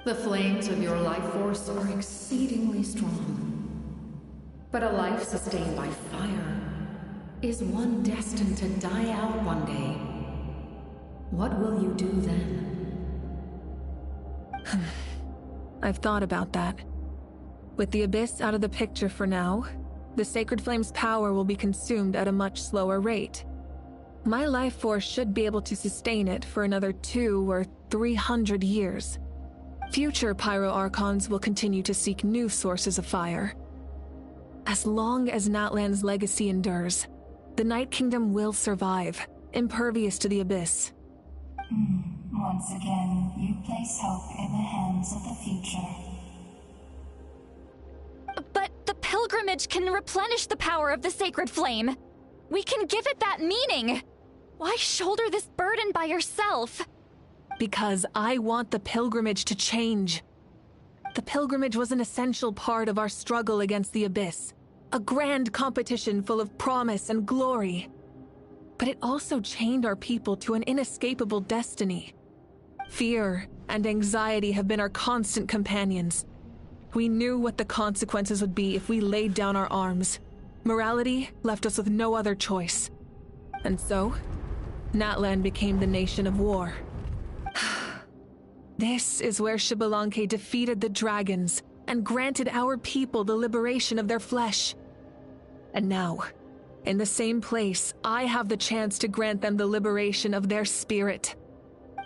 The flames of your life force are exceedingly strong. But a life sustained by fire is one destined to die out one day. What will you do then? I've thought about that. With the Abyss out of the picture for now, the Sacred Flame's power will be consumed at a much slower rate. My life force should be able to sustain it for another 200 or 300 years. Future Pyro Archons will continue to seek new sources of fire. As long as Natlan's legacy endures, the Night Kingdom will survive, impervious to the Abyss. Once again, you place hope in the hands of the future. But the pilgrimage can replenish the power of the sacred flame. We can give it that meaning. Why shoulder this burden by yourself? Because I want the pilgrimage to change. The pilgrimage was an essential part of our struggle against the Abyss. A grand competition full of promise and glory. But it also chained our people to an inescapable destiny. Fear and anxiety have been our constant companions. We knew what the consequences would be if we laid down our arms. Morality left us with no other choice. And so, Natlan became the nation of war. This is where Xbalanque defeated the dragons and granted our people the liberation of their flesh. And now, In the same place, I have the chance to grant them the liberation of their spirit.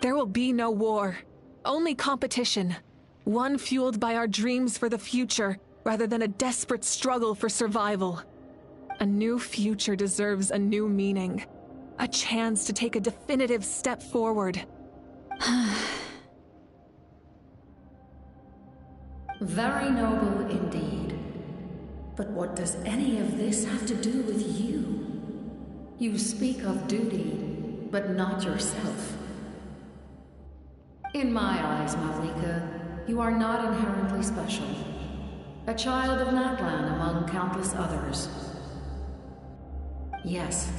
There will be no war, only competition. One fueled by our dreams for the future, rather than a desperate struggle for survival. A new future deserves a new meaning. A chance to take a definitive step forward. Very noble indeed. But what does any of this have to do with you? You speak of duty, but not yourself. In my eyes, Malika, you are not inherently special. A child of Natlan among countless others. Yes,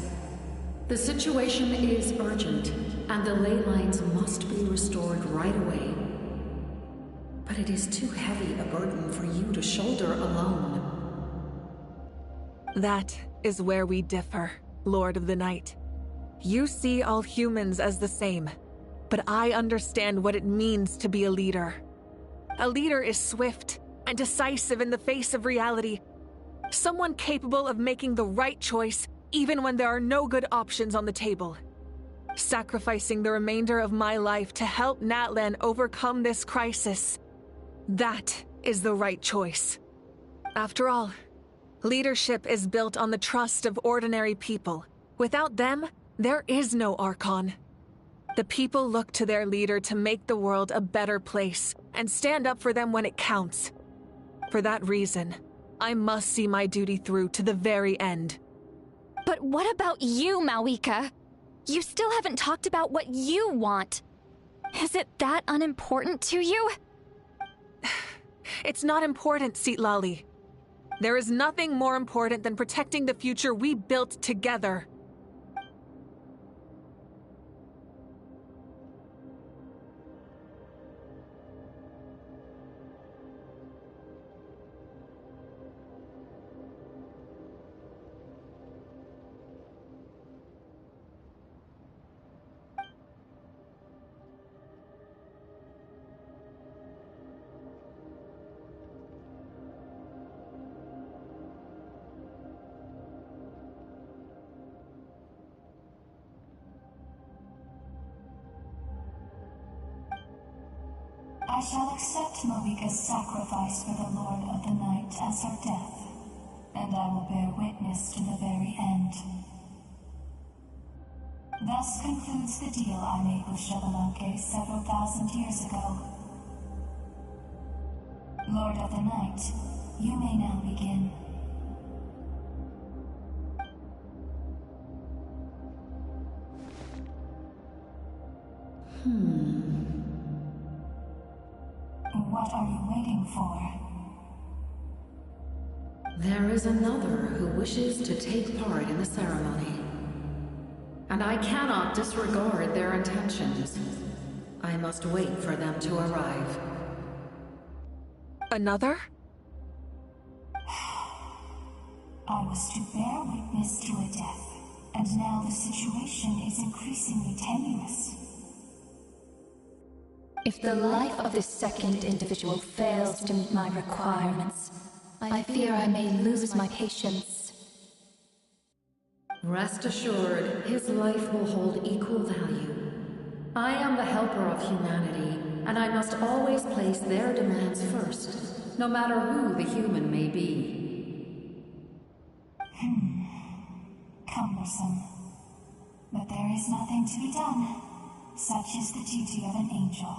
the situation is urgent, and the ley lines must be restored right away. But it is too heavy a burden for you to shoulder alone. That is where we differ, Lord of the Night. You see all humans as the same, but I understand what it means to be a leader. A leader is swift and decisive in the face of reality. Someone capable of making the right choice even when there are no good options on the table. Sacrificing the remainder of my life to help Natlan overcome this crisis. That is the right choice. After all, leadership is built on the trust of ordinary people. Without them, there is no Archon. The people look to their leader to make the world a better place and stand up for them when it counts. For that reason, I must see my duty through to the very end. But what about you, Malika? You still haven't talked about what you want. Is it that unimportant to you? It's not important, Citlali. There is nothing more important than protecting the future we built together. I shall accept Malika's sacrifice for the Lord of the Night as her death, and I will bear witness to the very end. Thus concludes the deal I made with Xbalanque several thousand years ago. Lord of the Night, you may now begin. What are you waiting for? There is another who wishes to take part in the ceremony. And I cannot disregard their intentions. I must wait for them to arrive. Another? I was to bear witness to a death, and now the situation is increasingly tenuous. If the life of this second individual fails to meet my requirements, I fear I may lose my patience. Rest assured, his life will hold equal value. I am the helper of humanity, and I must always place their demands first, no matter who the human may be. Cumbersome. But there is nothing to be done. Such is the duty of an angel.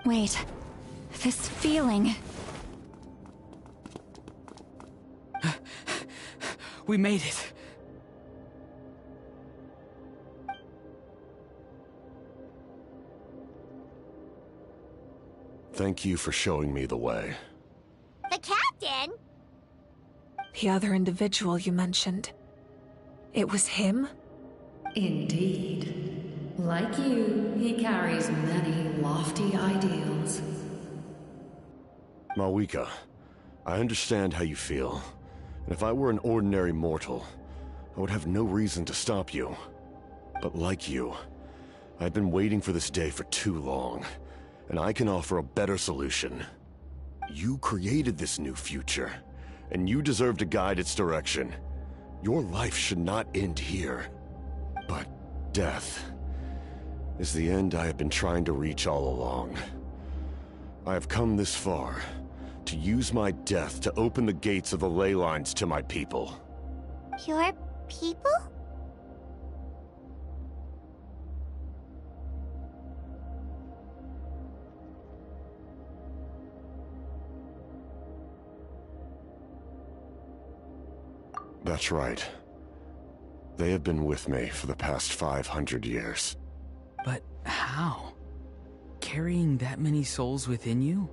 Wait, this feeling... We made it. Thank you for showing me the way. The captain? The other individual you mentioned. It was him? Indeed. Like you, he carries many lofty ideals. Malika, I understand how you feel. And if I were an ordinary mortal, I would have no reason to stop you. But like you, I've been waiting for this day for too long, and I can offer a better solution. You created this new future, and you deserve to guide its direction. Your life should not end here. But death is the end I have been trying to reach all along. I have come this far to use my death to open the gates of the ley lines to my people. Your people? That's right. They have been with me for the past 500 years. But how? Carrying that many souls within you?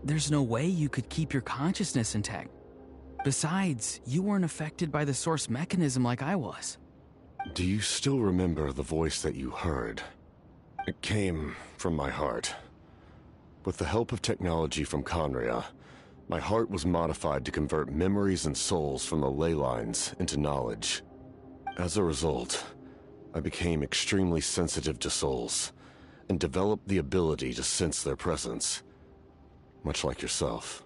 There's no way you could keep your consciousness intact. Besides, you weren't affected by the source mechanism like I was. Do you still remember the voice that you heard? It came from my heart. With the help of technology from Conria, my heart was modified to convert memories and souls from the ley lines into knowledge. As a result, I became extremely sensitive to souls, and developed the ability to sense their presence, much like yourself.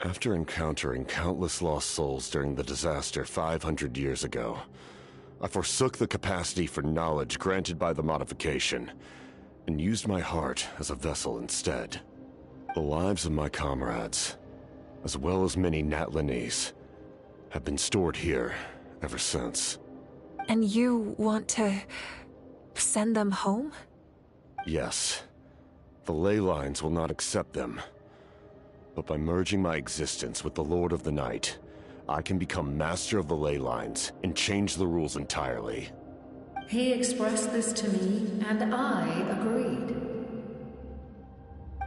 After encountering countless lost souls during the disaster 500 years ago, I forsook the capacity for knowledge granted by the modification, and used my heart as a vessel instead. The lives of my comrades, as well as many Natlanese, have been stored here ever since. And you want to send them home? Yes. The ley lines will not accept them. But by merging my existence with the Lord of the Night, I can become master of the ley lines and change the rules entirely. He expressed this to me, and I agreed.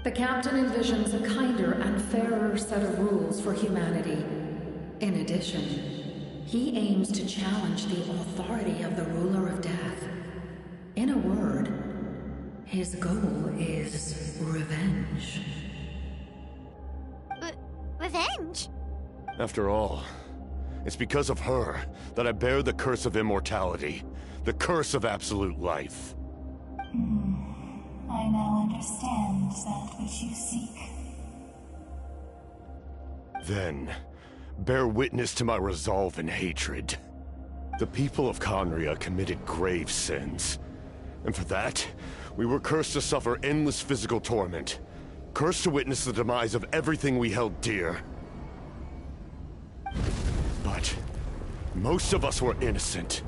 The captain envisions a kinder and fairer set of rules for humanity. In addition, he aims to challenge the authority of the ruler of death. In a word, his goal is revenge. Revenge? After all, it's because of her that I bear the curse of immortality, the curse of absolute life. I now understand that which you seek. Then, bear witness to my resolve and hatred. The people of Conria committed grave sins, and for that, we were cursed to suffer endless physical torment, cursed to witness the demise of everything we held dear. But most of us were innocent.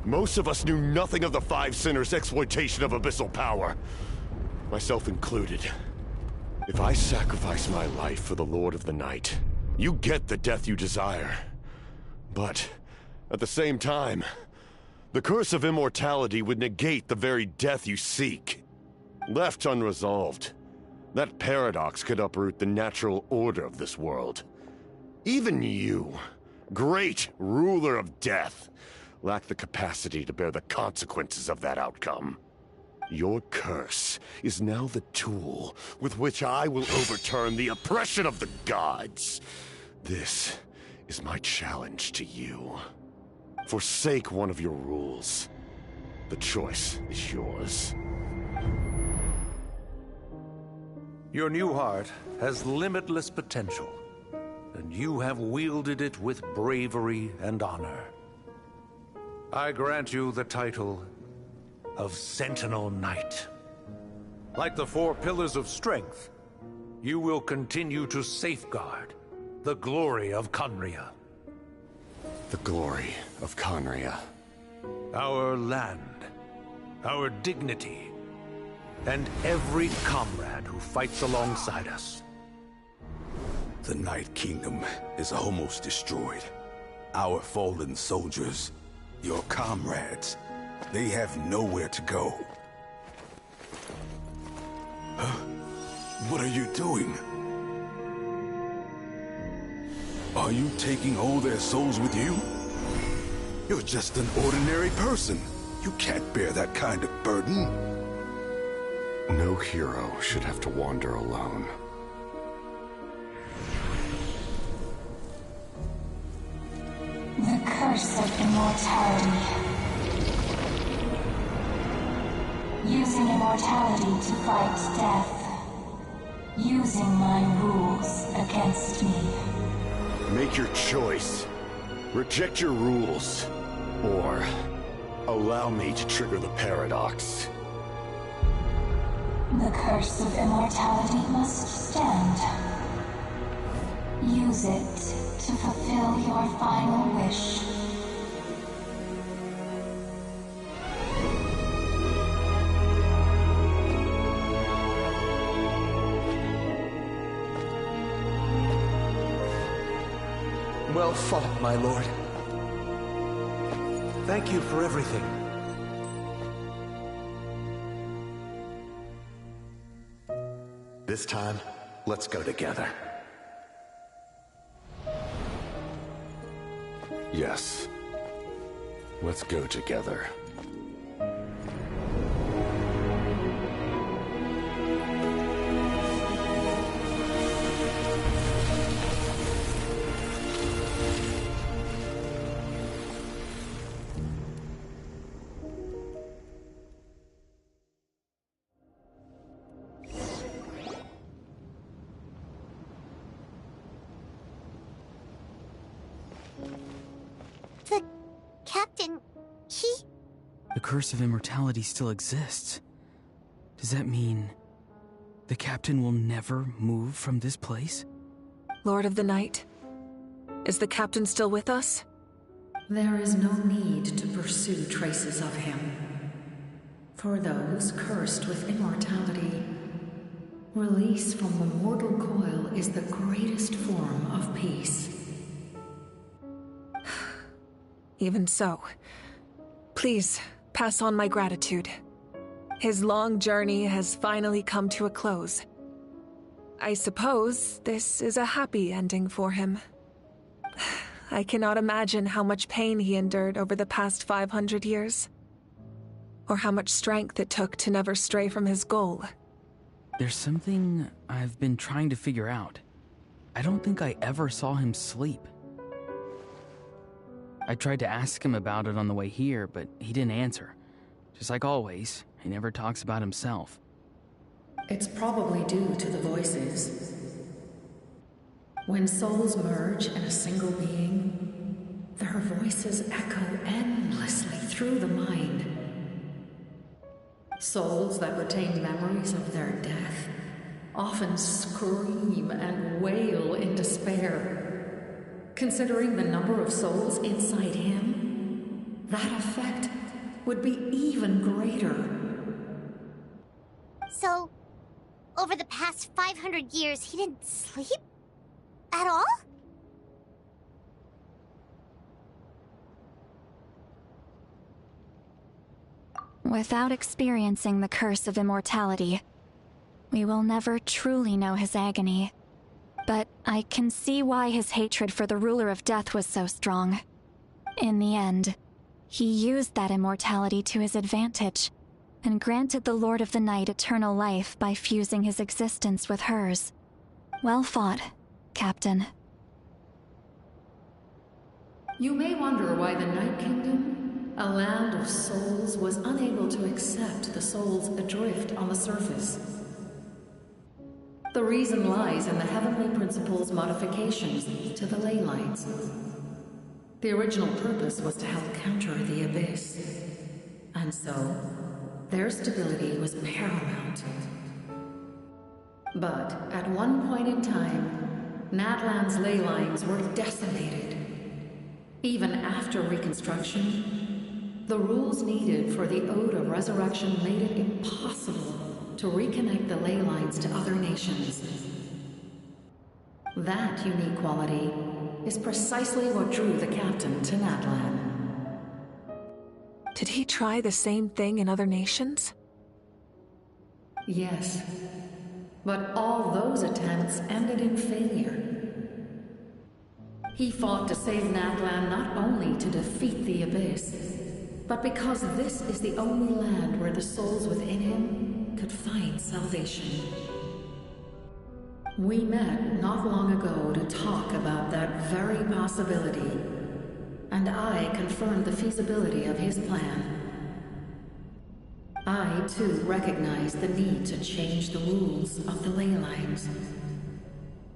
Most of us knew nothing of the Five Sinners' exploitation of abyssal power, myself included. If I sacrifice my life for the Lord of the Night, you get the death you desire. But at the same time, the curse of immortality would negate the very death you seek. Left unresolved, that paradox could uproot the natural order of this world. Even you, great ruler of death, lack the capacity to bear the consequences of that outcome. Your curse is now the tool with which I will overturn the oppression of the gods. This is my challenge to you. Forsake one of your rules. The choice is yours. Your new heart has limitless potential, and you have wielded it with bravery and honor. I grant you the title of Sentinel Knight. Like the four pillars of strength, you will continue to safeguard the glory of Conria. The glory of Conria. Our land, our dignity, and every comrade who fights alongside us. The Night Kingdom is almost destroyed. Our fallen soldiers, your comrades, they have nowhere to go. Huh? What are you doing? Are you taking all their souls with you? You're just an ordinary person. You can't bear that kind of burden. No hero should have to wander alone. The curse of immortality. Using immortality to fight death. Using my rules against me. Make your choice. Reject your rules. Or allow me to trigger the paradox. The curse of immortality must stand. Use it to fulfill your final wish. Well fought, my lord. Thank you for everything. This time, let's go together. Yes. Let's go together. The captain, he... The curse of immortality still exists. Does that mean the captain will never move from this place? Lord of the Night, is the captain still with us? There is no need to pursue traces of him. For those cursed with immortality, release from the mortal coil is the greatest form of peace. Even so, please pass on my gratitude. His long journey has finally come to a close. I suppose this is a happy ending for him. I cannot imagine how much pain he endured over the past 500 years, or how much strength it took to never stray from his goal. There's something I've been trying to figure out. I don't think I ever saw him sleep. I tried to ask him about it on the way here, but he didn't answer. Just like always, he never talks about himself. It's probably due to the voices. When souls merge in a single being, their voices echo endlessly through the mind. Souls that retain memories of their death often scream and wail in despair. Considering the number of souls inside him, that effect would be even greater. So, over the past 500 years, he didn't sleep? At all? Without experiencing the curse of immortality, we will never truly know his agony. But I can see why his hatred for the ruler of death was so strong. In the end, he used that immortality to his advantage, and granted the Lord of the Night eternal life by fusing his existence with hers. Well fought, Captain. You may wonder why the Night Kingdom, a land of souls, was unable to accept the souls adrift on the surface. The reason lies in the Heavenly Principle's modifications to the ley lines. The original purpose was to help counter the Abyss, and so their stability was paramount. But at one point in time, Natlan's ley lines were decimated. Even after reconstruction, the rules needed for the Ode of Resurrection made it impossible to reconnect the ley lines to other nations. That unique quality is precisely what drew the captain to Natlan. Did he try the same thing in other nations? Yes, but all those attempts ended in failure. He fought to save Natlan not only to defeat the Abyss, but because this is the only land where the souls within him could find salvation. We met not long ago to talk about that very possibility, and I confirmed the feasibility of his plan. I, too, recognized the need to change the rules of the ley lines.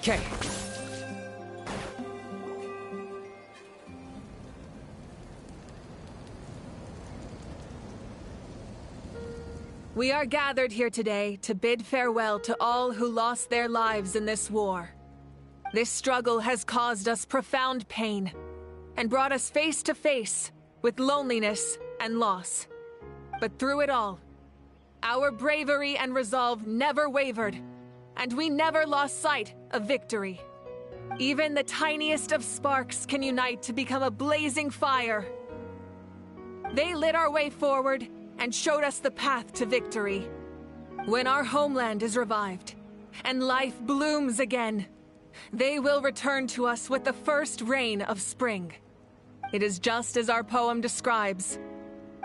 Okay. We are gathered here today to bid farewell to all who lost their lives in this war. This struggle has caused us profound pain and brought us face to face with loneliness and loss. But through it all, our bravery and resolve never wavered, and we never lost sight of victory. Even the tiniest of sparks can unite to become a blazing fire. They lit our way forward and showed us the path to victory. When our homeland is revived and life blooms again, they will return to us with the first rain of spring. It is just as our poem describes.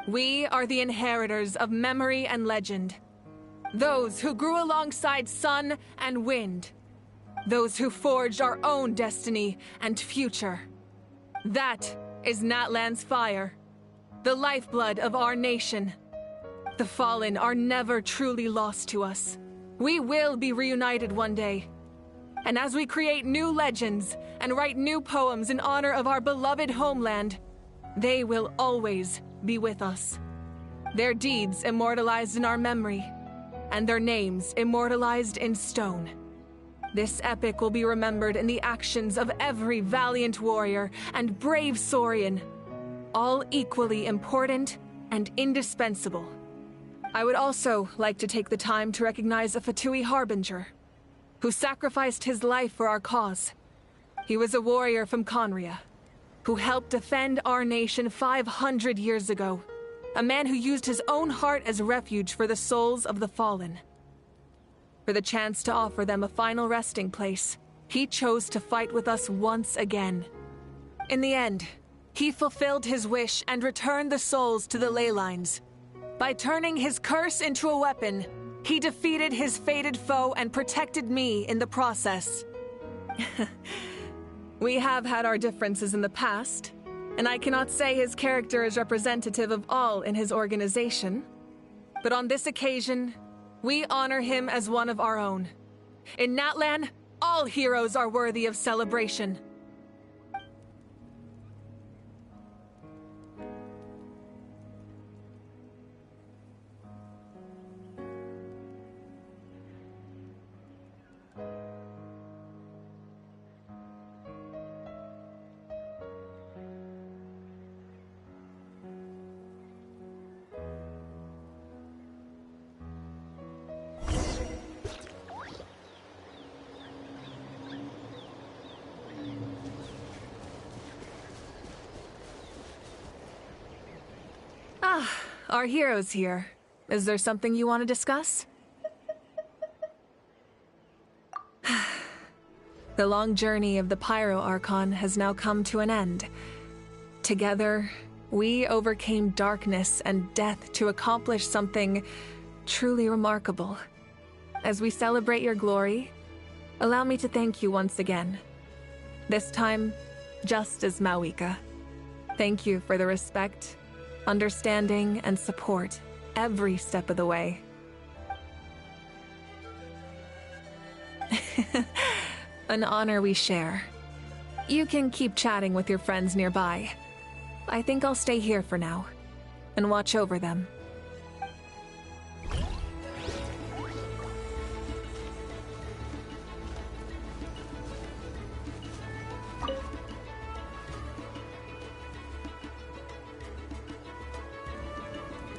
We are the inheritors of memory and legend. Those who grew alongside sun and wind. Those who forged our own destiny and future. That is Natlan's fire, the lifeblood of our nation. The fallen are never truly lost to us. We will be reunited one day. And as we create new legends and write new poems in honor of our beloved homeland, they will always be with us. Their deeds immortalized in our memory, and their names immortalized in stone. This epic will be remembered in the actions of every valiant warrior and brave Saurian, all equally important and indispensable. I would also like to take the time to recognize a Fatui Harbinger, who sacrificed his life for our cause. He was a warrior from Conria, who helped defend our nation 500 years ago. A man who used his own heart as refuge for the souls of the fallen. For the chance to offer them a final resting place, he chose to fight with us once again. In the end, he fulfilled his wish and returned the souls to the ley lines. By turning his curse into a weapon, he defeated his fated foe and protected me in the process. We have had our differences in the past, and I cannot say his character is representative of all in his organization. But on this occasion, we honor him as one of our own. In Natlan, all heroes are worthy of celebration. Our hero's here. Is there something you want to discuss? The long journey of the Pyro Archon has now come to an end. Together, we overcame darkness and death to accomplish something truly remarkable. As we celebrate your glory, allow me to thank you once again. This time, just as Mawika. Thank you for the respect, understanding, and support every step of the way. An honor we share. You can keep chatting with your friends nearby. I think I'll stay here for now and watch over them.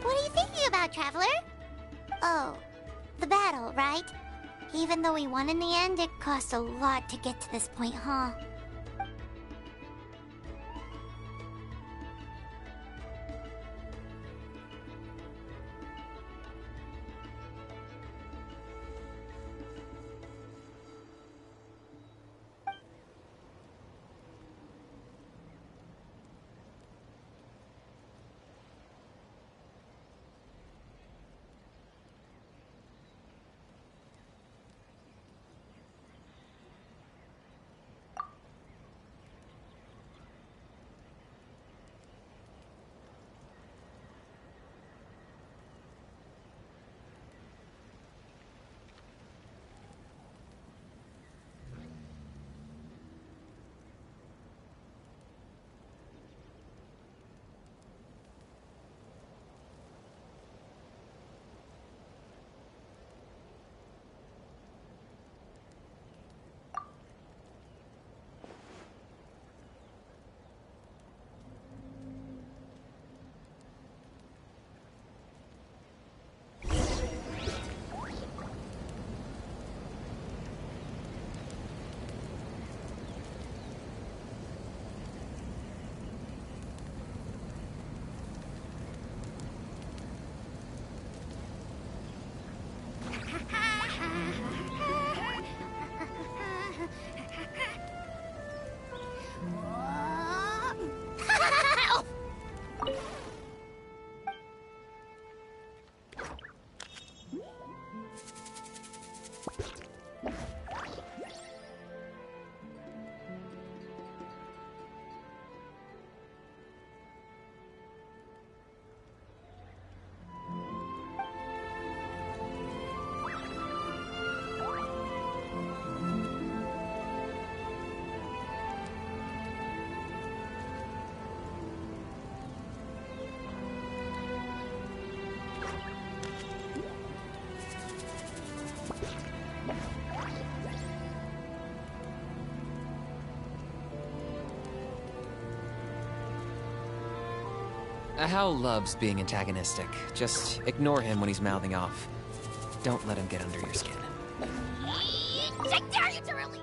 What are you thinking about, Traveler? Oh, the battle, right? Even though we won in the end, it cost a lot to get to this point, huh? Hal loves being antagonistic. Just ignore him when he's mouthing off. Don't let him get under your skin. I dare you to release.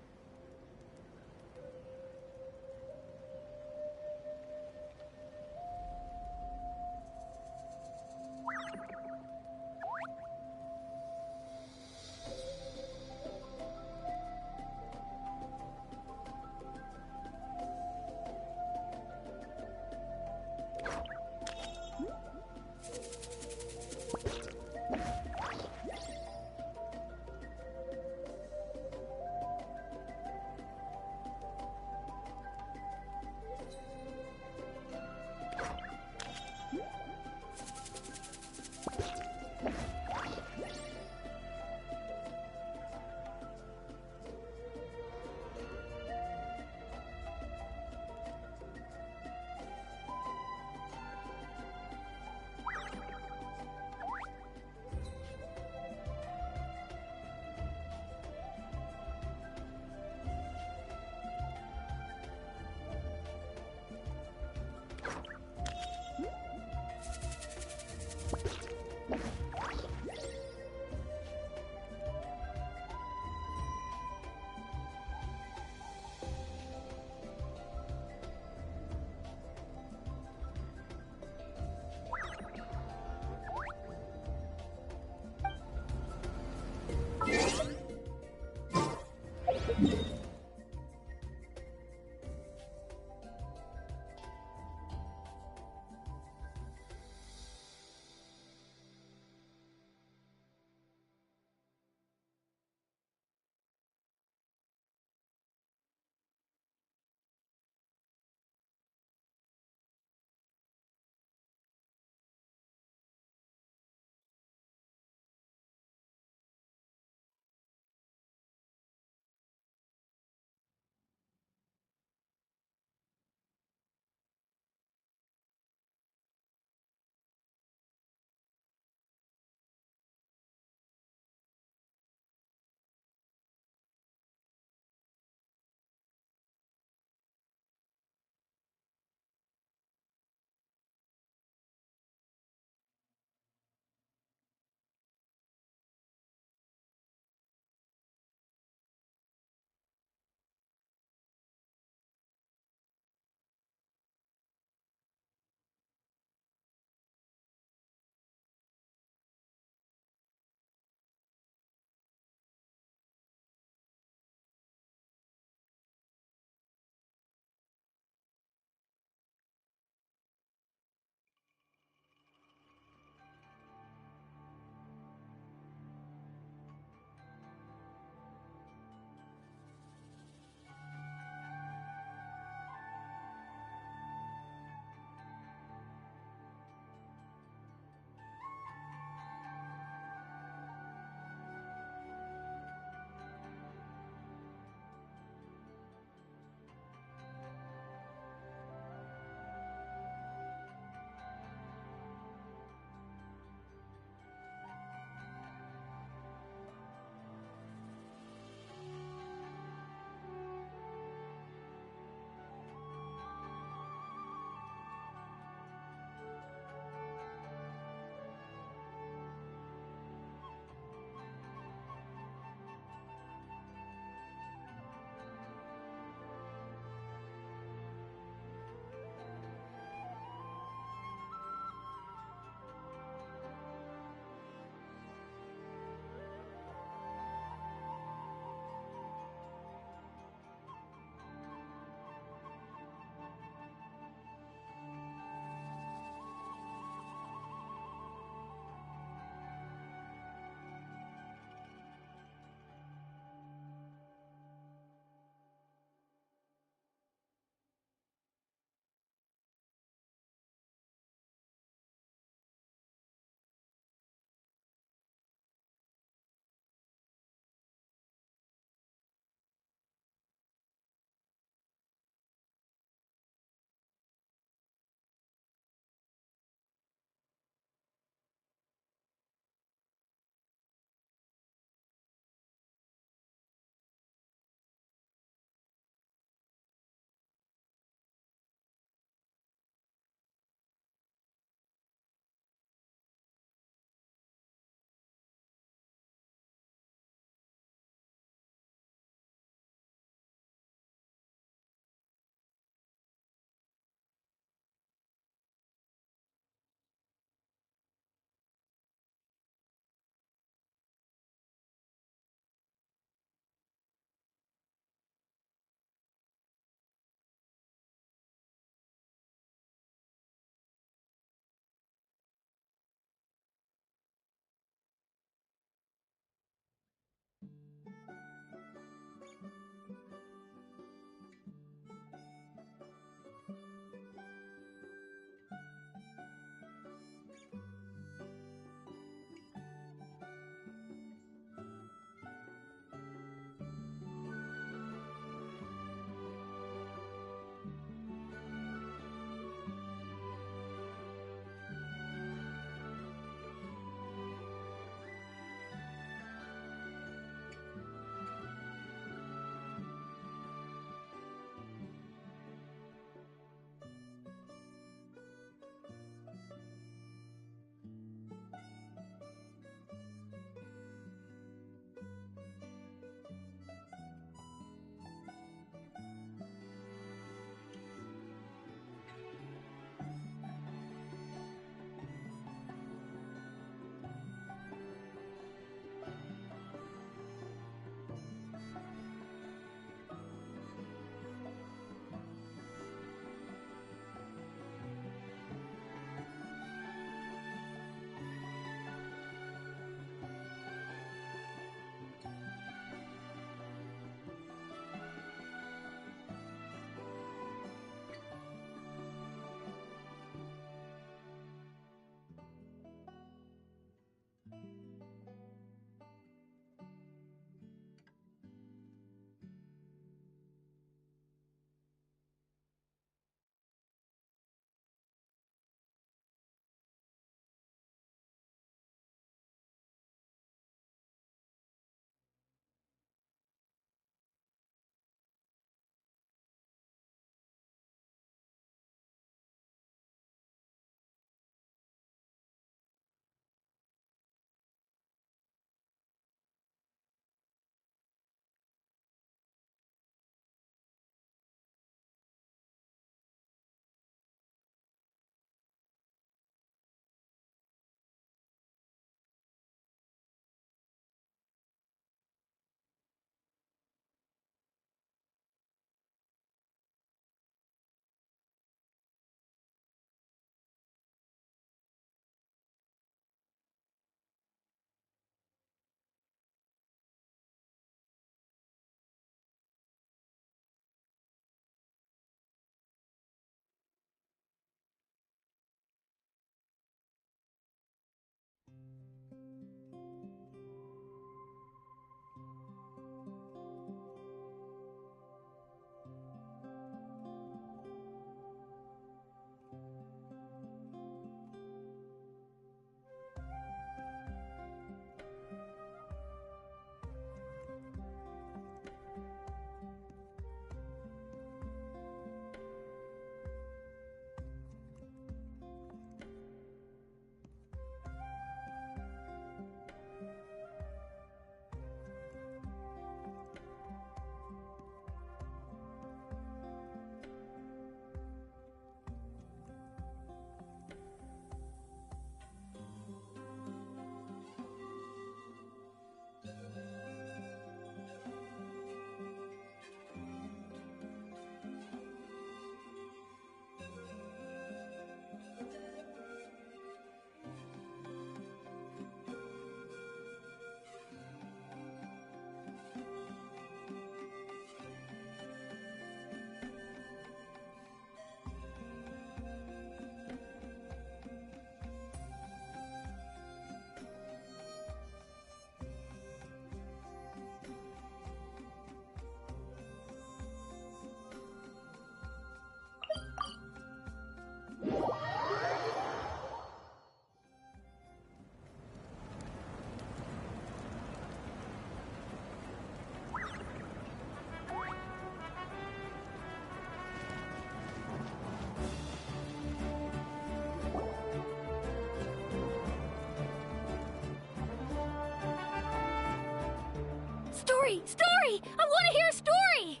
Story! Story! I want to hear a story!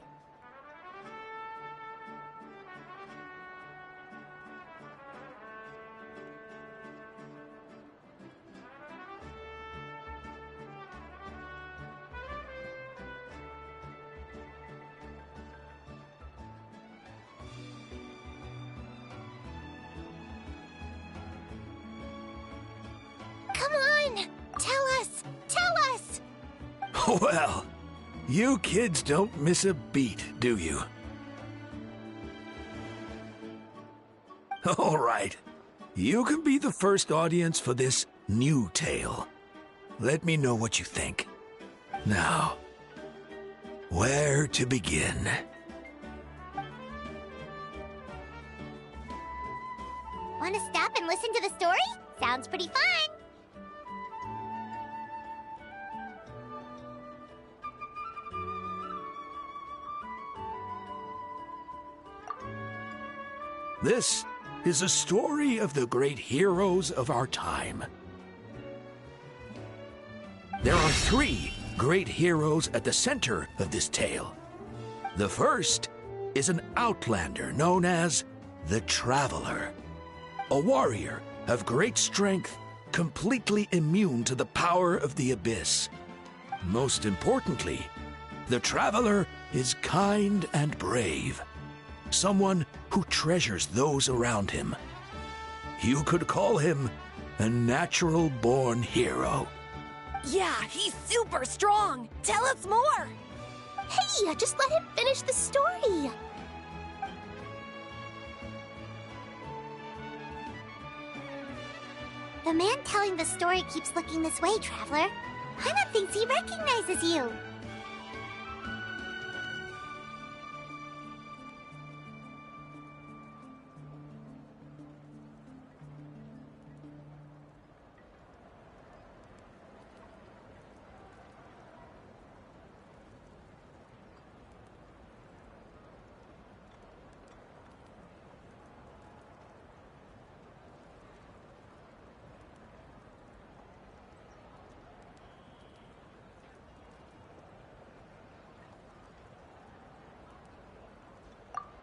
Come on! Tell us! Tell us! Well, you kids don't miss a beat, do you? All right. You can be the first audience for this new tale. Let me know what you think. Now, where to begin? Want to stop and listen to the story? Sounds pretty fun! This is a story of the great heroes of our time. There are 3 great heroes at the center of this tale. The first is an outlander known as the Traveler, a warrior of great strength, completely immune to the power of the abyss. Most importantly, the Traveler is kind and brave, someone who treasures those around him. You could call him a natural-born hero. Yeah, he's super strong! Tell us more! Hey, just let him finish the story! The man telling the story keeps looking this way, Traveler. Paimon thinks he recognizes you.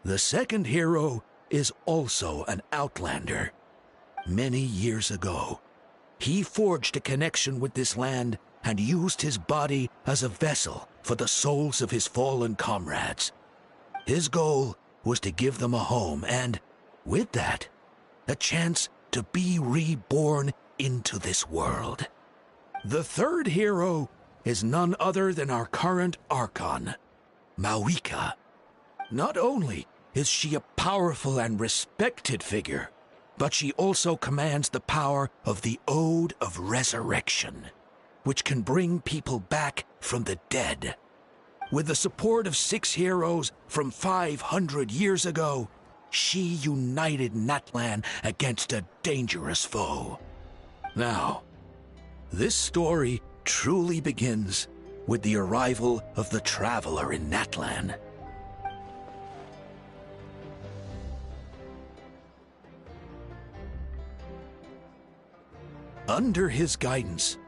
The second hero is also an outlander. Many years ago, he forged a connection with this land and used his body as a vessel for the souls of his fallen comrades. His goal was to give them a home and, with that, a chance to be reborn into this world. The third hero is none other than our current Archon, Mawika. Not only is she a powerful and respected figure, but she also commands the power of the Ode of Resurrection, which can bring people back from the dead. With the support of 6 heroes from 500 years ago, she united Natlan against a dangerous foe. Now, this story truly begins with the arrival of the Traveler in Natlan. Under his guidance,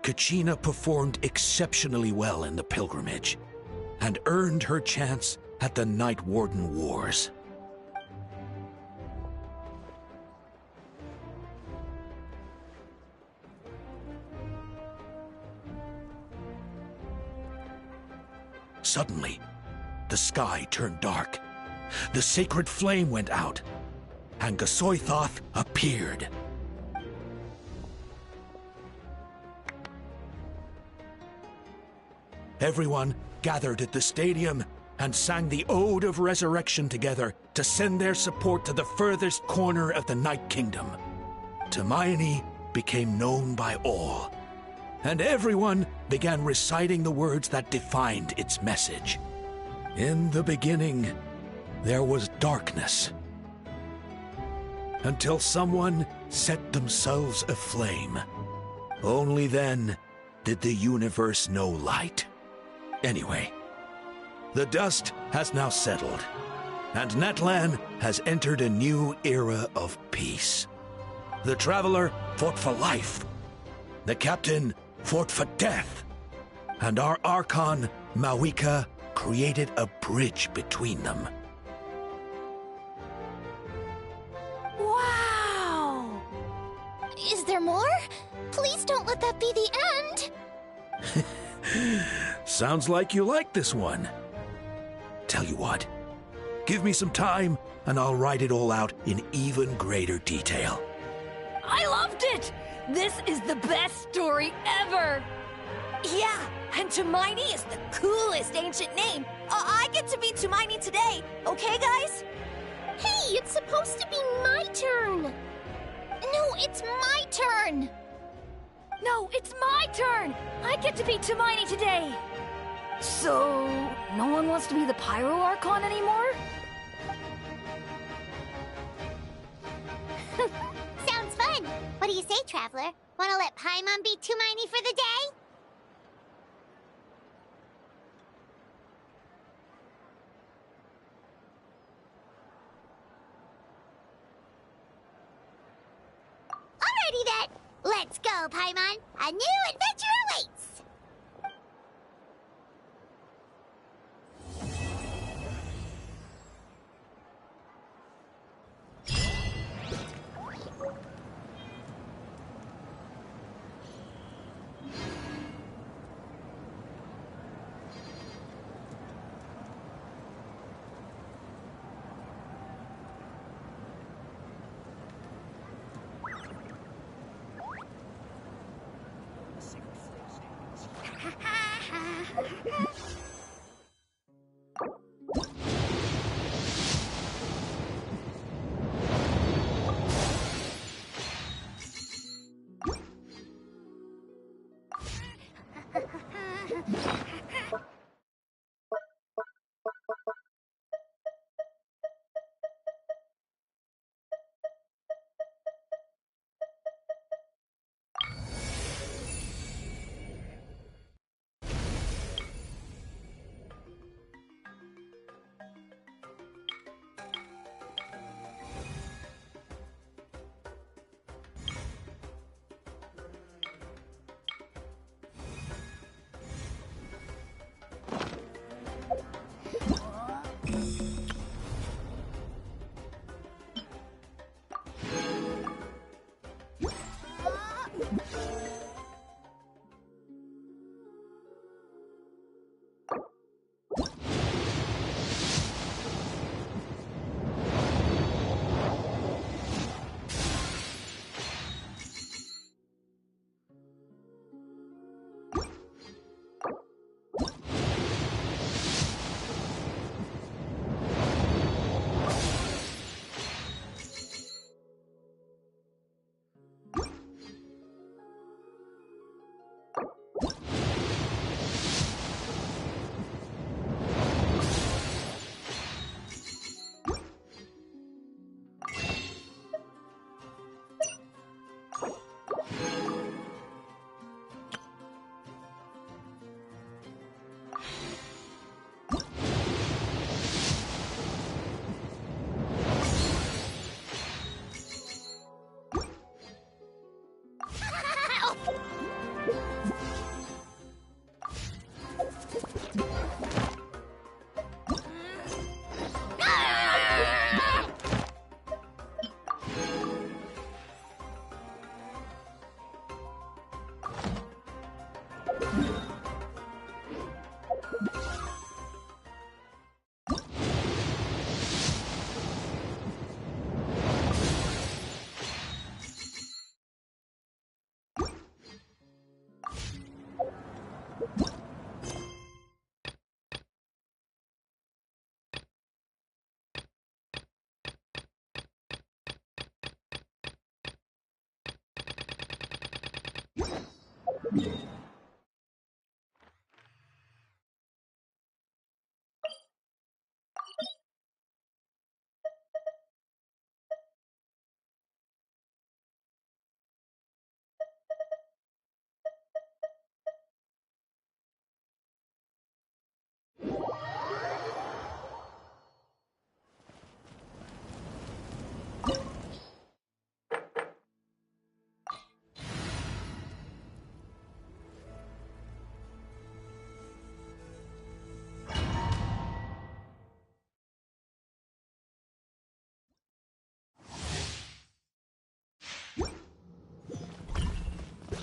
Kachina performed exceptionally well in the pilgrimage and earned her chance at the Night Warden Wars. Suddenly, the sky turned dark, the sacred flame went out, and Gasoithoth appeared. Everyone gathered at the stadium and sang the Ode of Resurrection together to send their support to the furthest corner of the Night Kingdom. Hermione became known by all, and everyone began reciting the words that defined its message. In the beginning, there was darkness, until someone set themselves aflame. Only then did the universe know light. Anyway, the dust has now settled, and Natlan has entered a new era of peace. The Traveler fought for life. The Captain fought for death. and our Archon, Mawika, created a bridge between them. Wow! Is there more? Please don't let that be the end! Sounds like you like this one. Tell you what, give me some time and I'll write it all out in even greater detail. I loved it! This is the best story ever! Yeah, and Tumaini is the coolest ancient name. I get to be Tumaini today, okay, guys? Hey, it's supposed to be my turn! No, it's my turn! No, it's my turn! I get to be Tumaini today! So, no one wants to be the Pyro Archon anymore? Sounds fun! What do you say, Traveler? Wanna let Paimon be Tumaini for the day? Alrighty then! Let's go, Paimon! A new adventure awaits!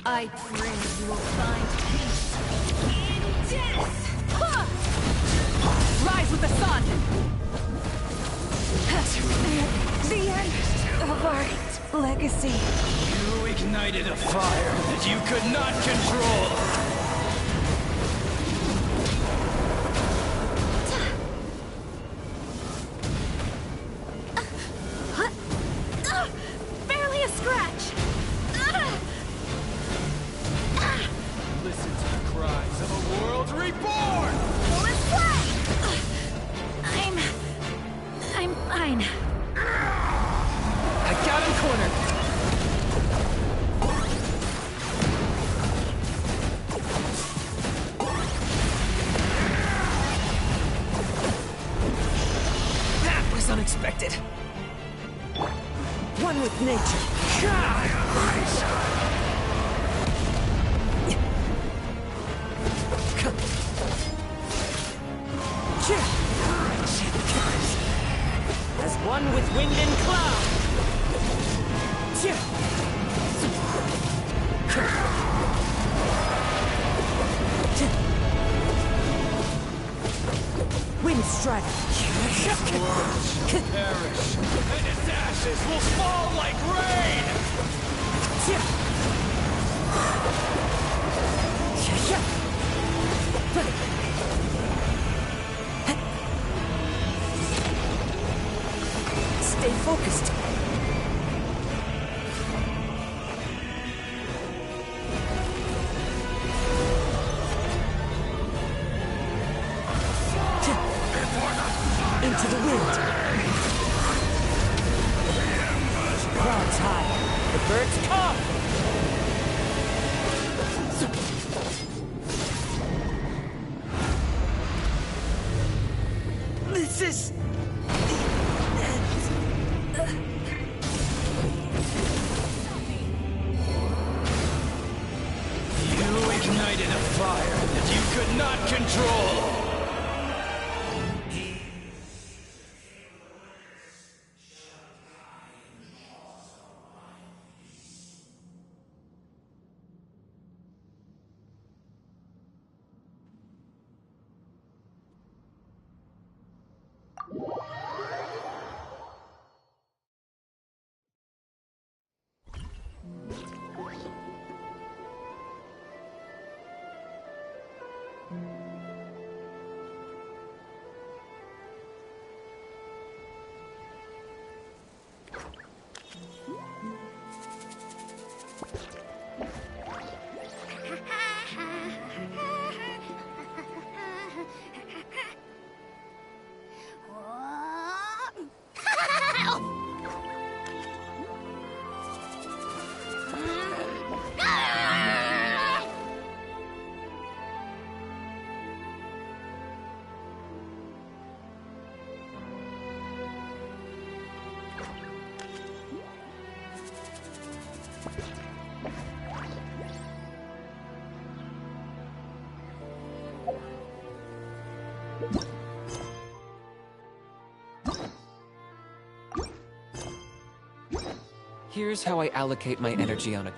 I pray you will find peace in death! Ha! Rise with the sun! The end of our legacy. You ignited a fire that you could not control. Barely a scratch! Listen to the cries of a world reborn! Let's play! I'm fine. I got him cornered. That was unexpected. One with nature. As one with wind and cloud. Wind strike. Perish, and its ashes will fall like rain! Stay focused. Into the wind. Clouds high. The birds come. This is You ignited a fire that you could not control! Here's how I allocate my energy on a